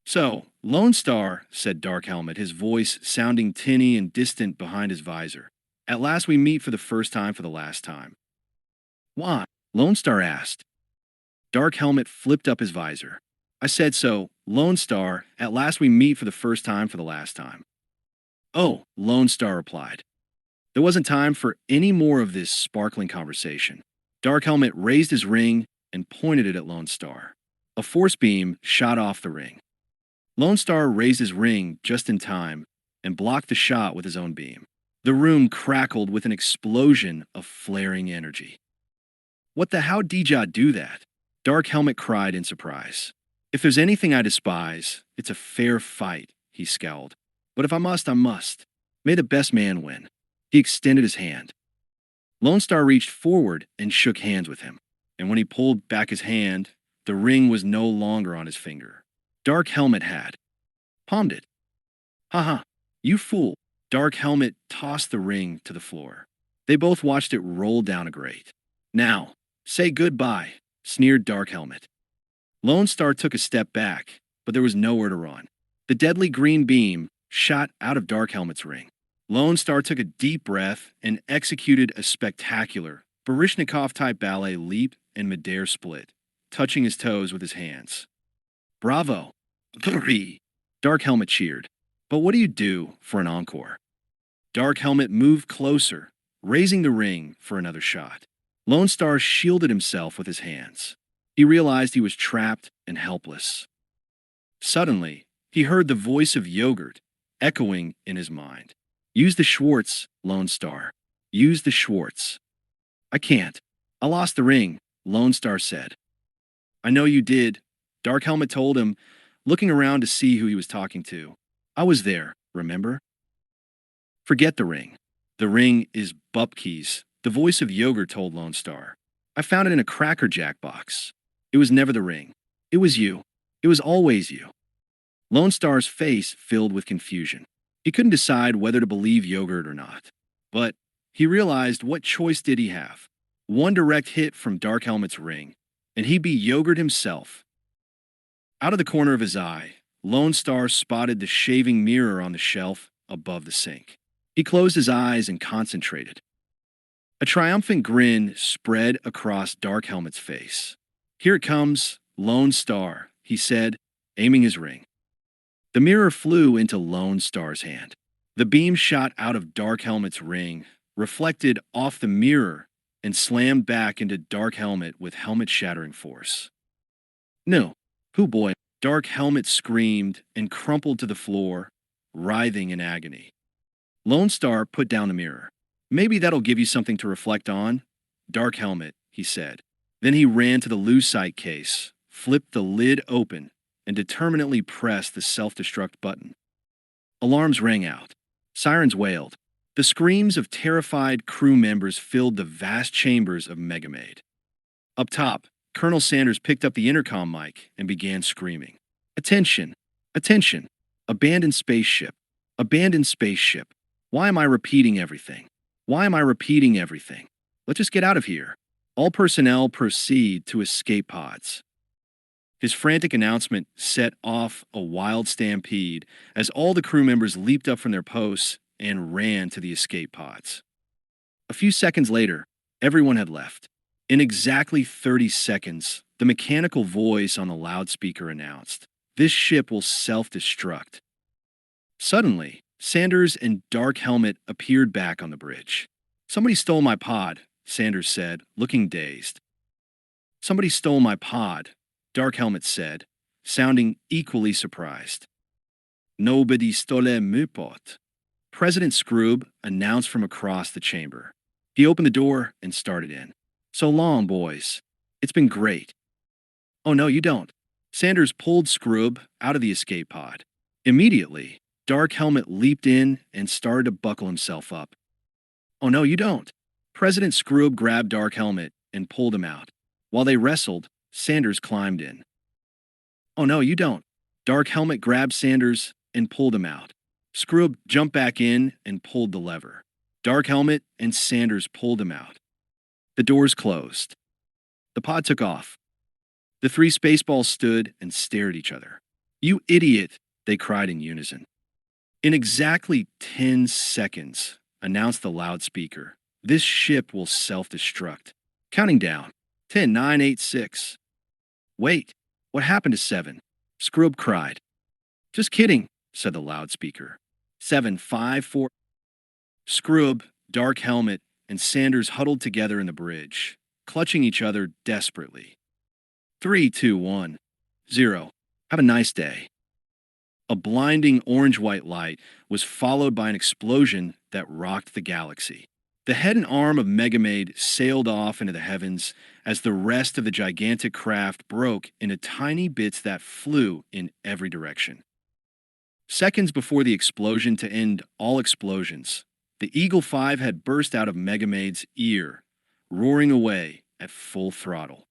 So, Lone Star, said Dark Helmet, his voice sounding tinny and distant behind his visor. At last we meet for the first time for the last time. Why? Lone Star asked. Dark Helmet flipped up his visor. I said so, Lone Star, at last we meet for the first time for the last time. Oh, Lone Star replied. There wasn't time for any more of this sparkling conversation. Dark Helmet raised his ring and pointed it at Lone Star. A force beam shot off the ring. Lone Star raised his ring just in time and blocked the shot with his own beam. The room crackled with an explosion of flaring energy. How did ya do that? Dark Helmet cried in surprise. If there's anything I despise, it's a fair fight, he scowled. But if I must, I must. May the best man win. He extended his hand. Lone Star reached forward and shook hands with him, and when he pulled back his hand, the ring was no longer on his finger. Dark Helmet had palmed it. Ha, you fool. Dark Helmet tossed the ring to the floor. They both watched it roll down a grate. Now, say goodbye, sneered Dark Helmet. Lone Star took a step back, but there was nowhere to run. The deadly green beam shot out of Dark Helmet's ring. Lone Star took a deep breath and executed a spectacular Baryshnikov-type ballet leap and midair split, touching his toes with his hands. Bravo! Three! Dark Helmet cheered. But what do you do for an encore? Dark Helmet moved closer, raising the ring for another shot. Lone Star shielded himself with his hands. He realized he was trapped and helpless. Suddenly, he heard the voice of Yogurt echoing in his mind. Use the Schwarz, Lone Star. Use the Schwarz. I can't. I lost the ring, Lone Star said. I know you did, Dark Helmet told him, looking around to see who he was talking to. I was there, remember? Forget the ring. The ring is Bupke's, the voice of Yogurt told Lone Star. I found it in a Cracker Jack box. It was never the ring. It was you. It was always you. Lone Star's face filled with confusion. He couldn't decide whether to believe Yogurt or not. But he realized what choice did he have? One direct hit from Dark Helmet's ring, and he'd be Yogurt himself. Out of the corner of his eye, Lone Star spotted the shaving mirror on the shelf above the sink. He closed his eyes and concentrated. A triumphant grin spread across Dark Helmet's face. Here it comes, Lone Star, he said, aiming his ring. The mirror flew into Lone Star's hand. The beam shot out of Dark Helmet's ring, reflected off the mirror, and slammed back into Dark Helmet with helmet-shattering force. No, pooh boy, Dark Helmet screamed and crumpled to the floor, writhing in agony. Lone Star put down the mirror. Maybe that'll give you something to reflect on. Dark Helmet, he said. Then he ran to the lucite case, flipped the lid open, and determinedly pressed the self-destruct button. Alarms rang out. Sirens wailed. The screams of terrified crew members filled the vast chambers of Maid. Up top, Colonel Sanders picked up the intercom mic and began screaming. Attention! Attention! Abandoned spaceship! Abandoned spaceship! Why am I repeating everything? Why am I repeating everything? Let's just get out of here. All personnel proceed to escape pods. His frantic announcement set off a wild stampede as all the crew members leaped up from their posts and ran to the escape pods. A few seconds later, everyone had left. In exactly 30 seconds, the mechanical voice on the loudspeaker announced, "This ship will self-destruct." Suddenly, Sanders and Dark Helmet appeared back on the bridge. "Somebody stole my pod," Sanders said, looking dazed. "Somebody stole my pod," Dark Helmet said, sounding equally surprised. "Nobody stole my pod," President Scroob announced from across the chamber. He opened the door and started in. "So long, boys. It's been great." "Oh, no, you don't." Sanders pulled Scroob out of the escape pod. Immediately, Dark Helmet leaped in and started to buckle himself up. "Oh, no, you don't." President Scroob grabbed Dark Helmet and pulled him out. While they wrestled, Sanders climbed in. "Oh, no, you don't." Dark Helmet grabbed Sanders and pulled him out. Scroob jumped back in and pulled the lever. Dark Helmet and Sanders pulled him out. The doors closed. The pod took off. The three Spaceballs stood and stared at each other. "You idiot," they cried in unison. "In exactly 10 seconds," announced the loudspeaker, "this ship will self-destruct. Counting down. 10, 9, 8, 6. "Wait, what happened to 7? Scroob cried. "Just kidding," said the loudspeaker. 7, 5, 4. Scroob, Dark Helmet, and Sanders huddled together in the bridge, clutching each other desperately. 3, 2, 1, 0. Have a nice day. A blinding orange-white light was followed by an explosion that rocked the galaxy. The head and arm of Maid sailed off into the heavens as the rest of the gigantic craft broke into tiny bits that flew in every direction. Seconds before the explosion to end all explosions, the Eagle 5 had burst out of Maid's ear, roaring away at full throttle.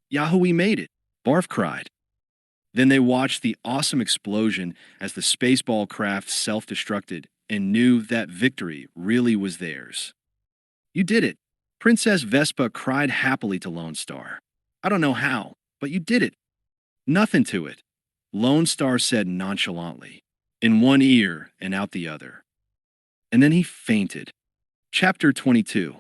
"Yahoo, we made it!" Barf cried. Then they watched the awesome explosion as the Spaceball craft self-destructed and knew that victory really was theirs. "You did it!" Princess Vespa cried happily to Lone Star. "I don't know how, but you did it." "Nothing to it," Lone Star said nonchalantly, in one ear and out the other. And then he fainted. Chapter 22.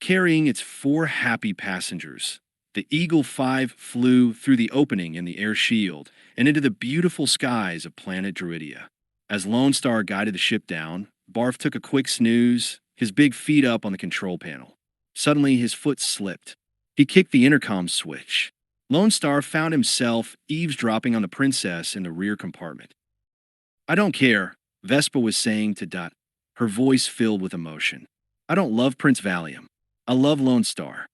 Carrying its 4 happy passengers, the Eagle 5 flew through the opening in the air shield and into the beautiful skies of planet Druidia. As Lone Star guided the ship down, Barf took a quick snooze, his big feet up on the control panel. Suddenly, his foot slipped. He kicked the intercom switch. Lone Star found himself eavesdropping on the princess in the rear compartment. "I don't care," Vespa was saying to Dot, her voice filled with emotion. "I don't love Prince Valium. I love Lone Star."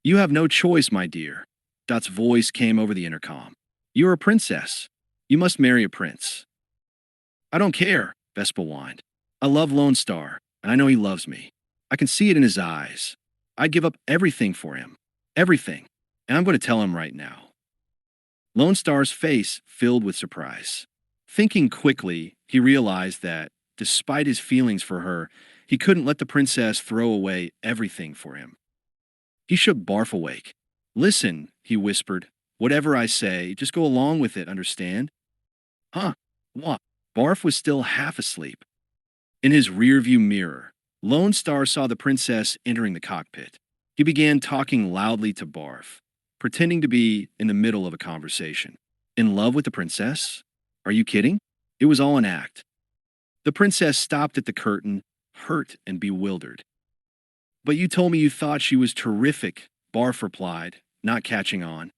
"You have no choice, my dear." Dot's voice came over the intercom. "You're a princess. You must marry a prince." "I don't care," Vespa whined. "I love Lone Star, and I know he loves me. I can see it in his eyes. I'd give up everything for him. Everything. And I'm going to tell him right now." Lone Star's face filled with surprise. Thinking quickly, he realized that, despite his feelings for her, he couldn't let the princess throw away everything for him. He shook Barf awake. "Listen," he whispered. "Whatever I say, just go along with it, understand?" "Huh? What?" Barf was still half asleep. In his rearview mirror, Lone Star saw the princess entering the cockpit. He began talking loudly to Barf, pretending to be in the middle of a conversation. "In love with the princess?" Are you kidding? It was all an act. The princess stopped at the curtain, hurt and bewildered. But you told me you thought she was terrific, Barf replied, not catching on.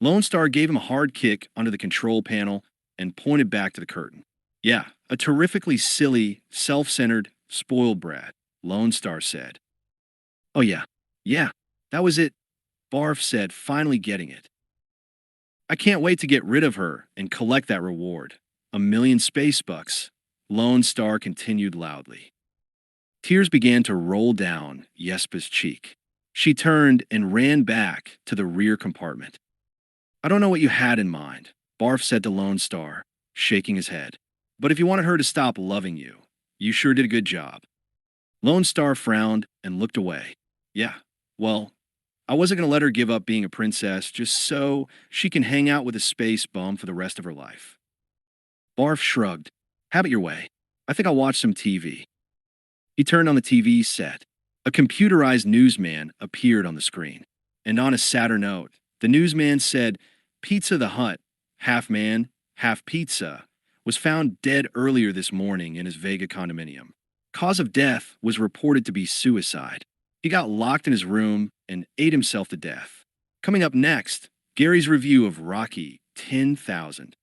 Lone Star gave him a hard kick under the control panel and pointed back to the curtain. Yeah, a terrifically silly, self-centered, spoiled brat, Lone Star said. Oh yeah, that was it, Barf said, finally getting it. I can't wait to get rid of her and collect that reward. 1,000,000 space bucks, Lone Star continued loudly. Tears began to roll down Yespa's cheek. She turned and ran back to the rear compartment. I don't know what you had in mind, Barf said to Lone Star, shaking his head. But if you wanted her to stop loving you, you sure did a good job. Lone Star frowned and looked away. Yeah, well, I wasn't going to let her give up being a princess just so she can hang out with a space bum for the rest of her life. Barf shrugged. Have it your way. I think I'll watch some TV. He turned on the TV set. A computerized newsman appeared on the screen. And on a sadder note, the newsman said, Pizza the Hut, half man, half pizza, was found dead earlier this morning in his Vega condominium. Cause of death was reported to be suicide. He got locked in his room and ate himself to death. Coming up next, Gary's review of Rocky 10,000.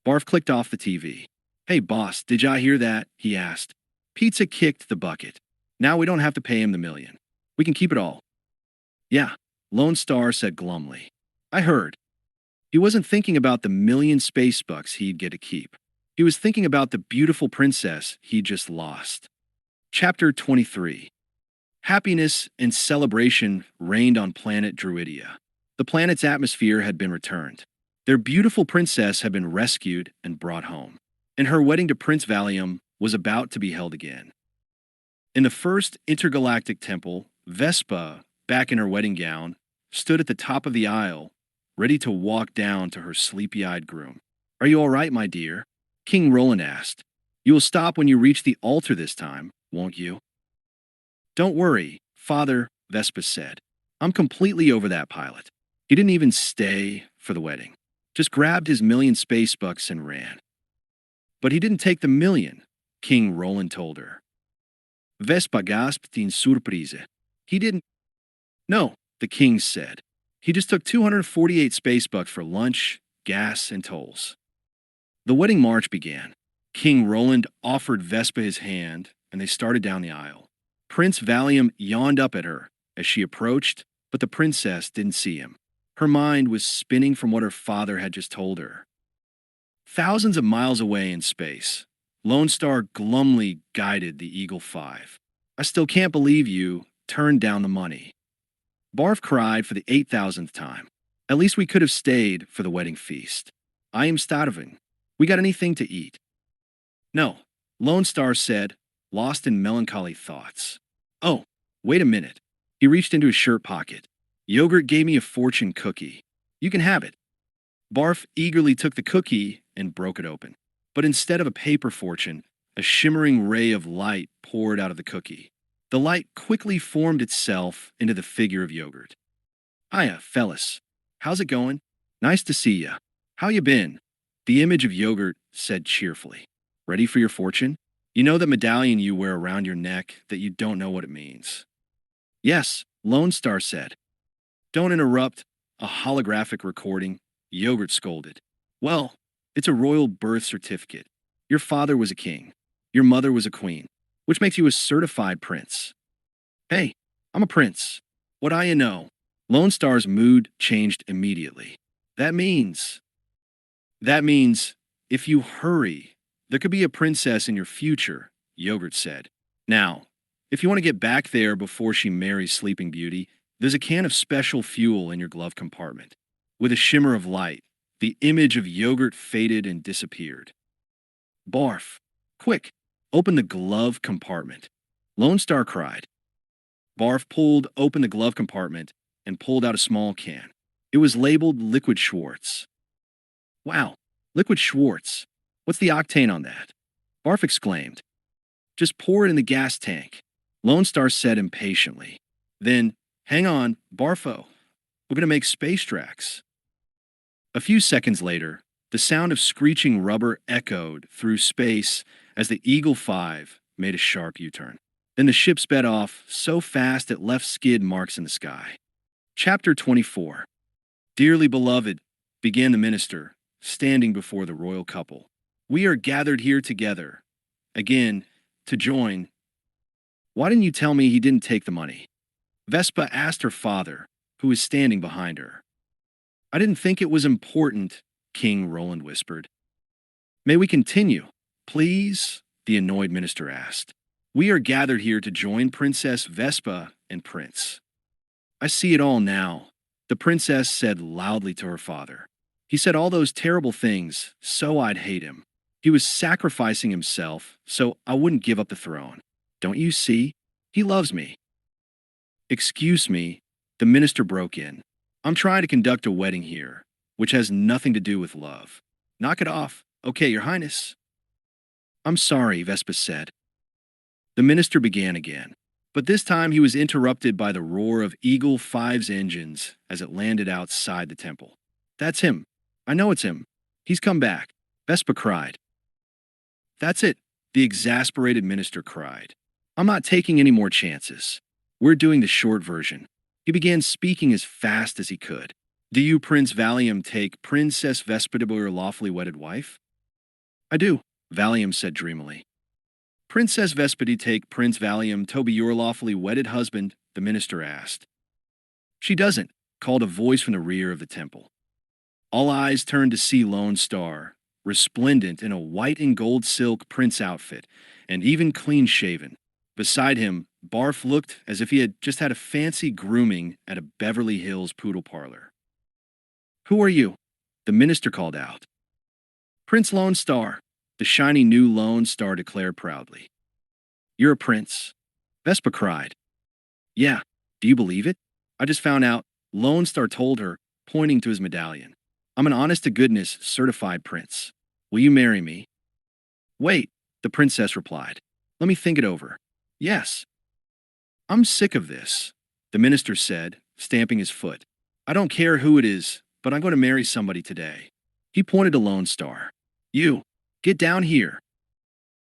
Barf clicked off the TV. Hey boss, did ya hear that? He asked. Pizza kicked the bucket. Now we don't have to pay him the million. We can keep it all. Yeah, Lone Star said glumly. I heard. He wasn't thinking about the 1,000,000 space bucks he'd get to keep. He was thinking about the beautiful princess he'd just lost. Chapter 23. Happiness and celebration reigned on planet Druidia. The planet's atmosphere had been returned. Their beautiful princess had been rescued and brought home, and her wedding to Prince Valium was about to be held again. In the first intergalactic temple, Vespa, back in her wedding gown, stood at the top of the aisle, ready to walk down to her sleepy-eyed groom. Are you all right, my dear? King Roland asked. You will stop when you reach the altar this time, won't you? Don't worry, Father, Vespa said. I'm completely over that pilot. He didn't even stay for the wedding. Just grabbed his 1,000,000 space bucks and ran. But he didn't take the 1,000,000, King Roland told her. Vespa gasped in surprise. He didn't. No, the king said. He just took 248 space bucks for lunch, gas, and tolls. The wedding march began. King Roland offered Vespa his hand, and they started down the aisle. Prince Valium yawned up at her as she approached, but the princess didn't see him. Her mind was spinning from what her father had just told her. Thousands of miles away in space, Lone Star glumly guided the Eagle 5. I still can't believe you turned down the money. Barf cried for the 8,000th time. At least we could have stayed for the wedding feast. I am starving. We got anything to eat? No, Lone Star said, lost in melancholy thoughts. Oh, wait a minute. He reached into his shirt pocket. Yogurt gave me a fortune cookie. You can have it. Barf eagerly took the cookie and broke it open. But instead of a paper fortune, a shimmering ray of light poured out of the cookie. The light quickly formed itself into the figure of Yogurt. Hiya, fellas. How's it going? Nice to see ya. How you been? The image of Yogurt said cheerfully. Ready for your fortune? You know that medallion you wear around your neck that you don't know what it means. Yes, Lone Star said. Don't interrupt a holographic recording, Yogurt scolded. Well, it's a royal birth certificate. Your father was a king. Your mother was a queen, which makes you a certified prince. Hey, I'm a prince. What do you know? Lone Star's mood changed immediately. That means, if you hurry, there could be a princess in your future, Yogurt said. Now, if you want to get back there before she marries Sleeping Beauty, there's a can of special fuel in your glove compartment. With a shimmer of light, the image of Yogurt faded and disappeared. Barf, quick, open the glove compartment. Lone Star cried. Barf pulled open the glove compartment and pulled out a small can. It was labeled Liquid Schwarz. Wow, Liquid Schwarz. What's the octane on that? Barf exclaimed. Just pour it in the gas tank, Lone Star said impatiently. Then, hang on, Barfo. We're going to make space tracks. A few seconds later, The sound of screeching rubber echoed through space as the Eagle 5 made a sharp U-turn. Then the ship sped off so fast it left skid marks in the sky. Chapter 24. Dearly beloved, began the minister, standing before the royal couple. We are gathered here together, again, to join. Why didn't you tell me he didn't take the money? Vespa asked her father, who was standing behind her. I didn't think it was important, King Roland whispered. May we continue, please? The annoyed minister asked. We are gathered here to join Princess Vespa and Prince. I see it all now, the princess said loudly to her father. He said all those terrible things, so I'd hate him. He was sacrificing himself, so I wouldn't give up the throne. Don't you see? He loves me. Excuse me, the minister broke in. I'm trying to conduct a wedding here, which has nothing to do with love. Knock it off. Okay, Your Highness. I'm sorry, Vespa said. The minister began again, but this time he was interrupted by the roar of Eagle 5's engines as it landed outside the temple. That's him. I know it's him. He's come back, Vespa cried. That's it, the exasperated minister cried. I'm not taking any more chances. We're doing the short version. He began speaking as fast as he could. Do you, Prince Valium, take Princess Vespa to be your lawfully wedded wife? I do, Valium said dreamily. Princess Vespity take Prince Valium to be your lawfully wedded husband, the minister asked. She doesn't, called a voice from the rear of the temple. All eyes turned to see Lone Star, resplendent in a white and gold silk prince outfit, and even clean-shaven. Beside him, Barf looked as if he had just had a fancy grooming at a Beverly Hills poodle parlor. Who are you? The minister called out. Prince Lone Star, the shiny new Lone Star declared proudly. You're a prince, Vespa cried. Yeah, do you believe it? I just found out, Lone Star told her, pointing to his medallion. I'm an honest-to-goodness certified prince. Will you marry me? Wait, the princess replied. Let me think it over. Yes. I'm sick of this, the minister said, stamping his foot. I don't care who it is, but I'm going to marry somebody today. He pointed to Lone Star. You, get down here.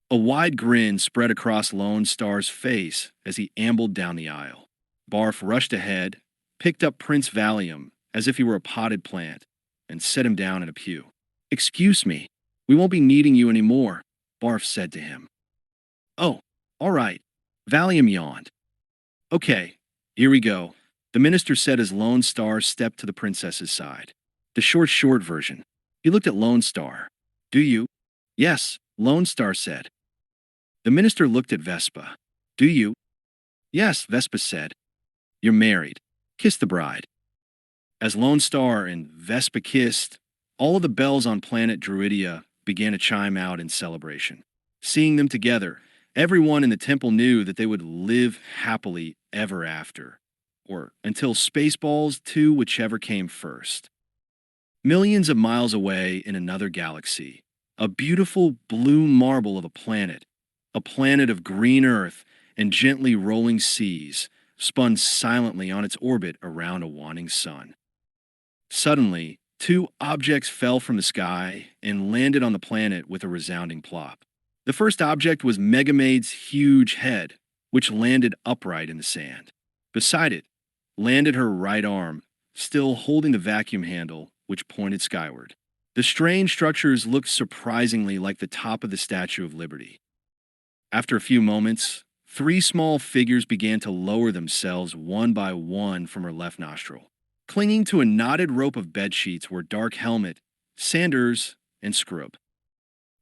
A wide grin spread across Lone Star's face as he ambled down the aisle. Barf rushed ahead, picked up Prince Valium as if he were a potted plant, and set him down in a pew. Excuse me, we won't be needing you anymore, Barf said to him. Oh, all right, Valium yawned. Okay, here we go, the minister said as Lone Star stepped to the princess's side. The short version. He looked at Lone Star. Do you? Yes, Lone Star said. The minister looked at Vespa. Do you? Yes, Vespa said. You're married. Kiss the bride. As Lone Star and Vespa kissed, all of the bells on planet Druidia began to chime out in celebration. Seeing them together, everyone in the temple knew that they would live happily ever after, or until Spaceballs 2, whichever came first. Millions of miles away in another galaxy, a beautiful blue marble of a planet of green earth and gently rolling seas, spun silently on its orbit around a waning sun. Suddenly, two objects fell from the sky and landed on the planet with a resounding plop. The first object was Maid's huge head, which landed upright in the sand. Beside it, landed her right arm, still holding the vacuum handle, which pointed skyward. The strange structures looked surprisingly like the top of the Statue of Liberty. After a few moments, three small figures began to lower themselves one by one from her left nostril. Clinging to a knotted rope of bedsheets were Dark Helmet, Sanders, and Scrub.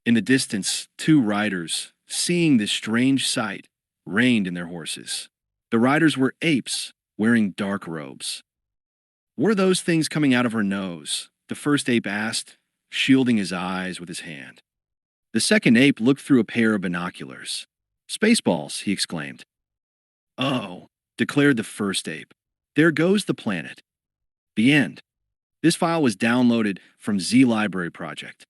In the distance, two riders, seeing this strange sight, reined in their horses. The riders were apes, wearing dark robes. Were those things coming out of her nose? The first ape asked, shielding his eyes with his hand. The second ape looked through a pair of binoculars. Spaceballs, he exclaimed. Oh, declared the first ape. There goes the planet. The end. This file was downloaded from Z Library Project.